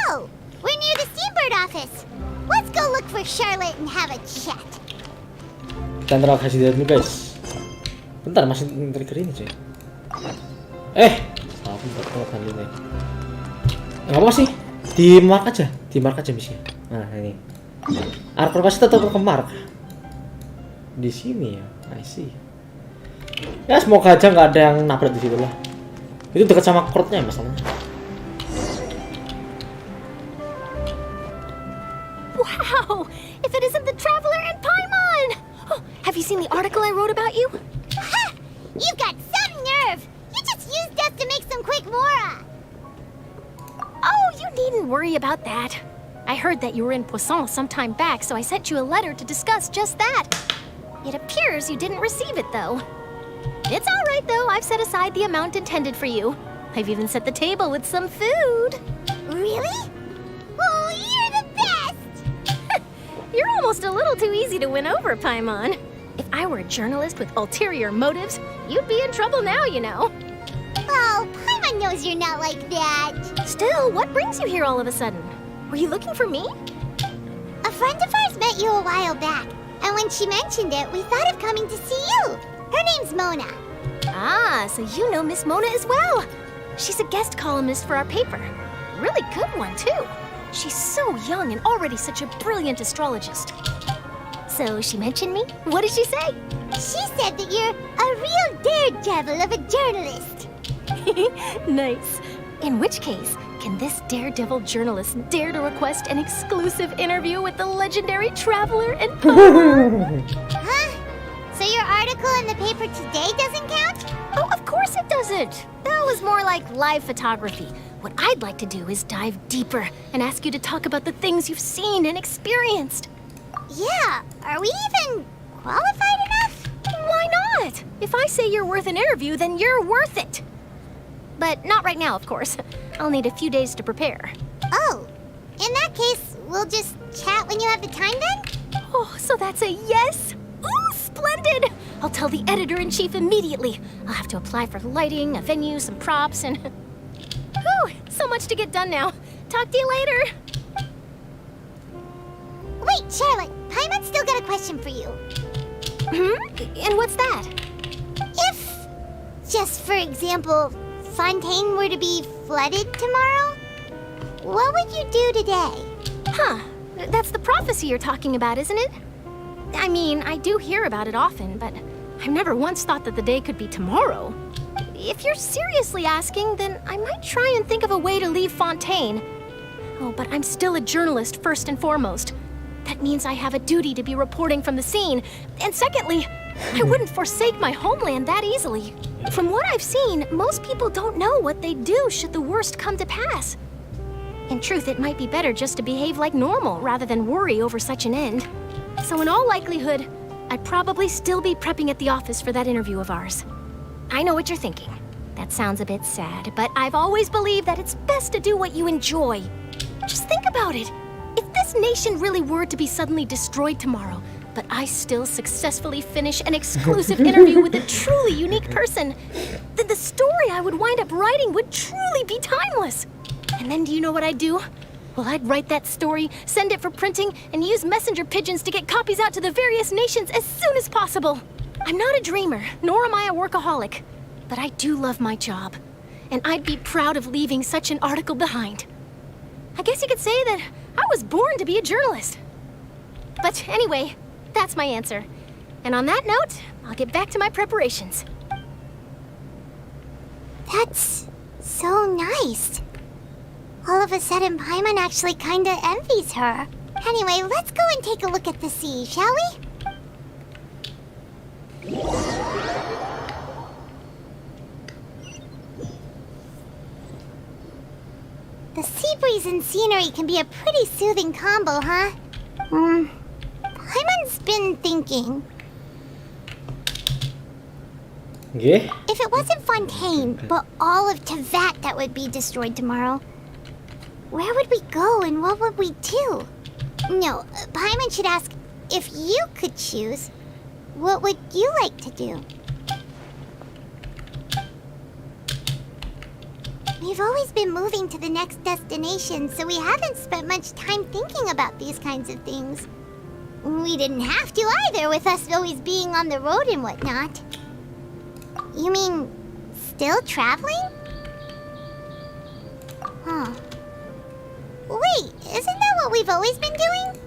Oh, we're near the Steambird office. Let's go look for Charlotte and have a chat. Kita interaksi dulu guys. Bentar, masih trigger ini cuy. Salah bentar kali ini. Nggak apa sih? Di mark aja misinya. Nah ini. Arkor pasti tetap ke mark. Di sini ya, I see. Ya semoga aja nggak ada yang nabrak di situ lah. Itu dekat sama courtnya masalahnya. Wow! If it isn't the Traveler and Paimon! Oh, have you seen the article I wrote about you? Ha! You've got some nerve! You just used us to make some quick mora! Oh, you needn't worry about that. I heard that you were in Poisson some time back, so I sent you a letter to discuss just that. It appears you didn't receive it, though. It's all right, though. I've set aside the amount intended for you. I've even set the table with some food. Really? Oh, you're the best! You're almost a little too easy to win over, Paimon. If I were a journalist with ulterior motives, you'd be in trouble now, you know. Oh, Paimon knows you're not like that. Still, what brings you here all of a sudden? Were you looking for me? A friend of ours met you a while back, and when she mentioned it, we thought of coming to see you. Her name's Mona. Ah, so you know Miss Mona as well. She's a guest columnist for our paper. Really good one, too. She's so young and already such a brilliant astrologist. So she mentioned me? What did she say? She said that you're a real daredevil of a journalist. Nice. In which case, can this daredevil journalist dare to request an exclusive interview with the legendary Traveler and Paimon? Huh? So your article in the paper today doesn't count? Oh, of course it doesn't. That was more like live photography. What I'd like to do is dive deeper and ask you to talk about the things you've seen and experienced. Yeah, are we even qualified enough? Why not? If I say you're worth an interview, then you're worth it. But not right now, of course. I'll need a few days to prepare. Oh, in that case, we'll just chat when you have the time then? Oh, so that's a yes? Ooh, splendid! I'll tell the editor-in-chief immediately. I'll have to apply for lighting, a venue, some props, and... Whew, so much to get done now. Talk to you later. Wait, Charlotte, Paimon's still got a question for you. And what's that? If, just for example, Fontaine were to be flooded tomorrow, what would you do today? Huh, that's the prophecy you're talking about, isn't it? I mean, I do hear about it often, but I've never once thought that the day could be tomorrow. If you're seriously asking, then I might try and think of a way to leave Fontaine. Oh, but I'm still a journalist first and foremost. That means I have a duty to be reporting from the scene. And secondly, I wouldn't forsake my homeland that easily. From what I've seen, most people don't know what they'd do should the worst come to pass. In truth, it might be better just to behave like normal rather than worry over such an end. So in all likelihood, I'd probably still be prepping at the office for that interview of ours. I know what you're thinking. That sounds a bit sad, but I've always believed that it's best to do what you enjoy. Just think about it. If this nation really were to be suddenly destroyed tomorrow, but I still successfully finish an exclusive interview with a truly unique person, then the story I would wind up writing would truly be timeless. And then do you know what I'd do? Well, I'd write that story, send it for printing, and use messenger pigeons to get copies out to the various nations as soon as possible. I'm not a dreamer, nor am I a workaholic, but I do love my job. and I'd be proud of leaving such an article behind. I guess you could say that I was born to be a journalist. But anyway, that's my answer. And on that note, I'll get back to my preparations. That's so nice. All of a sudden, Paimon actually kinda envies her. Anyway, let's go and take a look at the sea, shall we? The sea breeze and scenery can be a pretty soothing combo, huh? Paimon's been thinking. Yeah. If it wasn't Fontaine, but all of Tevat that would be destroyed tomorrow, where would we go and what would we do? No, Paimon should ask, if you could choose, what would you like to do? We've always been moving to the next destination, so we haven't spent much time thinking about these kinds of things. We didn't have to either, with us always being on the road and whatnot. You mean, still traveling? Huh. Wait, isn't that what we've always been doing?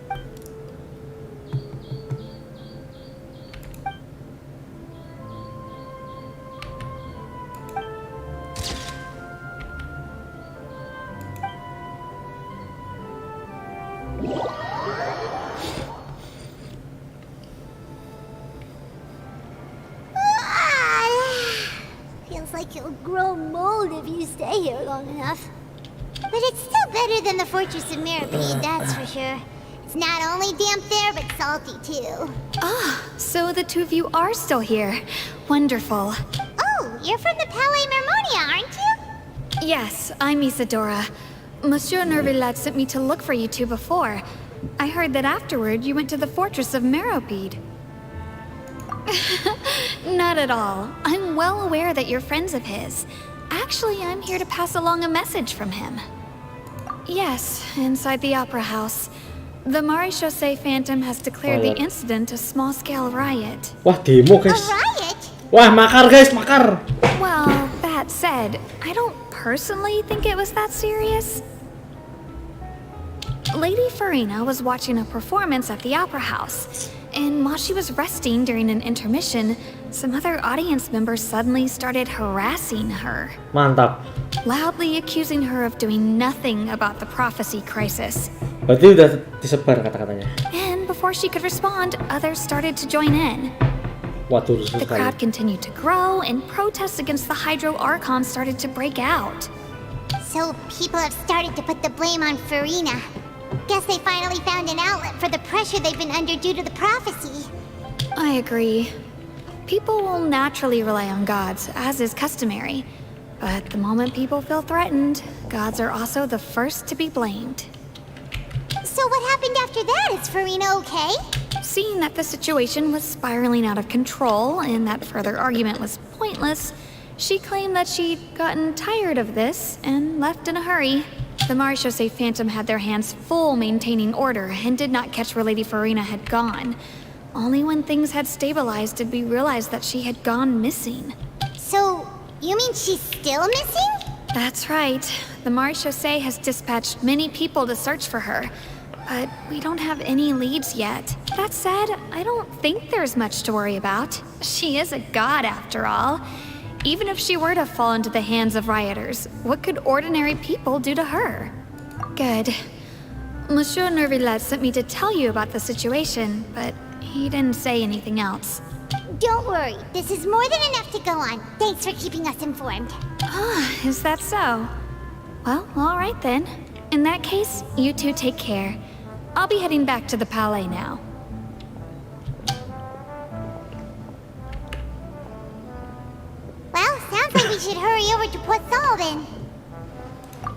Feels like you'll grow mold if you stay here long enough. But it's still better than the Fortress of Mirapede, that's for sure. It's not only damp there, but salty too. Ah, so the two of you are still here. Wonderful. Oh, you're from the Palais Mermonia, aren't you? Yes, I'm Isadora. Monsieur Nervillet sent me to look for you two before. I heard that afterward you went to the Fortress of Mirapede. Not at all. I'm well aware that you're friends of his. Actually, I'm here to pass along a message from him. Yes, inside the Opera House. The Maréchaussée Phantom has declared the incident a small-scale riot. Wah, demo guys. A riot? Wah, makar guys, makar. Well, that said, I don't personally think it was that serious. Lady Furina was watching a performance at the Opera House, and while she was resting during an intermission, some other audience members suddenly started harassing her. Mantap. Loudly accusing her of doing nothing about the prophecy crisis. Berarti udah disebar kata-katanya. And before she could respond, others started to join in. Waduh, The crowd continued to grow, and protests against the Hydro Archon started to break out. So people have started to put the blame on Furina. Guess they finally found an outlet for the pressure they've been under due to the prophecy. I agree. People will naturally rely on gods, as is customary. But the moment people feel threatened, gods are also the first to be blamed. So what happened after that? Is Furina okay? Seeing that the situation was spiraling out of control and that further argument was pointless, she claimed that she'd gotten tired of this and left in a hurry. The Maréchaussée Phantom had their hands full maintaining order and did not catch where Lady Furina had gone. Only when things had stabilized did we realize that she had gone missing. So, you mean she's still missing? That's right. The Maréchaussée has dispatched many people to search for her, but we don't have any leads yet. That said, I don't think there's much to worry about. She is a god after all. Even if she were to fall into the hands of rioters, what could ordinary people do to her? Good. Monsieur Nervillet sent me to tell you about the situation, but he didn't say anything else. Don't worry, this is more than enough to go on. Thanks for keeping us informed. Ah, is that so? Well, all right then. In that case, you two take care. I'll be heading back to the Palais now. Well, sounds like we should hurry over to Poisson then.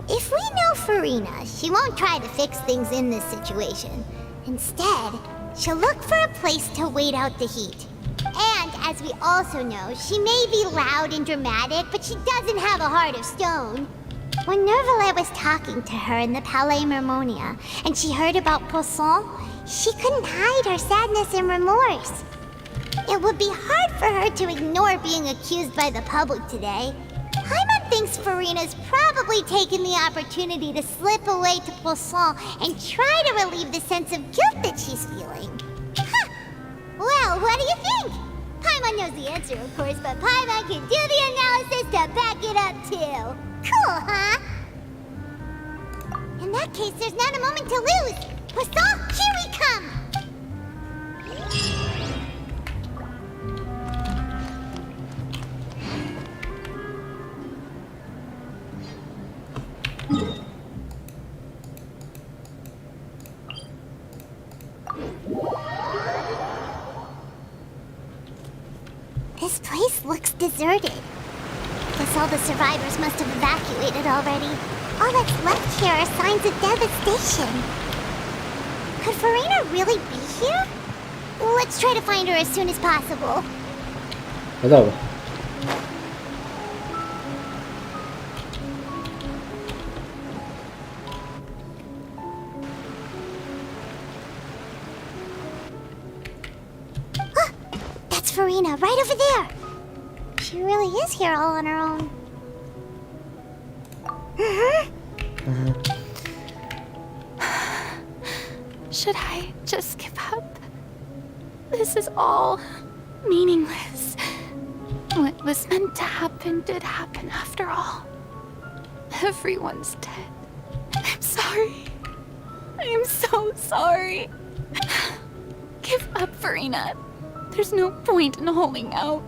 If we know Furina, she won't try to fix things in this situation. Instead, she'll look for a place to wait out the heat. And, as we also know, she may be loud and dramatic, but she doesn't have a heart of stone. When Nervillet was talking to her in the Palais Mermonia, and she heard about Poisson, she couldn't hide her sadness and remorse. It would be hard for her to ignore being accused by the public today. Paimon thinks Furina's probably taken the opportunity to slip away to Pesan and try to relieve the sense of guilt that she's feeling. Huh. Well, what do you think? Paimon knows the answer, of course, but Paimon can do the analysis to back it up, too. Cool, huh? In that case, there's not a moment to lose. Pesan, here we come! This place looks deserted. Guess all the survivors must have evacuated already. All that's left here are signs of devastation. Could Furina really be here? Let's try to find her as soon as possible. Gak tahu. That's Furina, right over there. She really is here all on her own. Should I just give up? This is all meaningless. What was meant to happen did happen after all. Everyone's dead. I'm sorry. I am so sorry. Give up, Furina. There's no point in holding out.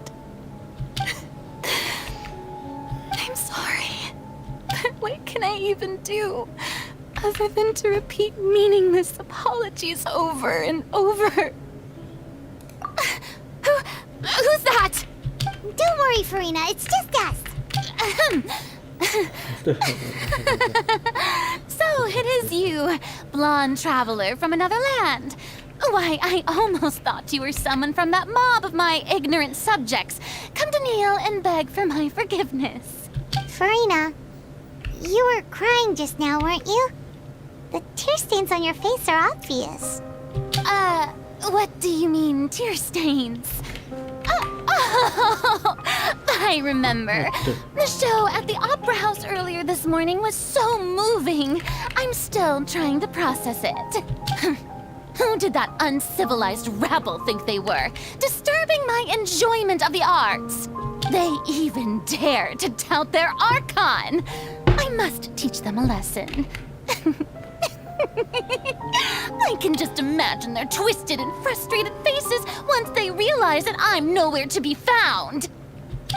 I'm sorry. But what can I even do other than to repeat meaningless apologies over and over? Who's that? Don't worry, Furina. It's just us. So it is you, blonde traveler from another land. Why, I almost thought you were someone from that mob of my ignorant subjects. Come to kneel and beg for my forgiveness. Furina, you were crying just now, weren't you? The tear stains on your face are obvious. What do you mean, tear stains? Oh, I remember. The show at the Opera House earlier this morning was so moving. I'm still trying to process it. Who did that uncivilized rabble think they were, disturbing my enjoyment of the arts? They even dare to tout their Archon. I must teach them a lesson. I can just imagine their twisted and frustrated faces once they realize that I'm nowhere to be found.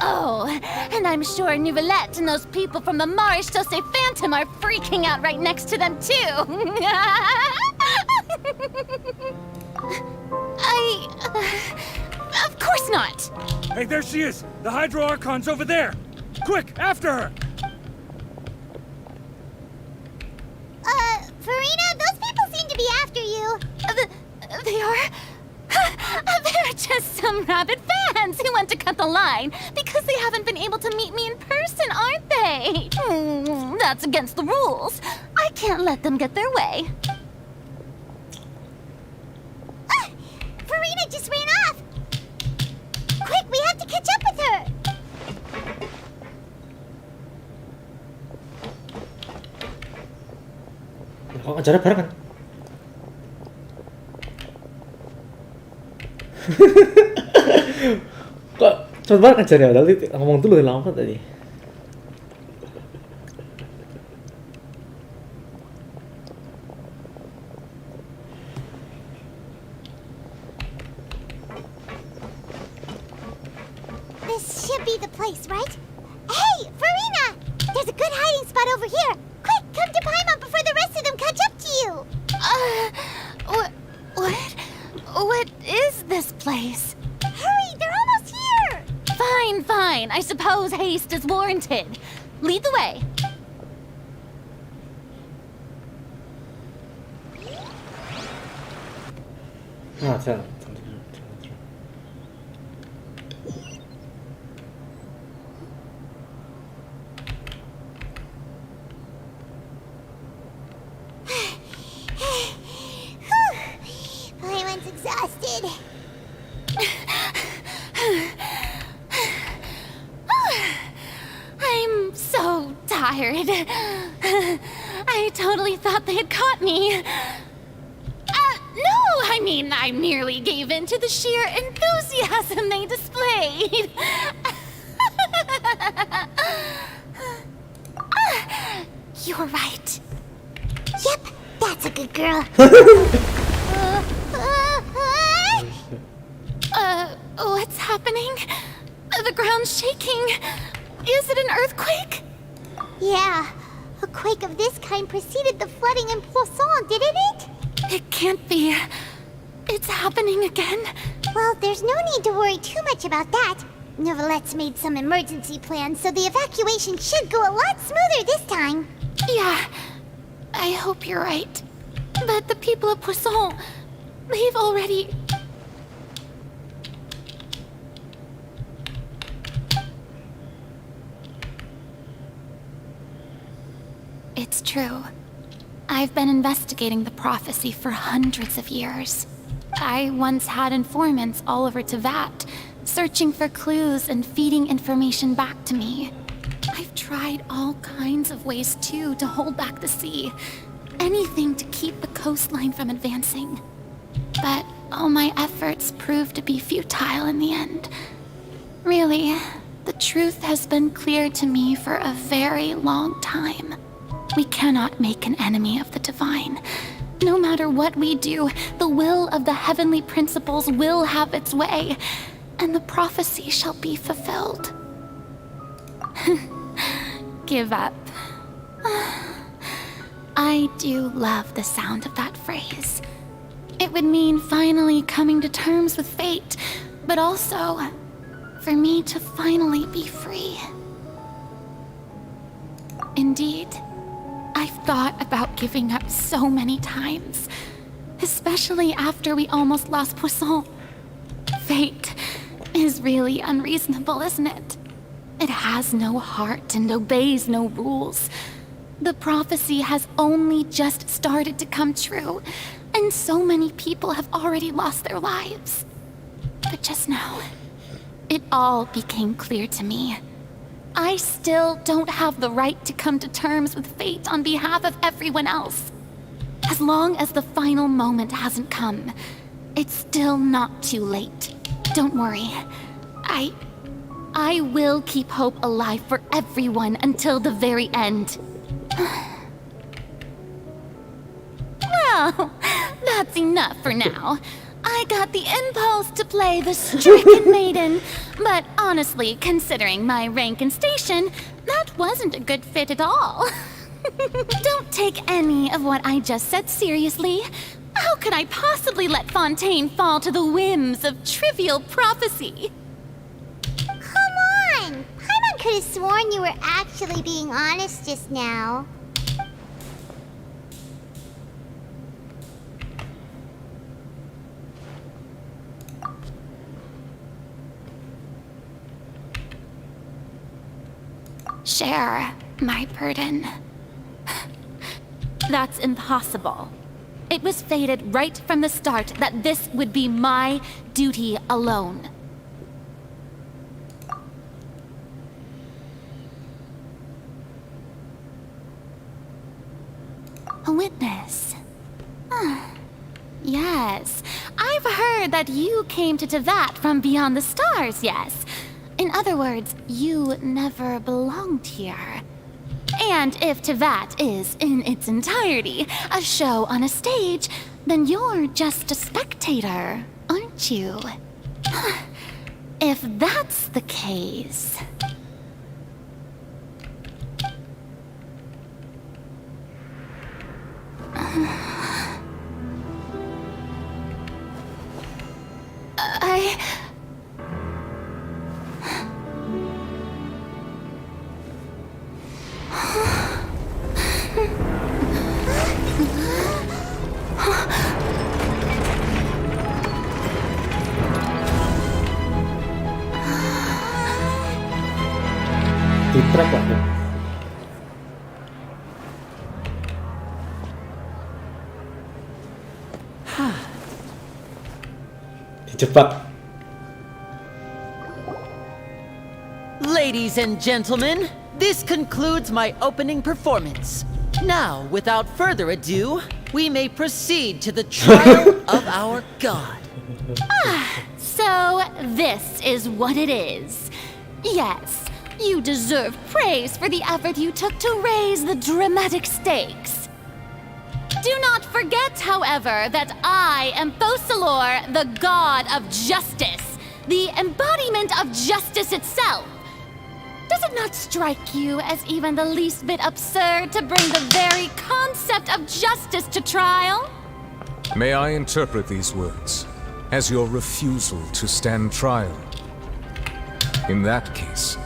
Oh, and I'm sure Nouvellette and those people from the Marche Sauce Phantom are freaking out right next to them, too. Of course not. Hey, there she is! The Hydro Archon's over there! Quick, after her! Furina, those people seem to be after you. They are? They're just some rabid fans who want to cut the line because they haven't been able to meet me in person, aren't they? That's against the rules. I can't let them get their way. Furina just ran off. Quick, we have to catch up with her. Kok acara bareng kan? Kok cepet banget acaranya? Padahal ngomong dulu lama tadi. This should be the place, right? Hey, Furina! There's a good hiding spot over here. Quick, come to Paimon before the rest of them catch up to you. What is this place? Hurry, they're almost here. Fine. I suppose haste is warranted. Lead the way. 자. Paimon's exhausted. I'm so tired. I totally thought they had caught me. No, I mean, I merely gave in to the sheer enthusiasm they displayed. You're right. Yep, that's a good girl. What's happening? The ground's shaking. Is it an earthquake? Yeah, a quake of this kind preceded the flooding in Poisson, didn't it? It can't be. It's happening again. Well, there's no need to worry too much about that. Novelette's made some emergency plans, so the evacuation should go a lot smoother this time. Yeah, I hope you're right. But the people of Poisson, they've already... It's true. I've been investigating the prophecy for hundreds of years. I once had informants all over Tevat, searching for clues and feeding information back to me. I've tried all kinds of ways too to hold back the sea. Anything to keep the coastline from advancing. But all my efforts proved to be futile in the end. Really, the truth has been clear to me for a very long time. We cannot make an enemy of the divine. No matter what we do, the will of the heavenly principles will have its way, and the prophecy shall be fulfilled. Give up. I do love the sound of that phrase. It would mean finally coming to terms with fate, but also for me to finally be free. Indeed, I've thought about giving up so many times, especially after we almost lost Poisson. Fate is really unreasonable, isn't it? It has no heart and obeys no rules. The prophecy has only just started to come true, and so many people have already lost their lives. But just now, it all became clear to me. I still don't have the right to come to terms with fate on behalf of everyone else. As long as the final moment hasn't come, it's still not too late. Don't worry. I will keep hope alive for everyone until the very end. Well, that's enough for now. I got the impulse to play the stricken maiden, but honestly, considering my rank and station, that wasn't a good fit at all. Don't take any of what I just said seriously. How could I possibly let Fontaine fall to the whims of trivial prophecy? Come on! Paimon could have sworn you were actually being honest just now. Share my burden. That's impossible. It was fated right from the start that this would be my duty alone. A witness. Yes, I've heard that you came to Tevat from beyond the stars, yes. In other words, you never belonged here. And if Tevat is, in its entirety, a show on a stage, then you're just a spectator, aren't you? If that's the case... Ditrek waktu. Dijebak. Ladies and gentlemen, This concludes my opening performance. Now, without further ado, we may proceed to the trial of our god. So this is what it is. Yes, you deserve praise for the effort you took to raise the dramatic stakes. Do not forget, however, that I am Fosalor, the god of justice, the embodiment of justice itself. Does it not strike you as even the least bit absurd to bring the very concept of justice to trial? May I interpret these words as your refusal to stand trial? In that case,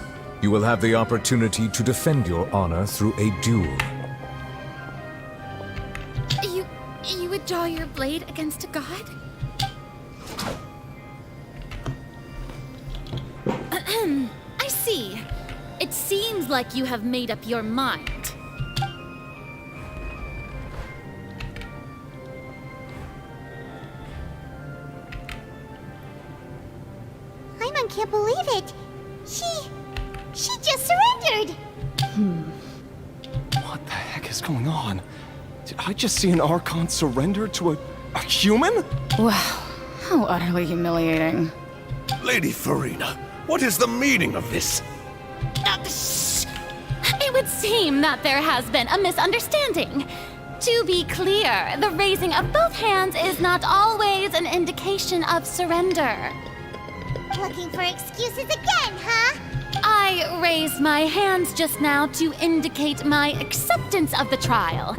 you will have the opportunity to defend your honor through a duel. You would draw your blade against a god? I see. It seems like you have made up your mind. Paimon can't believe it. She just surrendered. What the heck is going on? Did I just see an Archon surrender to a human? Wow, how utterly humiliating. Lady Furina, what is the meaning of this? It would seem that there has been a misunderstanding. To be clear, the raising of both hands is not always an indication of surrender. Looking for excuses again, huh? I raised my hands just now to indicate my acceptance of the trial.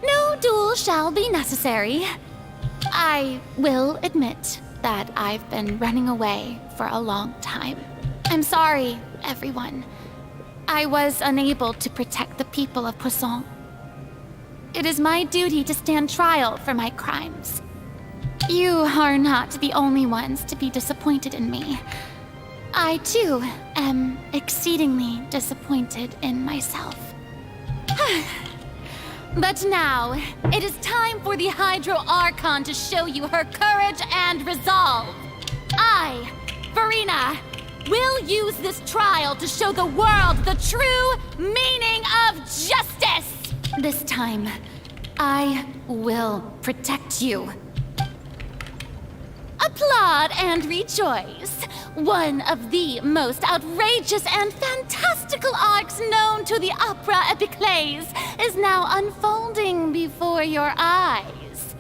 No duel shall be necessary. I will admit that I've been running away for a long time. I'm sorry, everyone. I was unable to protect the people of Poisson. It is my duty to stand trial for my crimes. You are not the only ones to be disappointed in me. I, too, am exceedingly disappointed in myself. But now, it is time for the Hydro Archon to show you her courage and resolve. I, Furina, will use this trial to show the world the true meaning of justice! This time, I will protect you. Applaud and rejoice! One of the most outrageous and fantastical arcs known to the opera epiclese is now unfolding before your eyes.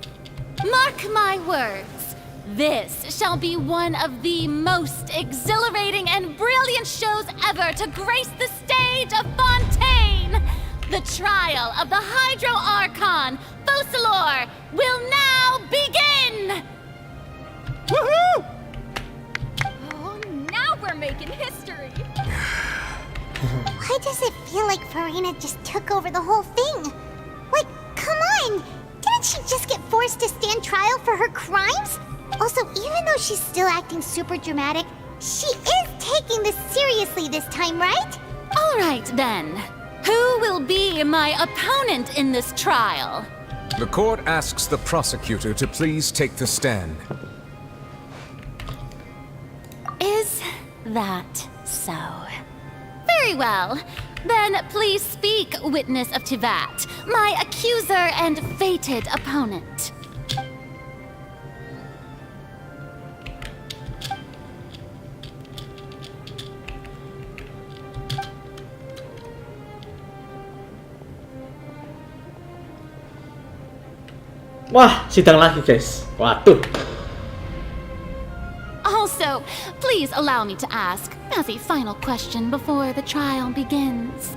Mark my words, this shall be one of the most exhilarating and brilliant shows ever to grace the stage of Fontaine! The trial of the Hydro Archon, Fosalor, will now begin! Woohoo! Oh, now we're making history! Why does it feel like Furina just took over the whole thing? Like, come on! Didn't she just get forced to stand trial for her crimes? Also, even though she's still acting super dramatic, she is taking this seriously this time, right? All right, then. Who will be my opponent in this trial? The court asks the prosecutor to please take the stand. Is that so? Very well. Then please speak, witness of Tivat, my accuser and fated opponent. Wah, sidang lagi guys. Waduh. Also, please allow me to ask, as a final question before the trial begins.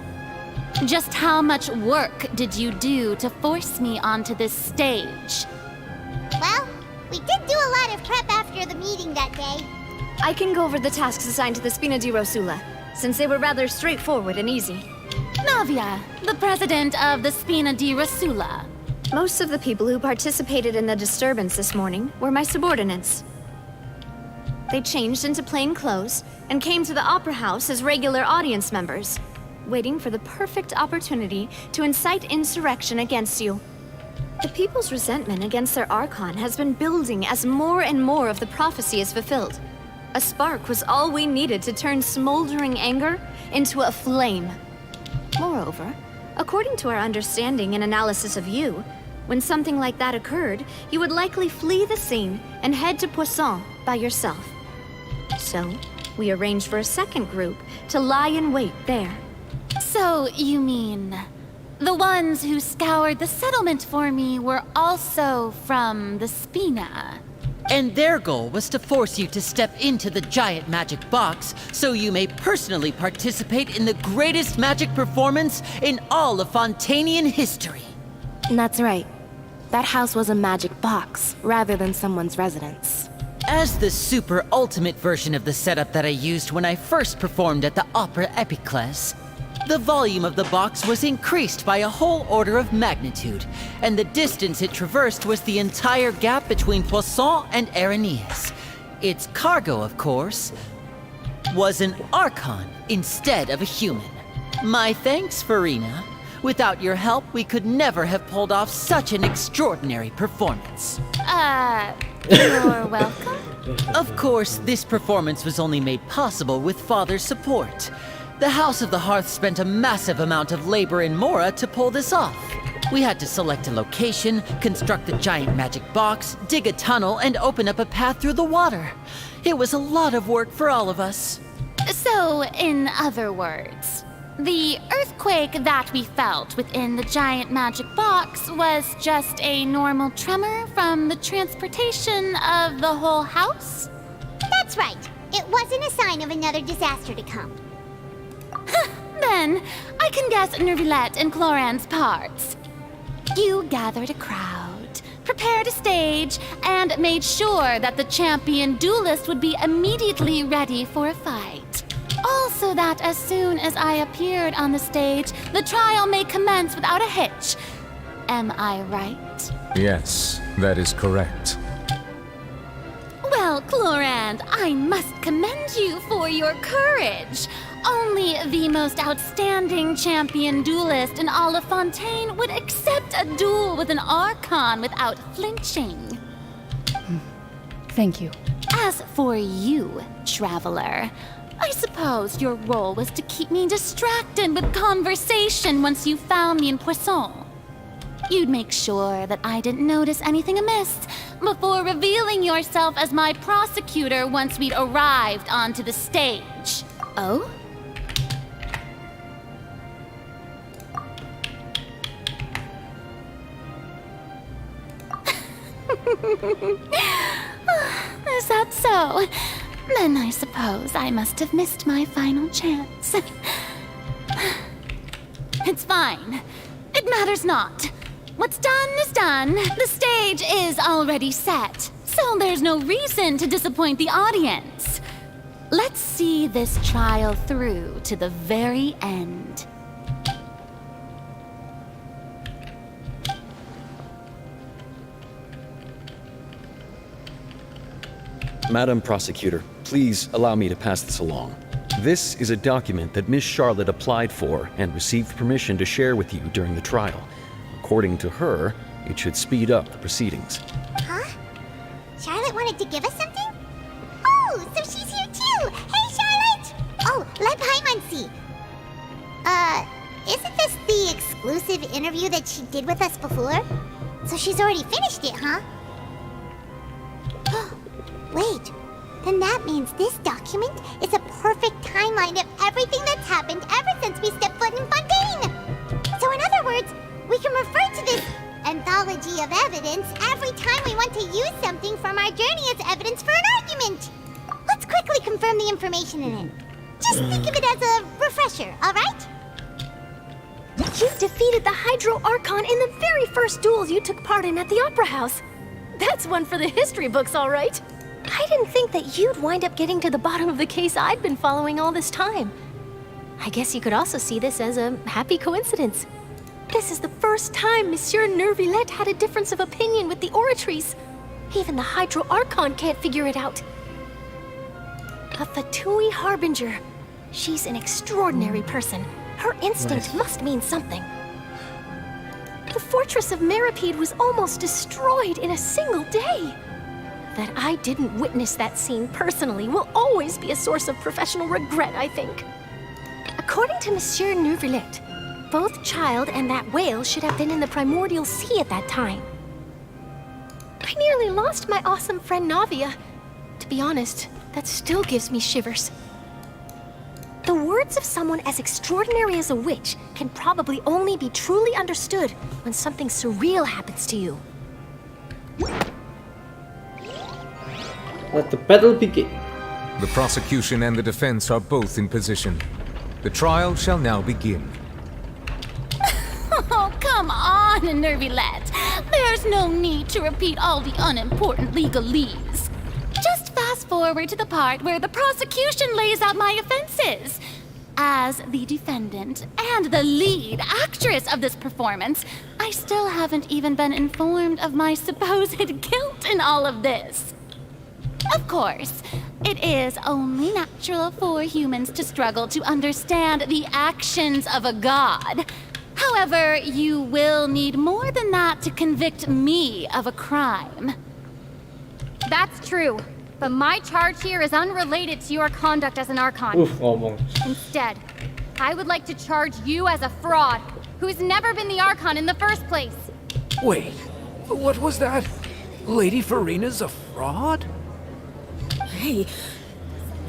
Just how much work did you do to force me onto this stage? Well, we did do a lot of prep after the meeting that day. I can go over the tasks assigned to the Spina di Rosula, since they were rather straightforward and easy. Navia, the president of the Spina di Rosula. Most of the people who participated in the disturbance this morning were my subordinates. They changed into plain clothes and came to the Opera House as regular audience members, waiting for the perfect opportunity to incite insurrection against you. The people's resentment against their Archon has been building as more and more of the prophecy is fulfilled. A spark was all we needed to turn smoldering anger into a flame. Moreover, according to our understanding and analysis of you, when something like that occurred, you would likely flee the scene and head to Pesan by yourself. So, we arranged for a second group to lie in wait there. So, you mean... the ones who scoured the settlement for me were also from the Spina? And their goal was to force you to step into the giant magic box so you may personally participate in the greatest magic performance in all of Fontanian history. That's right. That house was a magic box, rather than someone's residence. As the super ultimate version of the setup that I used when I first performed at the Opera Epiclese, the volume of the box was increased by a whole order of magnitude, and the distance it traversed was the entire gap between Poisson and Aranias. Its cargo, of course, was an Archon instead of a human. My thanks, Furina. Without your help, we could never have pulled off such an extraordinary performance. You're welcome. Of course, this performance was only made possible with Father's support. The House of the Hearth spent a massive amount of labor in Mora to pull this off. We had to select a location, construct a giant magic box, dig a tunnel, and open up a path through the water. It was a lot of work for all of us. So, in other words, the earthquake that we felt within the giant magic box was just a normal tremor from the transportation of the whole house? That's right. It wasn't a sign of another disaster to come. Then, I can guess Nervilette and Cloran's parts. You gathered a crowd, prepared a stage, and made sure that the champion duelist would be immediately ready for a fight. Also that as soon as I appeared on the stage, the trial may commence without a hitch. Am I right? Yes, that is correct. Well, Clorand, I must commend you for your courage. Only the most outstanding champion duelist in all of Fontaine would accept a duel with an Archon without flinching. Thank you. As for you, Traveler, I suppose your role was to keep me distracted with conversation once you found me in Poisson. You'd make sure that I didn't notice anything amiss before revealing yourself as my prosecutor once we'd arrived onto the stage. Oh? Is that so? Then I suppose I must have missed my final chance. It's fine. It matters not. What's done is done. The stage is already set, so there's no reason to disappoint the audience. Let's see this trial through to the very end. Madam Prosecutor, please allow me to pass this along. This is a document that Miss Charlotte applied for and received permission to share with you during the trial. According to her, it should speed up the proceedings. Huh? Charlotte wanted to give us something? Oh, so she's here too! Hey, Charlotte! Oh, let Paimon see. Isn't this the exclusive interview that she did with us before? So she's already finished it, huh? Wait, then that means this document is a perfect timeline of everything that's happened ever since we stepped foot in Fontaine! So in other words, we can refer to this anthology of evidence every time we want to use something from our journey as evidence for an argument! Let's quickly confirm the information in it. Just think of it as a refresher, alright? You defeated the Hydro Archon in the very first duels you took part in at the Opera House. That's one for the history books, all right. I didn't think that you'd wind up getting to the bottom of the case I'd been following all this time. I guess you could also see this as a happy coincidence. This is the first time Monsieur Nervilette had a difference of opinion with the oratories. Even the Hydro Archon can't figure it out. A Fatui Harbinger. She's an extraordinary person. Her instinct must mean something. The fortress of Meripede was almost destroyed in a single day. That I didn't witness that scene personally will always be a source of professional regret, I think. According to Monsieur Nervilette, Both Child and that whale should have been in the primordial sea at that time. I nearly lost my awesome friend Navia. To be honest, that still gives me shivers. The words of someone as extraordinary as a witch can probably only be truly understood when something surreal happens to you. Let the battle begin. The prosecution and the defense are both in position. The trial shall now begin. Oh, come on, Nervylette. There's no need to repeat all the unimportant legalese. Just fast forward to the part where the prosecution lays out my offenses. As the defendant and the lead actress of this performance, I still haven't even been informed of my supposed guilt in all of this. Of course, it is only natural for humans to struggle to understand the actions of a god. However, you will need more than that to convict me of a crime. That's true, but my charge here is unrelated to your conduct as an Archon. Instead, I would like to charge you as a fraud, who's never been the Archon in the first place. Wait, what was that? Lady Furina's a fraud? Hey,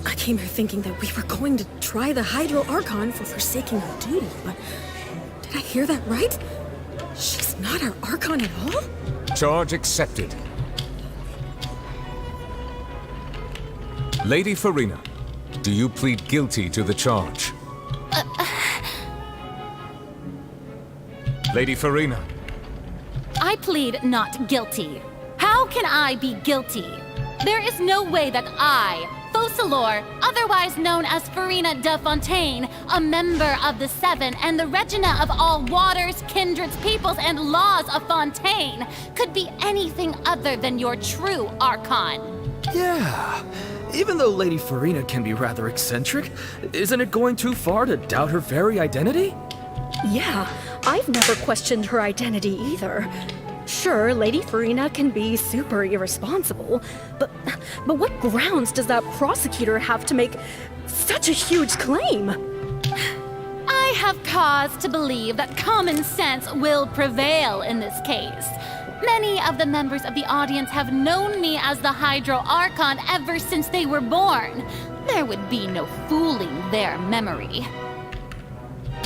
I came here thinking that we were going to try the Hydro Archon for forsaking her duty, but did I hear that right? She's not our Archon at all? Charge accepted. Lady Furina, do you plead guilty to the charge? Lady Furina. I plead not guilty. How can I be guilty? There is no way that I, Focalor, otherwise known as Furina de Fontaine, a member of the Seven and the Regina of all waters, kindreds, peoples, and laws of Fontaine, could be anything other than your true Archon. Yeah. Even though Lady Furina can be rather eccentric, isn't it going too far to doubt her very identity? Yeah, I've never questioned her identity either. Sure, Lady Furina can be super irresponsible, but what grounds does that prosecutor have to make such a huge claim? I have cause to believe that common sense will prevail in this case. Many of the members of the audience have known me as the Hydro Archon ever since they were born. There would be no fooling their memory.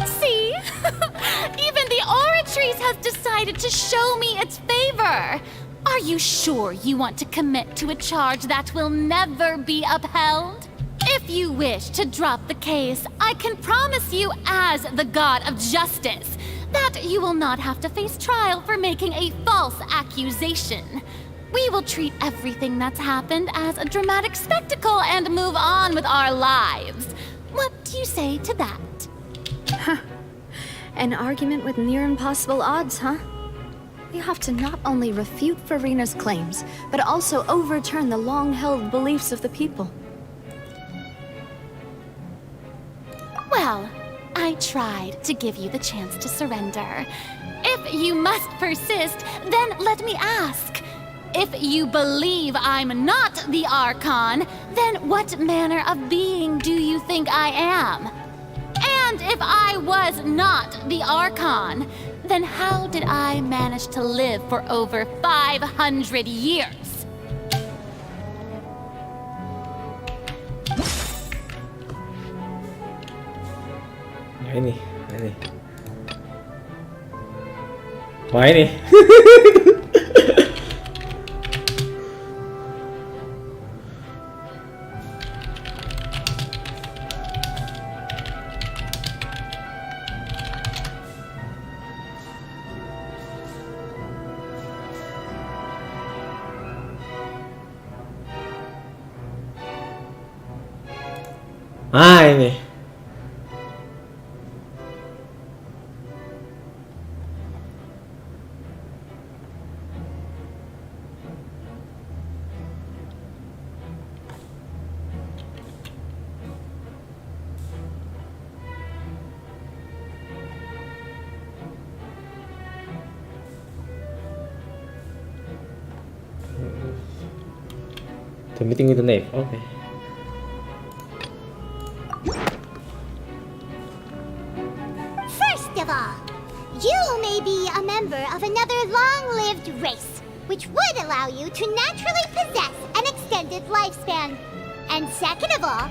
See? Even the Oratrice has decided to show me its favor. Are you sure you want to commit to a charge that will never be upheld? If you wish to drop the case, I can promise you as the God of Justice that you will not have to face trial for making a false accusation. We will treat everything that's happened as a dramatic spectacle and move on with our lives. What do you say to that? Huh. An argument with near impossible odds, huh? You have to not only refute Furina's claims, but also overturn the long-held beliefs of the people. Well, I tried to give you the chance to surrender. If you must persist, then let me ask. If you believe I'm not the Archon, then what manner of being do you think I am? And if I was not the Archon, then how did I manage to live for over 500 years? Ini. Wah ini. Ah ini. The meeting with the knave. Okay. First of all, which would allow you to naturally possess an extended lifespan. And second of all,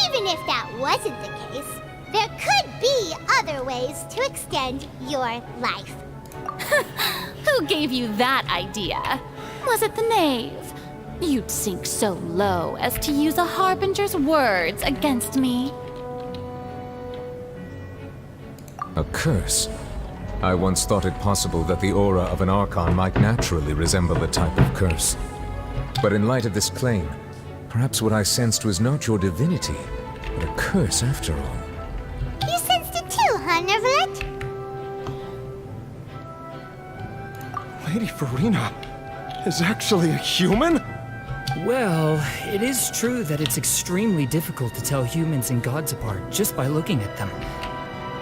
even if that wasn't the case, there could be other ways to extend your life. Who gave you that idea? Was it the knave? You'd sink so low as to use a harbinger's words against me. A curse? I once thought it possible that the aura of an Archon might naturally resemble the type of curse. But in light of this claim, perhaps what I sensed was not your divinity, but a curse after all. You sensed it too, huh, Neverlet? Lady Furina is actually a human? Well, it is true that it's extremely difficult to tell humans and gods apart just by looking at them.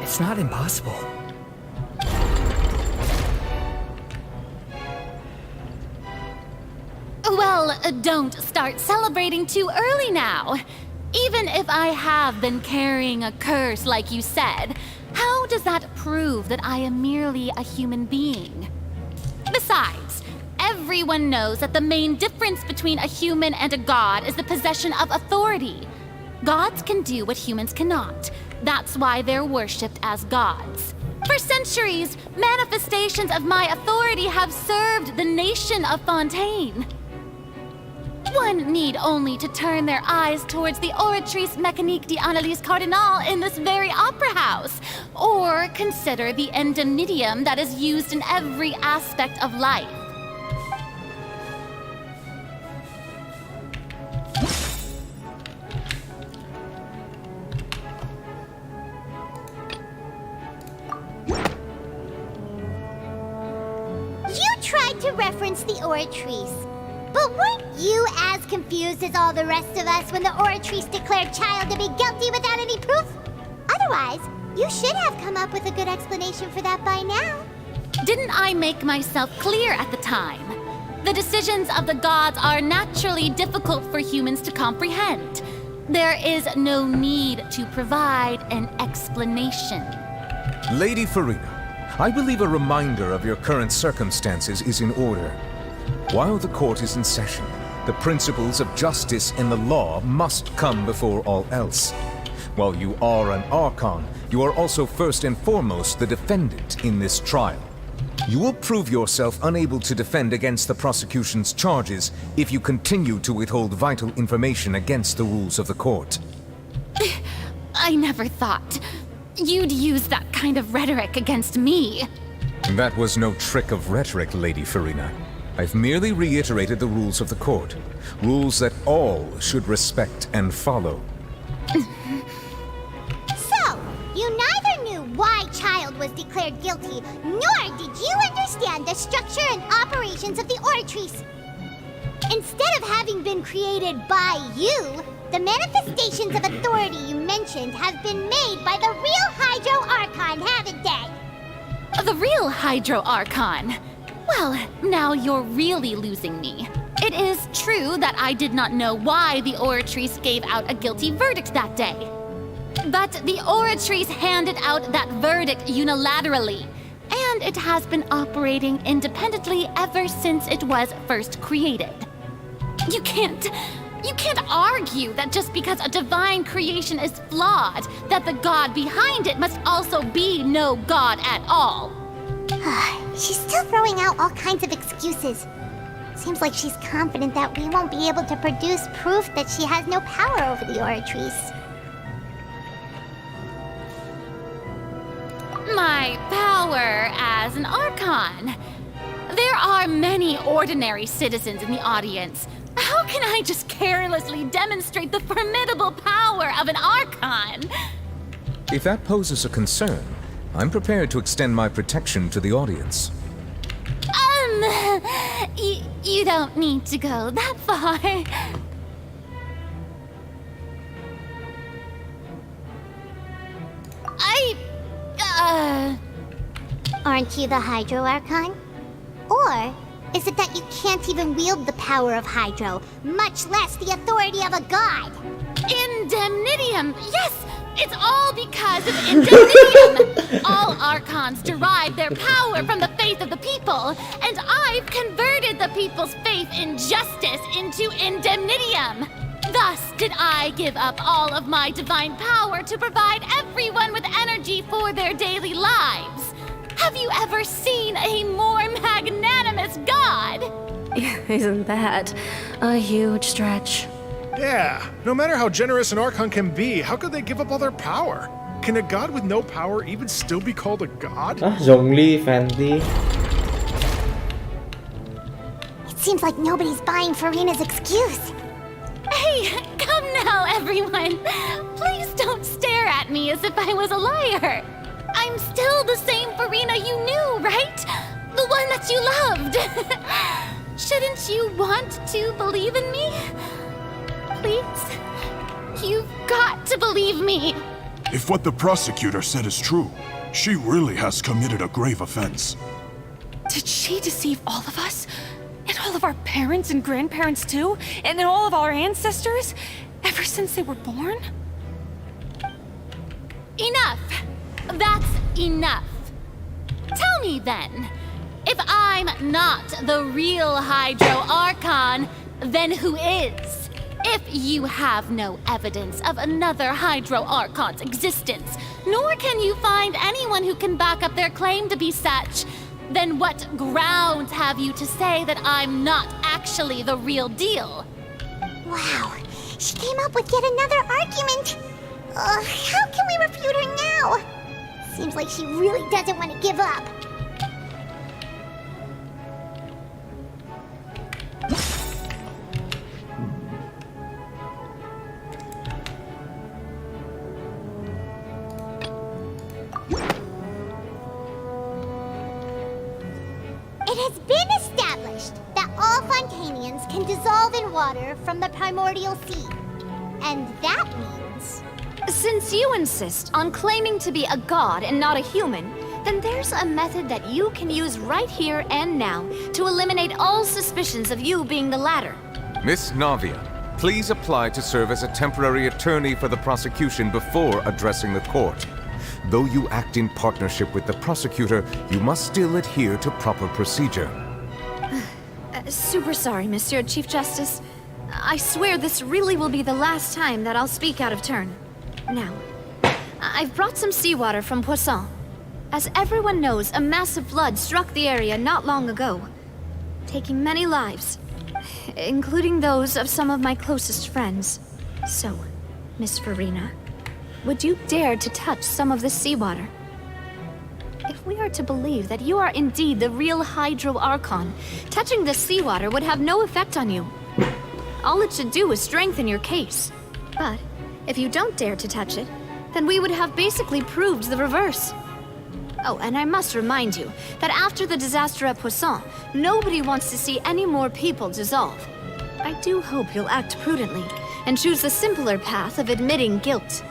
It's not impossible. Well, don't start celebrating too early now. Even if I have been carrying a curse like you said, how does that prove that I am merely a human being? Besides, everyone knows that the main difference between a human and a god is the possession of authority. Gods can do what humans cannot. That's why they're worshipped as gods. For centuries, manifestations of my authority have served the nation of Fontaine. One need only to turn their eyes towards the Oratrice Mécanique d'Analyse Cardinal in this very opera house, or consider the endemnitium that is used in every aspect of life. You tried to reference the Oratrice. But weren't you as confused as all the rest of us when the Oratrice declared Child to be guilty without any proof? Otherwise, you should have come up with a good explanation for that by now. Didn't I make myself clear at the time? The decisions of the gods are naturally difficult for humans to comprehend. There is no need to provide an explanation. Lady Furina, I believe a reminder of your current circumstances is in order. While the court is in session, the principles of justice and the law must come before all else. While you are an Archon, you are also first and foremost the defendant in this trial. You will prove yourself unable to defend against the prosecution's charges if you continue to withhold vital information against the rules of the court. I never thought you'd use that kind of rhetoric against me. That was no trick of rhetoric, Lady Furina. I've merely reiterated the rules of the court. Rules that all should respect and follow. So, you neither knew why Child was declared guilty, nor did you understand the structure and operations of the Oratrice. Instead of having been created by you, the manifestations of authority you mentioned have been made by the real Hydro Archon, haven't they? The real Hydro Archon? Well, now you're really losing me. It is true that I did not know why the Oratrice gave out a guilty verdict that day. But the Oratrice handed out that verdict unilaterally, and it has been operating independently ever since it was first created. You can't argue that just because a divine creation is flawed, that the god behind it must also be no god at all. She's still throwing out all kinds of excuses. Seems like she's confident that we won't be able to produce proof that she has no power over the Oratrice. My power as an Archon. There are many ordinary citizens in the audience. How can I just carelessly demonstrate the formidable power of an Archon? If that poses a concern, I'm prepared to extend my protection to the audience. You don't need to go that far. Aren't you the Hydro Archon? Or is it that you can't even wield the power of Hydro, much less the authority of a god? Indemnitium! Yes! It's all because of Indemnitium! All Archons derive their power from the faith of the people, and I've converted the people's faith in justice into Indemnitium. Thus did I give up all of my divine power to provide everyone with energy for their daily lives. Have you ever seen a more magnanimous god? Isn't that a huge stretch? Yeah, no matter how generous an Archon can be, how could they give up all their power? Can a god with no power even still be called a god? Zhongli, Fenty. It seems like nobody's buying Furina's excuse. Hey, come now, everyone. Please don't stare at me as if I was a liar. I'm still the same Furina you knew, right? The one that you loved. Shouldn't you want to believe in me? Please? You've got to believe me. If what the prosecutor said is true, she really has committed a grave offense. Did she deceive all of us? And all of our parents and grandparents too? And all of our ancestors? Ever since they were born? Enough! That's enough. Tell me then, if I'm not the real Hydro Archon, then who is? If you have no evidence of another Hydro Archon's existence, nor can you find anyone who can back up their claim to be such, then what grounds have you to say that I'm not actually the real deal? Wow, she came up with yet another argument. How can we refute her now? Seems like she really doesn't want to give up. It has been established that all Fontanians can dissolve in water from the primordial sea. And that means... Since you insist on claiming to be a god and not a human, then there's a method that you can use right here and now to eliminate all suspicions of you being the latter. Miss Navia, please apply to serve as a temporary attorney for the prosecution before addressing the court. Though you act in partnership with the prosecutor, you must still adhere to proper procedure. Super sorry, Monsieur Chief Justice. I swear this really will be the last time that I'll speak out of turn. Now, I've brought some seawater from Poisson. As everyone knows, a massive flood struck the area not long ago, taking many lives, including those of some of my closest friends. So, Miss Furina, would you dare to touch some of this seawater? If we are to believe that you are indeed the real Hydro Archon, touching this seawater would have no effect on you. All it should do is strengthen your case. But if you don't dare to touch it, then we would have basically proved the reverse. Oh, and I must remind you that after the disaster at Poisson, nobody wants to see any more people dissolve. I do hope you'll act prudently and choose the simpler path of admitting guilt.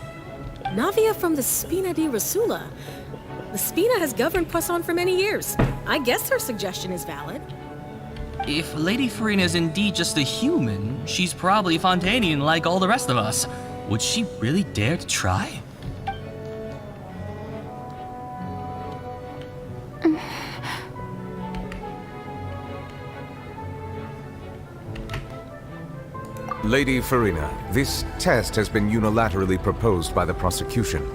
Navia from the Spina di Rasula. The Spina has governed Poisson for many years. I guess her suggestion is valid. If Lady Furina is indeed just a human, she's probably Fontanian like all the rest of us. Would she really dare to try? Lady Furina, this test has been unilaterally proposed by the prosecution.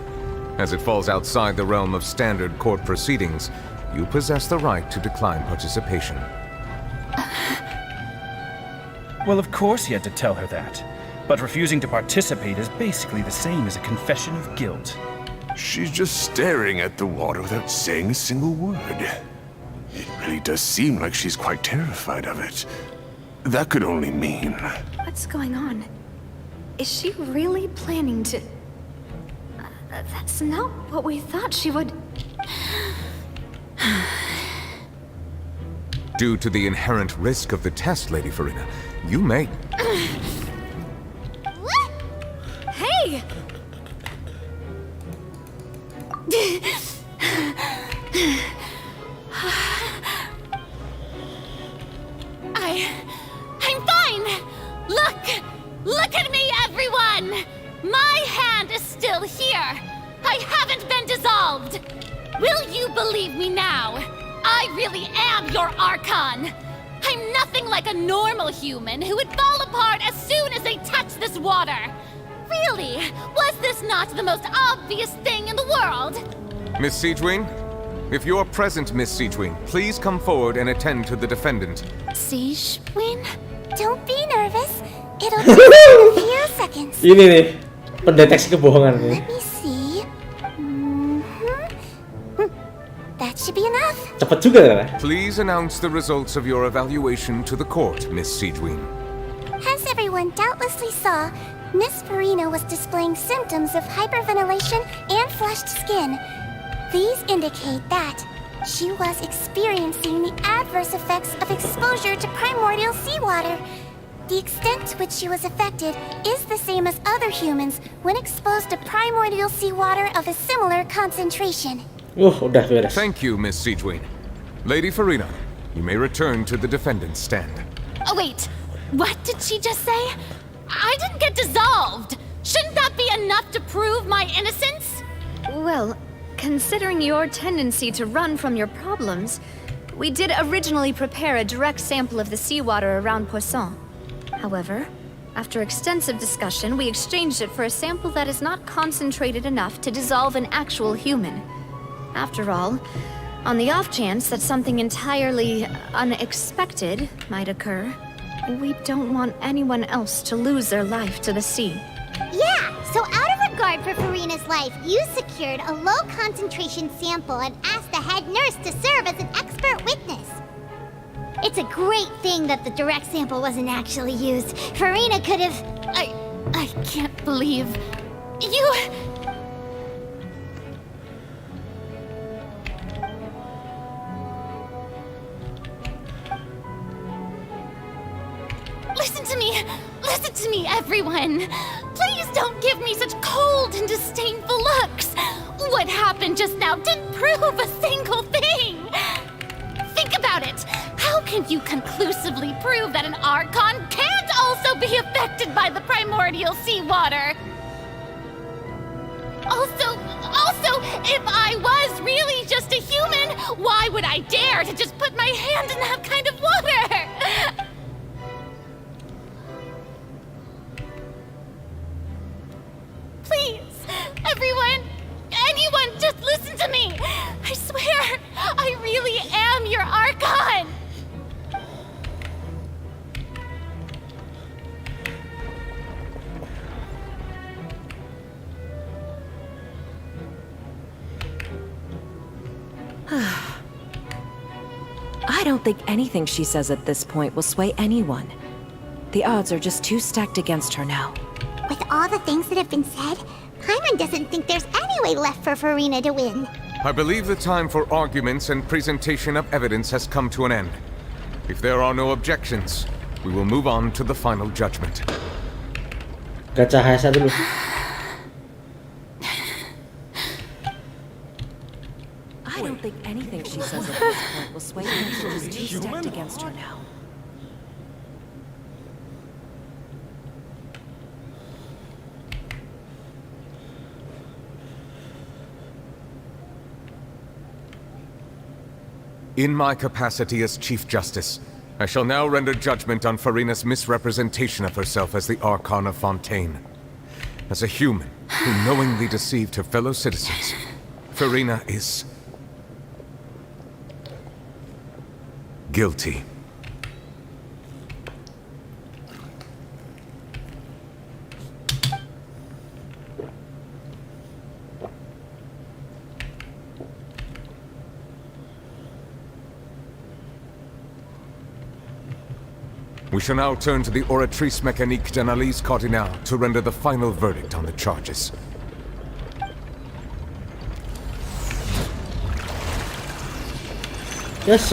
As it falls outside the realm of standard court proceedings, you possess the right to decline participation. Well, of course he had to tell her that. But refusing to participate is basically the same as a confession of guilt. She's just staring at the water without saying a single word. It really does seem like she's quite terrified of it. That could only mean... What's going on? Is she really planning to... That's not what we thought she would... Due to the inherent risk of the test, Lady Furina, you may... Hey! I'm fine! Look! Look at me, everyone! My hand is still here! I haven't been dissolved! Will you believe me now? I really am your Archon! I'm nothing like a normal human who would fall apart as soon as they touch this water! Really? Was this not the most obvious thing in the world? Miss Siegewin? If you're present, Miss Siegewin, please come forward and attend to the defendant. Siegewin? Don't be nervous. It'll take a few seconds. Ini nih, pendeteksi kebohongan nih. Let me see. That should be enough. Cepet juga kan? Please announce the results of your evaluation to the court, Miss Siegewin. As everyone doubtlessly saw, Miss Furina was displaying symptoms of hyperventilation and flushed skin. These indicate that she was experiencing the adverse effects of exposure to primordial seawater. The extent to which she was affected is the same as other humans when exposed to primordial seawater of a similar concentration. Udah beres. Thank you, Miss Siegewin. Lady Furina, you may return to the defendant's stand. Oh wait, what did she just say? I didn't get dissolved! Shouldn't that be enough to prove my innocence? Well, considering your tendency to run from your problems, we did originally prepare a direct sample of the seawater around Poisson. However, after extensive discussion, we exchanged it for a sample that is not concentrated enough to dissolve an actual human. After all, on the off chance that something entirely unexpected might occur, we don't want anyone else to lose their life to the sea. Yeah, so out of regard for Furina's life, you secured a low-concentration sample and asked the head nurse to serve as an expert witness. It's a great thing that the direct sample wasn't actually used. Furina could have... I can't believe... You... Listen to me, everyone! Please don't give me such cold and disdainful looks! What happened just now didn't prove a single thing! Think about it! How can you conclusively prove that an Archon can't also be affected by the primordial seawater? Also, if I was really just a human, why would I dare to just put my hand in that kind of water? Please, everyone, anyone, just listen to me. I swear, I really am your Archon. I don't think anything she says at this point will sway anyone. The odds are just too stacked against her now. With all the things that have been said, Paimon doesn't think there's any way left for Furina to win. I believe the time for arguments and presentation of evidence has come to an end. If there are no objections, we will move on to the final judgment. Gacha Hasa dulu. I don't think anything she says at this point will sway anyone. She's too stacked against her now. In my capacity as Chief Justice, I shall now render judgment on Furina's misrepresentation of herself as the Archon of Fontaine. As a human who knowingly deceived her fellow citizens, Furina is... guilty. We shall now turn to the Oratrice Mécanique d'Analyse Cardinale to render the final verdict on the charges. Yes.